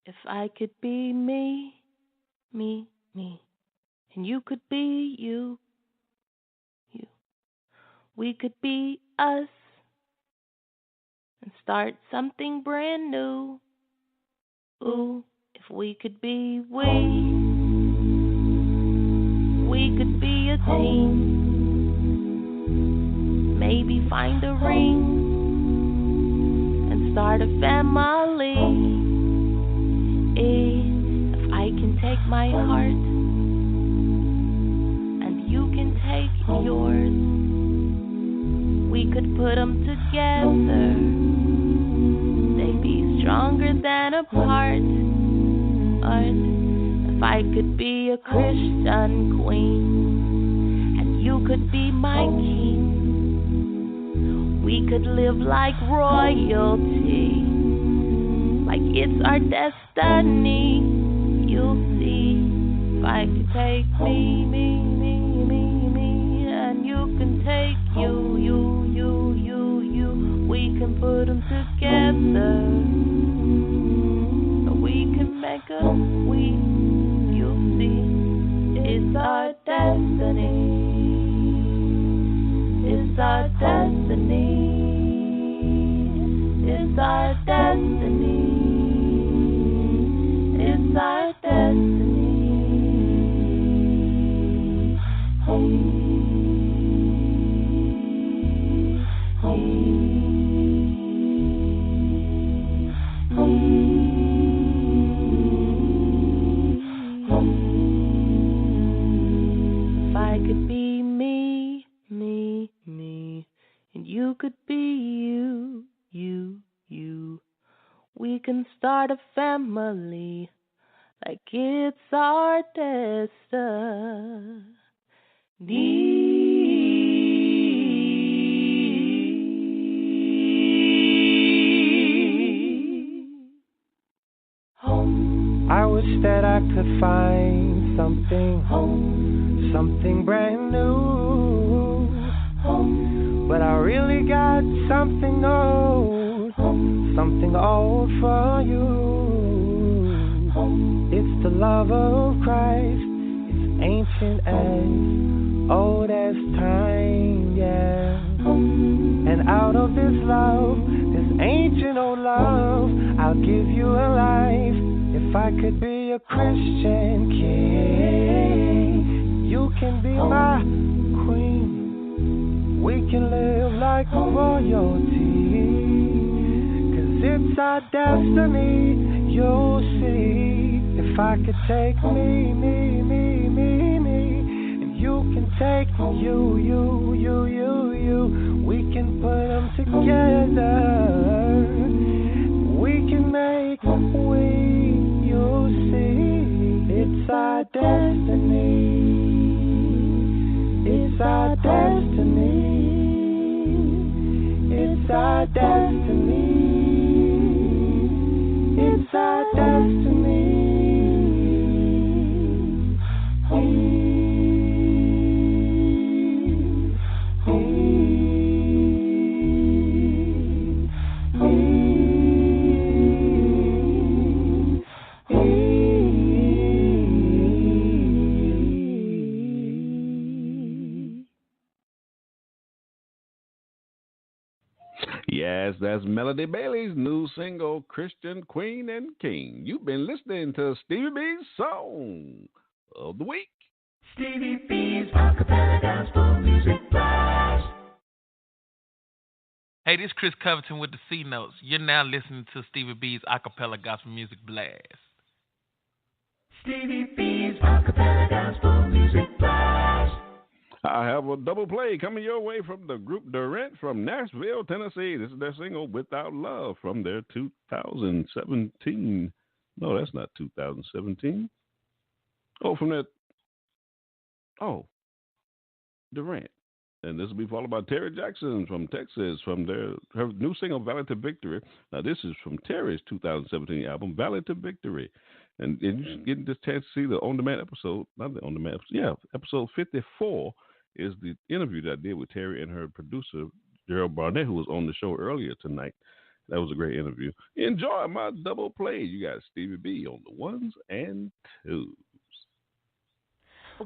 If I could be me, me, and you could be you, we could be us and start something brand new. Ooh, if we could be we could be a team. Maybe find a ring and start a family. If I can take my heart and you can take yours, we could put them together. They'd be stronger than apart. If I could be a Christian queen and you could be my king, we could live like royalty, like it's our destiny. You'll see. If I could take me, and you can take you, we can put them together. We can make a you'll see. It's our destiny. It's our destiny. It's our destiny. It's our destiny. If I could be me, and you could be you, we can start a family like it's our destiny. I wish that I could find something brand new. But I really got something old for you. It's the love of Christ. It's ancient as old as time, yeah. And out of this love, this ancient old love, I'll give you a life. If I could be a Christian king, you can be my queen. We can live like royalty, 'cause it's our destiny. You'll see. If I could take me, and you can take you, we can put them together. We can make you'll see. It's our destiny. It's our destiny. It's our destiny. It's our destiny. Yes, that's Melody Bailey's new single, Christian Queen and King. You've been listening to Stevie B's Song of the Week. Stevie B's Acapella Gospel Music Blast. Hey, this is Chris Covington with the C Notes. You're now listening to Stevie B's Acapella Gospel Music Blast. Stevie B's Acapella Gospel Music Blast. I have a double play coming your way from the group Durant from Nashville, Tennessee. This is their single, Without Love, from their 2017. No, that's not 2017. Oh, from that. Oh, Durant. And this will be followed by Terry Jackson from Texas, from her new single, Valley to Victory. Now, this is from Terry's 2017 album, Valley to Victory. And you get this chance to see the on-demand episode, not the on-demand episode, yeah, episode 54 is the interview that I did with Terry and her producer, Gerald Burnett, who was on the show earlier tonight. That was a great interview. Enjoy my double play. You got Stevie B on the ones and twos.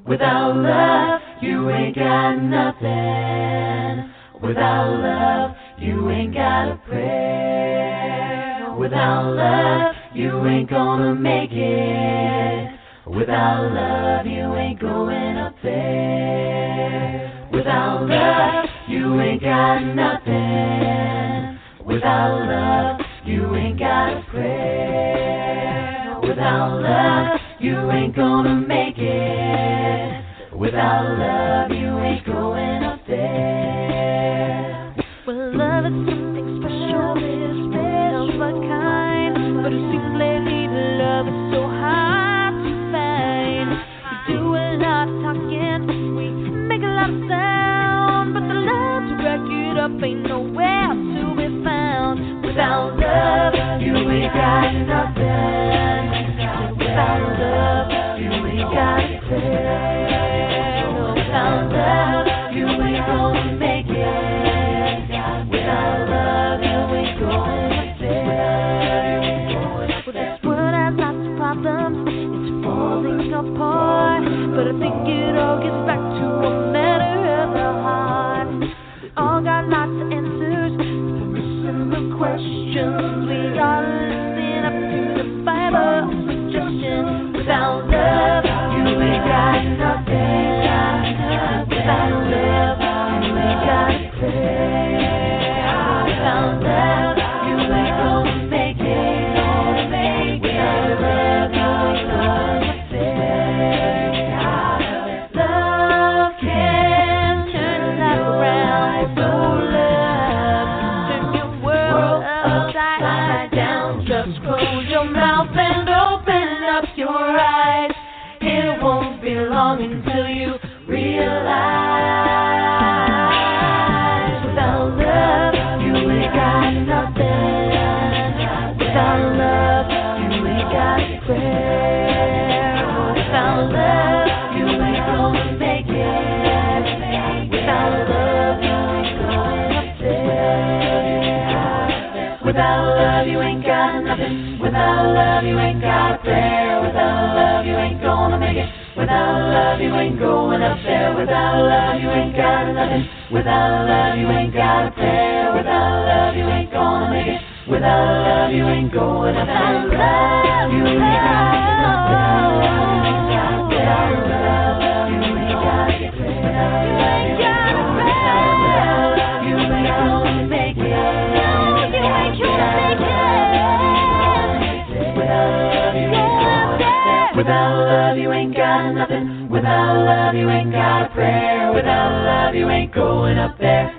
Without love, you ain't got nothing. Without love, you ain't got a prayer. Without love, you ain't gonna make it. Without love, you ain't going up there. Without love, you ain't got nothing. Without love, you ain't got a prayer. Without love, you ain't gonna make it. Without love, you ain't going up there. Well, love is something special, it's of a kind, but it seems lately love is so hard to find. We do a lot of talking, we make a lot of sound, but the love to back it up ain't nowhere to be found. Without love, you ain't got nothing. Without love, you ain't got a prayer. Without love, you ain't gonna make it. Without love, you ain't going up there. Well, this world has lots of problems, it's falling apart, but I think it all gets back to a matter of the heart. We all got lots of answers, we're missing the questions. We gotta listen up to the Bible suggestion. Without love, you ain't got nothing. Without love, you ain't got a prayer. Without love, you ain't gonna make it. Without love, you ain't gonna stay. Love can turn your life around. Oh, love, turn your world upside down. Just close your mouth and open up your eyes. It won't be long until you realize. Without love, you ain't got nothing. Without love, you ain't got a prayer. Without love, you ain't gonna make it. Without love, you ain't going up there. Without love, you ain't got nothing. Without love, you ain't got a prayer. Without love, you ain't gonna make it. Without love, you ain't going up there. Without love, you ain't got nothing. Without love, you ain't got a prayer. Without love, you ain't gonna make it. Without love, you ain't going up there. Without love, you ain't got nothing. Without love, you ain't got a prayer. You ain't got a prayer. You ain't gonna make it. No, you ain't gonna make it. Without love, you ain't going up there. Without love, you ain't got nothing. Without love, you ain't got a prayer. Without love, you ain't going up there.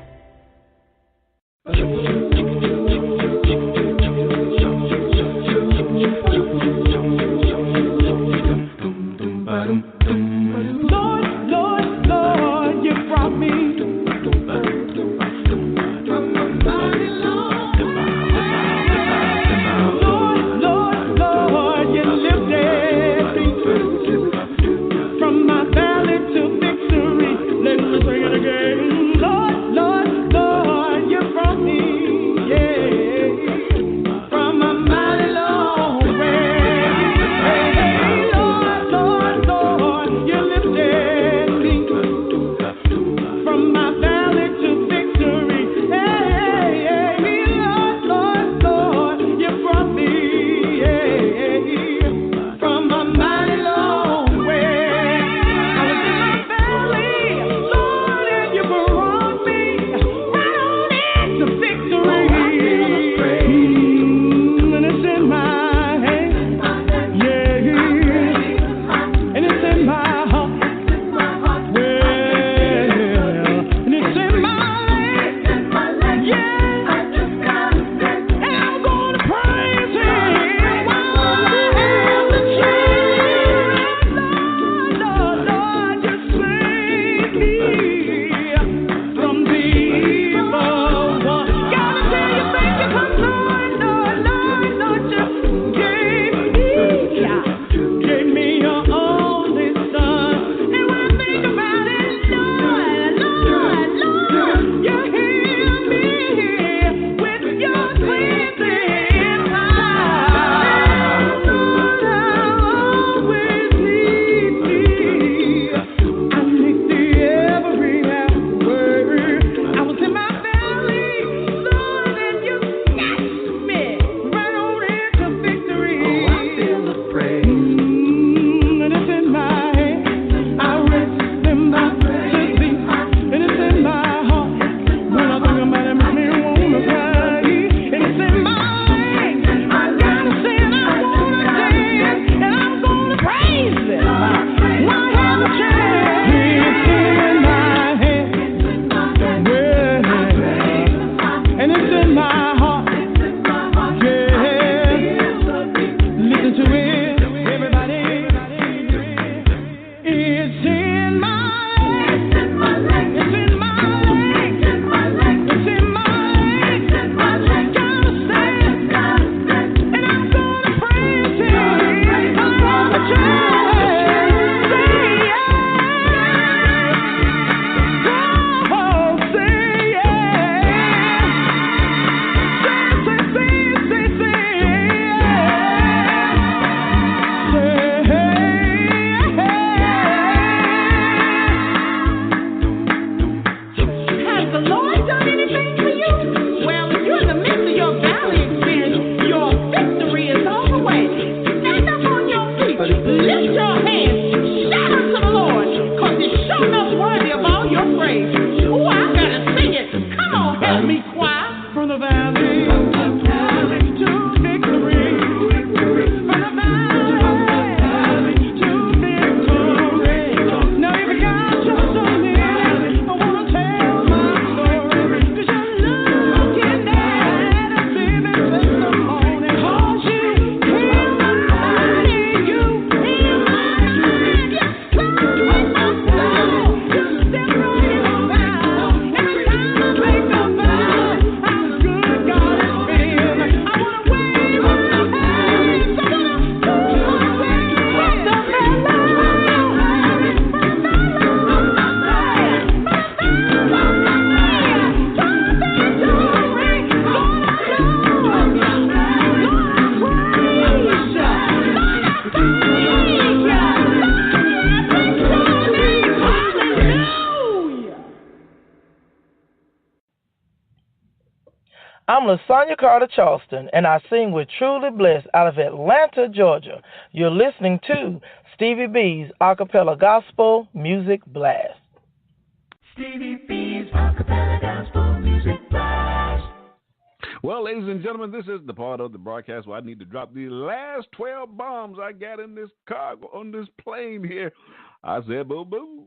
Lord, Lord, Lord, you brought me. Lord, Lord, Lord, you lifted me from my valley to victory. Let me sing it again. Lord, Lord, Lord, you brought me. I'm LaSonia Carter Charleston, and I sing with Truly Blessed out of Atlanta, Georgia. You're listening to Stevie B's Acapella Gospel Music Blast. Stevie B's Acapella Gospel Music Blast. Well, ladies and gentlemen, this is the part of the broadcast where I need to drop the last 12 bombs I got in this cargo on this plane here. I said, boo boo.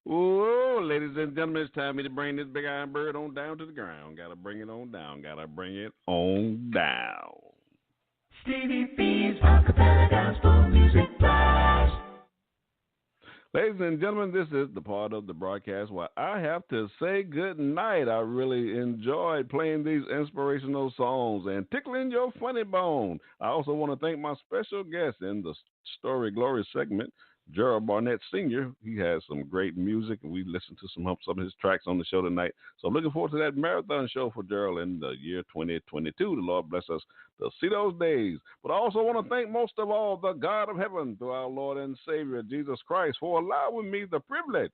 Whoa, ladies and gentlemen, it's time for me to bring this big iron bird on down to the ground. Gotta bring it on down. Gotta bring it on down. Stevie B's Acapella Gospel Music Blast. Ladies and gentlemen, this is the part of the broadcast where I have to say good night. I really enjoyed playing these inspirational songs and tickling your funny bone. I also want to thank my special guest in the Story Glory segment, Gerald Burnett Sr. He has some great music, and we listened to some of his tracks on the show tonight. So I'm looking forward to that marathon show for Gerald in the year 2022. The Lord bless us to see those days. But I also want to thank most of all the God of heaven, through our Lord and Savior, Jesus Christ, for allowing me the privilege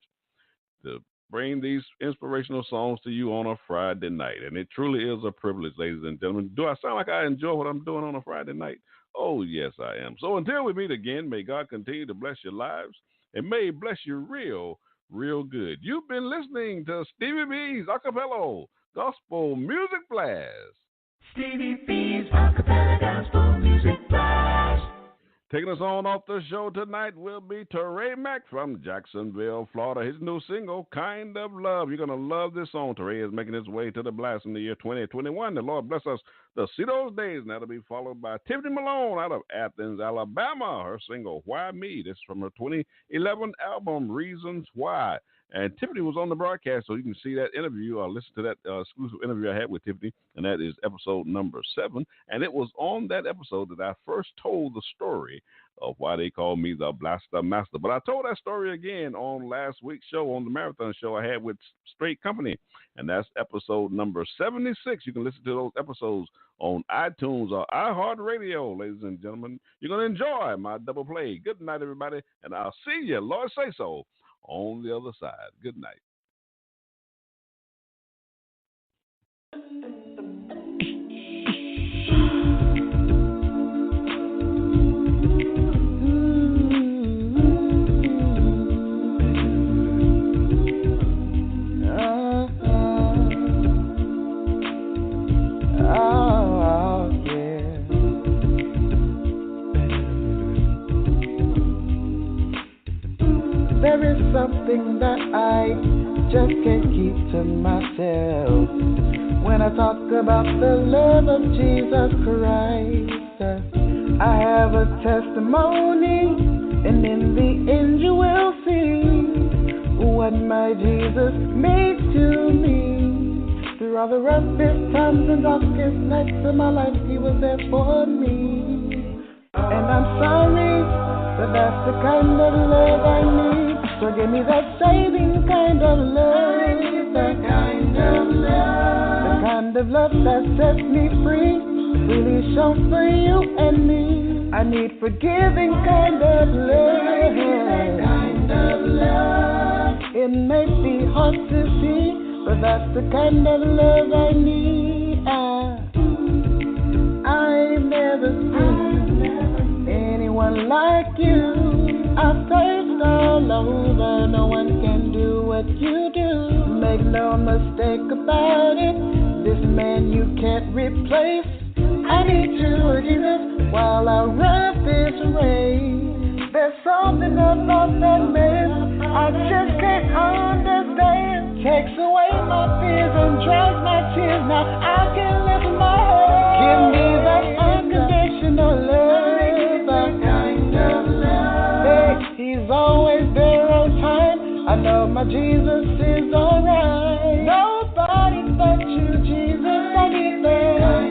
to bring these inspirational songs to you on a Friday night. And it truly is a privilege, ladies and gentlemen. Do I sound like I enjoy what I'm doing on a Friday night? Oh, yes, I am. So until we meet again, may God continue to bless your lives and may He bless you real, real good. You've been listening to Stevie B's Acapella Gospel Music Blast. Stevie B's Acapella Gospel Music Blast. Taking us on off the show tonight will be Teray Mack from Jacksonville, Florida. His new single, Kind of Love. You're going to love this song. Teray is making his way to the blast in the year 2021. The Lord bless us to see those days. And that'll be followed by Tiffany Malone out of Athens, Alabama. Her single, Why Me? This is from her 2011 album, Reasons Why. And Tiffany was on the broadcast, so you can see that interview or listen to that exclusive interview I had with Tiffany, and that is episode number 7. And it was on that episode that I first told the story of why they call me the Blaster Master. But I told that story again on last week's show, on the marathon show I had with Straight Company, and that's episode number 76. You can listen to those episodes on iTunes or iHeartRadio, ladies and gentlemen. You're going to enjoy my double play. Good night, everybody, and I'll see you, Lord say so, on the other side. Good night. There is something that I just can't keep to myself. When I talk about the love of Jesus Christ, I have a testimony, and in the end you will see what my Jesus made to me. Through all the roughest times and darkest nights of my life, He was there for me. And I'm sorry, but that's the kind of love I need. So give me that saving kind of love. That kind of love. The kind of love that sets me free. Really shown for you and me. I need forgiving kind of love. That kind of love. It may be hard to see, but that's the kind of love I need. I've never seen anyone like you. I've searched all over, no one can do what you do. Make no mistake about it, this man you can't replace. I need you, Jesus, while I run this race. There's something about that man I just can't understand. Takes away my fears and dries my tears. Now I can lift my head. Give me that unconditional love. He's always there on time. I know my Jesus is alright. Nobody but you, Jesus, I need that.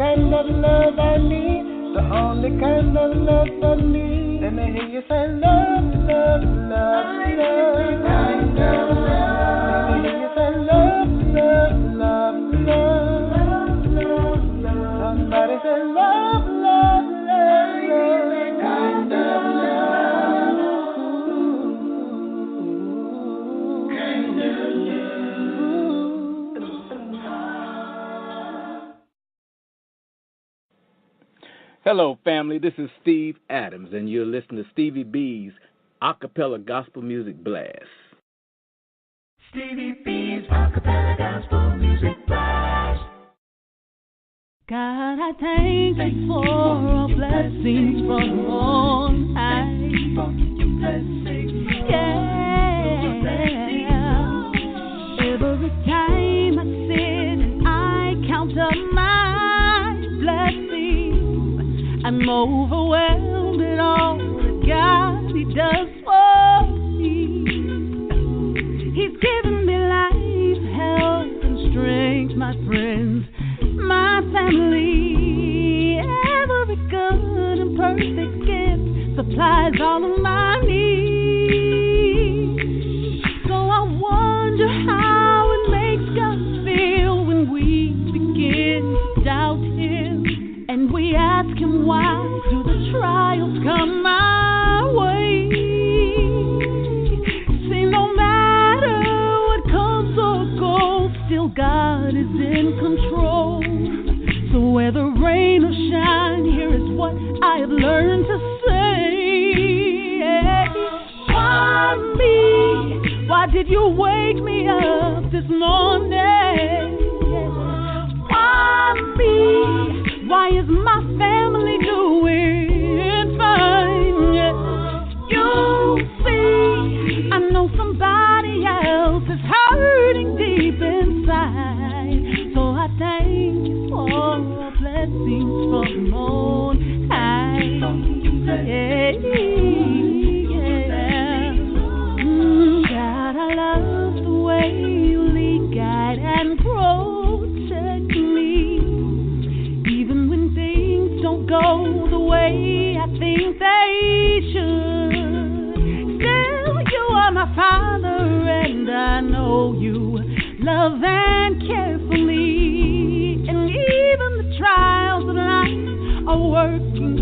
kind of love I need, the only kind of love for me. Let me hear you say love, love, love, love. Kind of love. Let me hear you say love, love, love, love, love, love. Somebody say love, love, love, love. Kind of love. Kind of love. Hello, family. This is Steve Adams, and you're listening to Stevie B's Acappella Gospel Music Blast. Stevie B's Acappella Gospel Music Blast. God, I thank you for all blessings from on high. Yeah. Every time I sit and I count up my blessings, I'm overwhelmed at all that God, He does for me. He's given me life, health, and strength, my friends, my family. Every good and perfect gift supplies all of my needs. So I wonder how it makes God feel when we begin to doubt Him, and we ask Him, why do the trials come my way? See, no matter what comes or goes, still God is in control. So whether rain or shine, here is what I have learned to say. Why me? Why did you wake me up this morning? Why me? Why is my family doing fine? You see, I know somebody else is hurting deep inside. So I thank you for blessings from on high. Yeah, yeah. God, I love the way you lead, guide, and protect me. Even when things don't go the way I think they should, still you are my Father, and I know you love and care for me. And even the trials of life are working